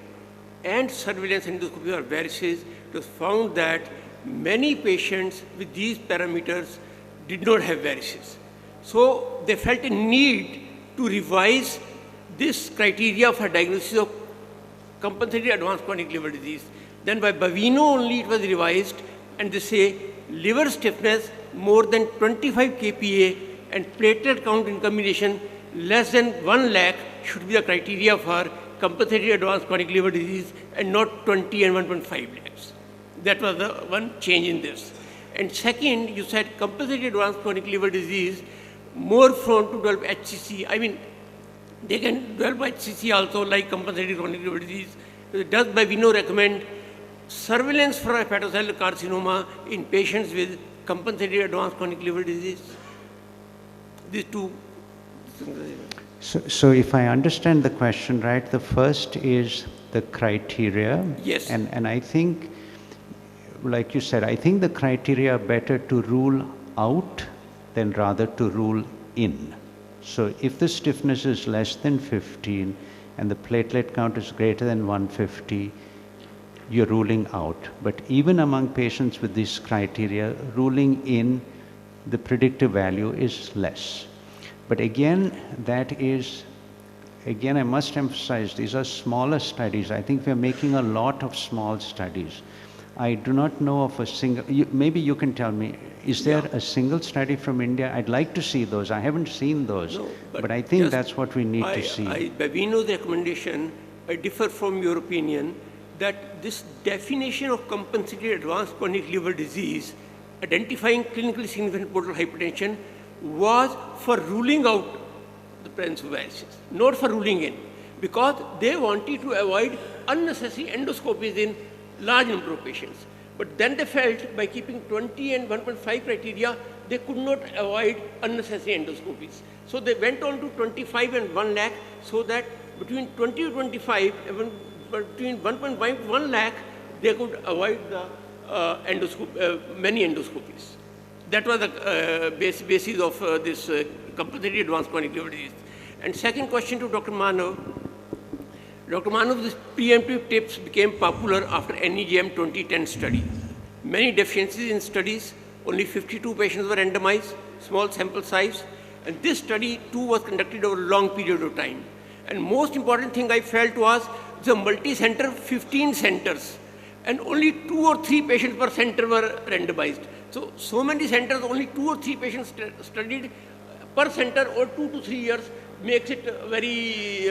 and surveillance endoscopy or varices, it was found that many patients with these parameters did not have varices. So they felt a need to revise this criteria for diagnosis of compensatory advanced chronic liver disease. Then by Baveno only it was revised and they say liver stiffness more than 25 kPa and platelet count in combination less than 1 lakh should be the criteria for compensatory advanced chronic liver disease and not 20 and 1.5 lakhs. That was the one change in this. And second, you said compensatory advanced chronic liver disease more prone to develop HCC. I mean, they can develop HCC also like compensatory chronic liver disease. Does Baveno recommend surveillance for hepatocellular carcinoma in patients with compensatory advanced chronic liver disease? These 2. So if I understand the question right, the first is the criteria. Yes. And I think, like you said, I think the criteria are better to rule out than rather to rule in. So if the stiffness is less than 15 and the platelet count is greater than 150, you're ruling out. But even among patients with these criteria, ruling in, the predictive value is less. But again, I must emphasize, these are smaller studies. I think we're making a lot of small studies. I do not know of a single, maybe you can tell me, is there a single study from India? I'd like to see those. I haven't seen those, no, but I think that's what we need to see. Baveno's recommendation, I differ from your opinion that this definition of compensatory advanced chronic liver disease, identifying clinically significant portal hypertension, was for ruling out the presence of varices, not for ruling in, because they wanted to avoid unnecessary endoscopies in large number of patients. But then they felt by keeping 20 and 1.5 criteria, they could not avoid unnecessary endoscopies. So they went on to 25 and 1 lakh so that between 20 to 25, between 1.5 to 1 lakh, they could avoid the many endoscopies. That was the basis of this compensatory advanced chronic liver disease. And second question to Dr. Manav. Dr. Manav, these preemptive tips became popular after NEJM 2010 study. Many deficiencies in studies, only 52 patients were randomized, small sample size, and this study too was conducted over a long period of time. And most important thing I felt was the multi-center, 15 centers, and only 2 or 3 patients per center were randomized. So many centers, only 2 or 3 patients studied per center or 2 to 3 years makes it very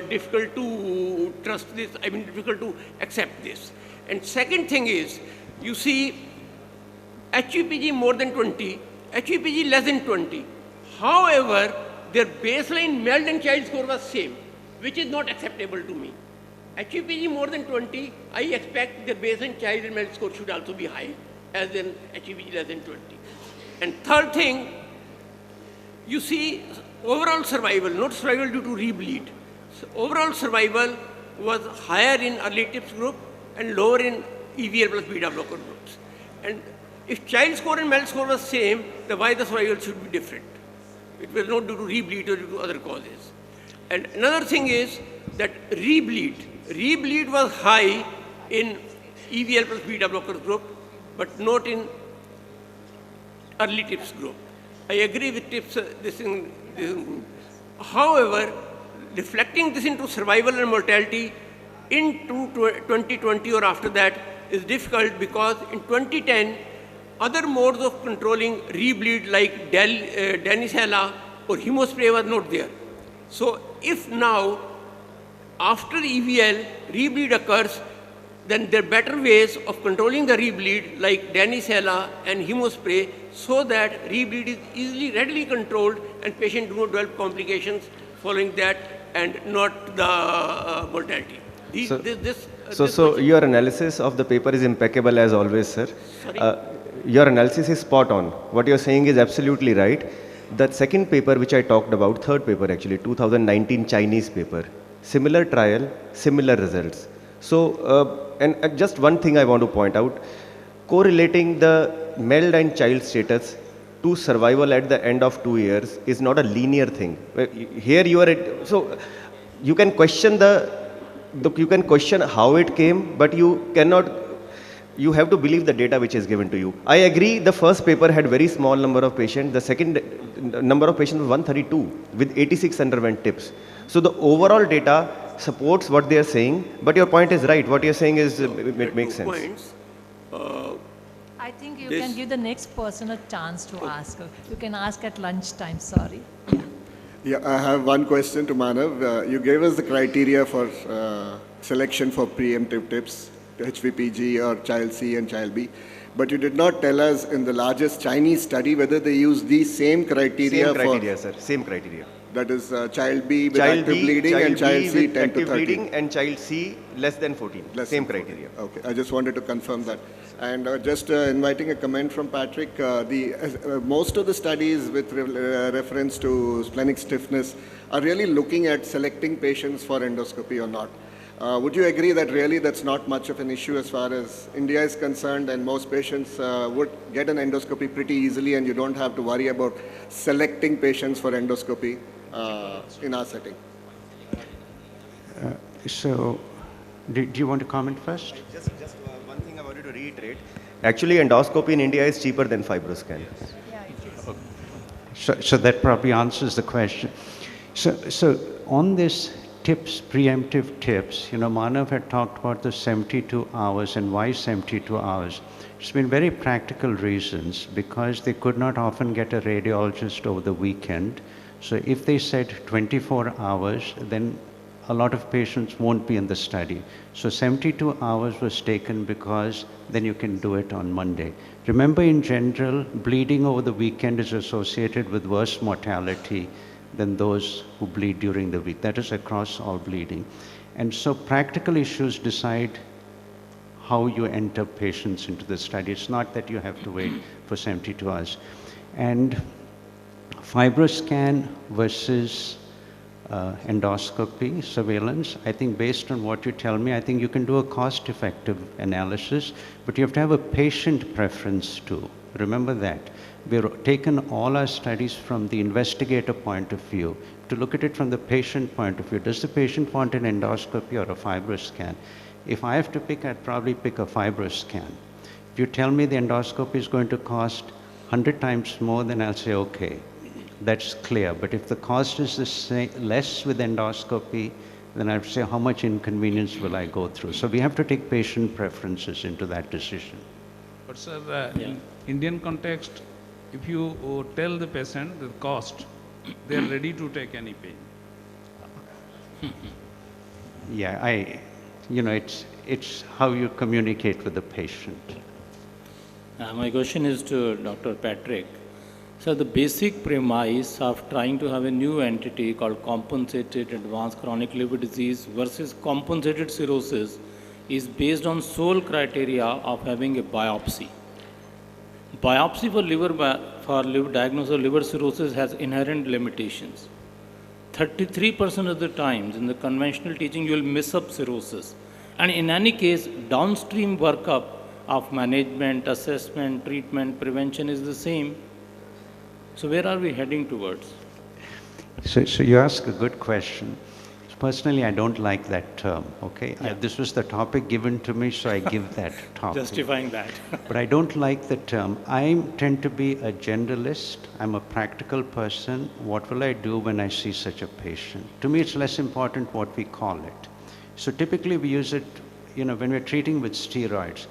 difficult to trust this, difficult to accept this. And second thing is, you see, HVPG more than 20, HVPG less than 20. However, their baseline MELD and child score was same, which is not acceptable to me. HVPG more than 20, I expect the baseline child and MELD score should also be high, as in HVPG less than 20. And third thing, you see overall survival, not survival due to rebleed. So overall survival was higher in early TIPS group and lower in EVL plus beta blocker groups. And if child score and MELD score was same, then why the survival should be different? It was not due to rebleed or due to other causes. And another thing is that rebleed was high in EVL plus beta blocker group, but not in early TIPS group. I agree with TIPS, this group. However, reflecting this into survival and mortality into 2020 or after that is difficult because in 2010, other modes of controlling rebleed like Danisela or hemospray was not there. So if now, after EVL, rebleed occurs, then there are better ways of controlling the rebleed like Danisela and hemospray so that rebleed is easily, readily controlled and patient do not develop complications following that and not the mortality. So your analysis of the paper is impeccable as always, sir. Your analysis is spot on. What you're saying is absolutely right. The second paper which I talked about, third paper actually, 2019 Chinese paper, similar trial, similar results. So, and just one thing I want to point out, correlating the MELD and child status to survival at the end of 2 years is not a linear thing. Here you are, so you can question you can question how it came, but you cannot, you have to believe the data which is given to you. I agree the first paper had very small number of patients, the second number of patients was 132 with 86 underwent TIPS. So the overall data supports what they are saying, but your point is right. What you're saying is, it makes sense. Points. I think you can give the next person a chance to ask. You can ask at lunchtime, sorry. Yeah, I have one question to Manav. You gave us the criteria for selection for preemptive TIPS, HVPG or child C and child B, but you did not tell us in the largest Chinese study whether they use these same criteria. Same criteria, sir. Same criteria. That is child B with active bleeding and child C 10 to 13. And child C less than 14. Same criteria. Okay, I just wanted to confirm that. And just inviting a comment from Patrick, most of the studies with reference to splenic stiffness are really looking at selecting patients for endoscopy or not. Would you agree that really that's not much of an issue as far as India is concerned, and most patients would get an endoscopy pretty easily and you don't have to worry about selecting patients for endoscopy in our setting? So, do you want to comment first? Just one thing I wanted to reiterate. Actually, endoscopy in India is cheaper than FibroScan. So that probably answers the question. So on this TIPS, preemptive TIPS, Manav had talked about the 72 hours and why 72 hours. It's been very practical reasons because they could not often get a radiologist over the weekend. So if they said 24 hours, then a lot of patients won't be in the study. So 72 hours was taken because then you can do it on Monday. Remember, in general, bleeding over the weekend is associated with worse mortality than those who bleed during the week. That is across all bleeding. And so practical issues decide how you enter patients into the study. It's not that you have to wait for 72 hours. And FibroScan versus endoscopy surveillance, I think based on what you tell me, I think you can do a cost-effective analysis, but you have to have a patient preference too. Remember that. We've taken all our studies from the investigator point of view to look at it from the patient point of view. Does the patient want an endoscopy or a FibroScan? If I have to pick, I'd probably pick a FibroScan. If you tell me the endoscopy is going to cost 100 times more, then I'll say, okay, that's clear. But if the cost is the same, less with endoscopy, then I have to say, how much inconvenience will I go through? So we have to take patient preferences into that decision. But sir, in Indian context, if you tell the patient the cost, they are ready to take any pain. Yeah, it's how you communicate with the patient. My question is to Dr. Patrick. So the basic premise of trying to have a new entity called compensated advanced chronic liver disease versus compensated cirrhosis is based on sole criteria of having a biopsy. Biopsy for liver diagnosis of liver cirrhosis has inherent limitations. 33% of the times in the conventional teaching you will miss up cirrhosis. And in any case, downstream workup of management, assessment, treatment, prevention is the same. So where are we heading towards? So you ask a good question. Personally, I don't like that term, okay? Yeah. This was the topic given to me, so I give that topic. Justifying that. But I don't like the term. I tend to be a generalist. I'm a practical person. What will I do when I see such a patient? To me, it's less important what we call it. So typically we use it, when we're treating with steroids.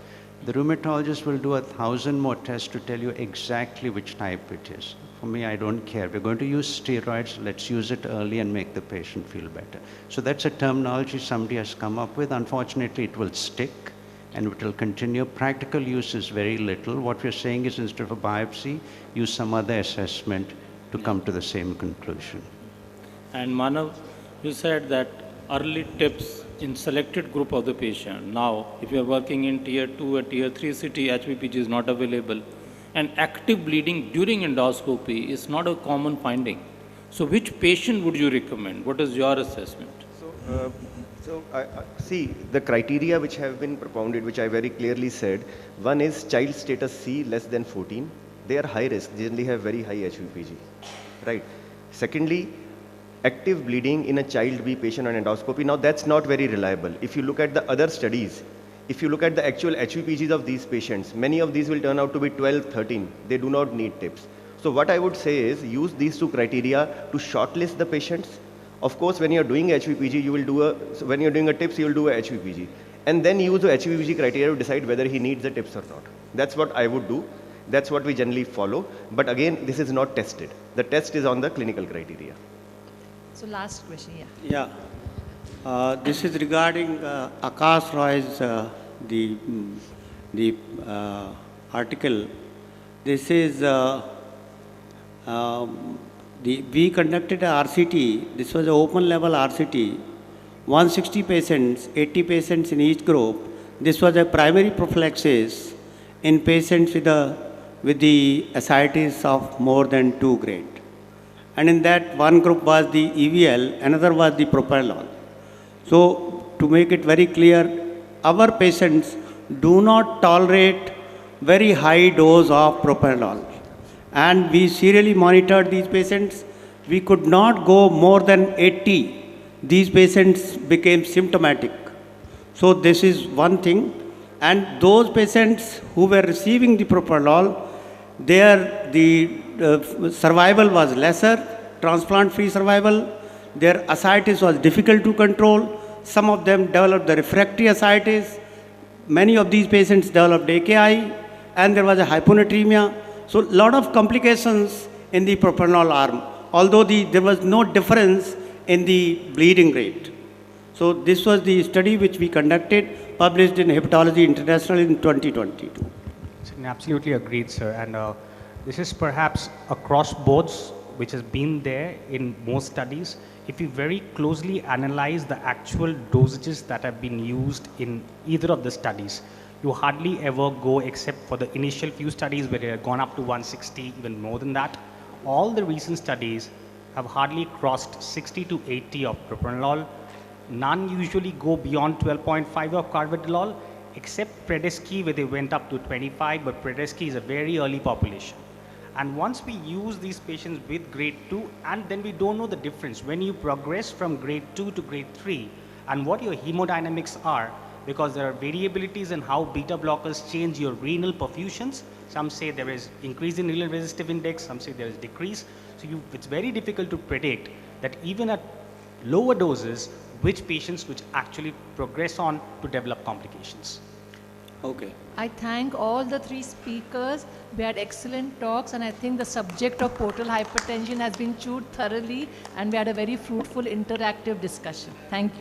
The rheumatologist will do 1,000 more tests to tell you exactly which type it is. For me, I don't care. We're going to use steroids. Let's use it early and make the patient feel better. So that's a terminology somebody has come up with. Unfortunately, it will stick and it will continue. Practical use is very little. What we're saying is instead of a biopsy, use some other assessment to come to the same conclusion. And Manav, you said that early tips in selected group of the patient. Now, if you are working in tier 2 or tier 3 city, HVPG is not available. And active bleeding during endoscopy is not a common finding. So which patient would you recommend? What is your assessment? See, the criteria which have been propounded, which I very clearly said, one is child status C less than 14. They are high risk, they generally have very high HVPG, right? Secondly, active bleeding in a child B patient on endoscopy. Now that's not very reliable. If you look at the other studies, if you look at the actual HVPGs of these patients, many of these will turn out to be 12, 13. They do not need tips. So what I would say is use these two criteria to shortlist the patients. Of course, when you're doing HVPG, when you're doing a tips, you will do a HVPG. And then use the HVPG criteria to decide whether he needs the tips or not. That's what I would do. That's what we generally follow. But again, this is not tested. The test is on the clinical criteria. So last question, yeah. Yeah. This is regarding Akash Roy's article. This is we conducted a RCT. This was an open level RCT. 160 patients, 80 patients in each group. This was a primary prophylaxis in patients with the ascites of more than 2 grade. And in that, one group was the EVL, another was the propranolol. So, to make it very clear, our patients do not tolerate very high dose of propranolol. And we serially monitored these patients. We could not go more than 80. These patients became symptomatic. So, this is one thing. And those patients who were receiving the propranolol, the survival was lesser, transplant-free survival. Their ascites was difficult to control. Some of them developed the refractory ascites. Many of these patients developed AKI, and there was a hyponatremia. So, a lot of complications in the propranolol arm, although there was no difference in the bleeding rate. So, this was the study which we conducted, published in Hepatology International in 2022. Absolutely agreed, sir. And this is perhaps across boards, which has been there in most studies. If you very closely analyze the actual dosages that have been used in either of the studies, you hardly ever go except for the initial few studies where they have gone up to 160, even more than that. All the recent studies have hardly crossed 60 to 80 of propranolol. None usually go beyond 12.5 of carvedilol, except Predesky, where they went up to 25, but Predesky is a very early population. And once we use these patients with grade 2, and then we don't know the difference when you progress from grade 2 to grade 3 and what your hemodynamics are, because there are variabilities in how beta blockers change your renal perfusions. Some say there is increase in renal resistive index, some say there is decrease. So it's very difficult to predict that even at lower doses, which patients which actually progress on to develop complications. Okay. I thank all the 3 speakers. We had excellent talks, and I think the subject of portal hypertension has been chewed thoroughly, and we had a very fruitful interactive discussion. Thank you.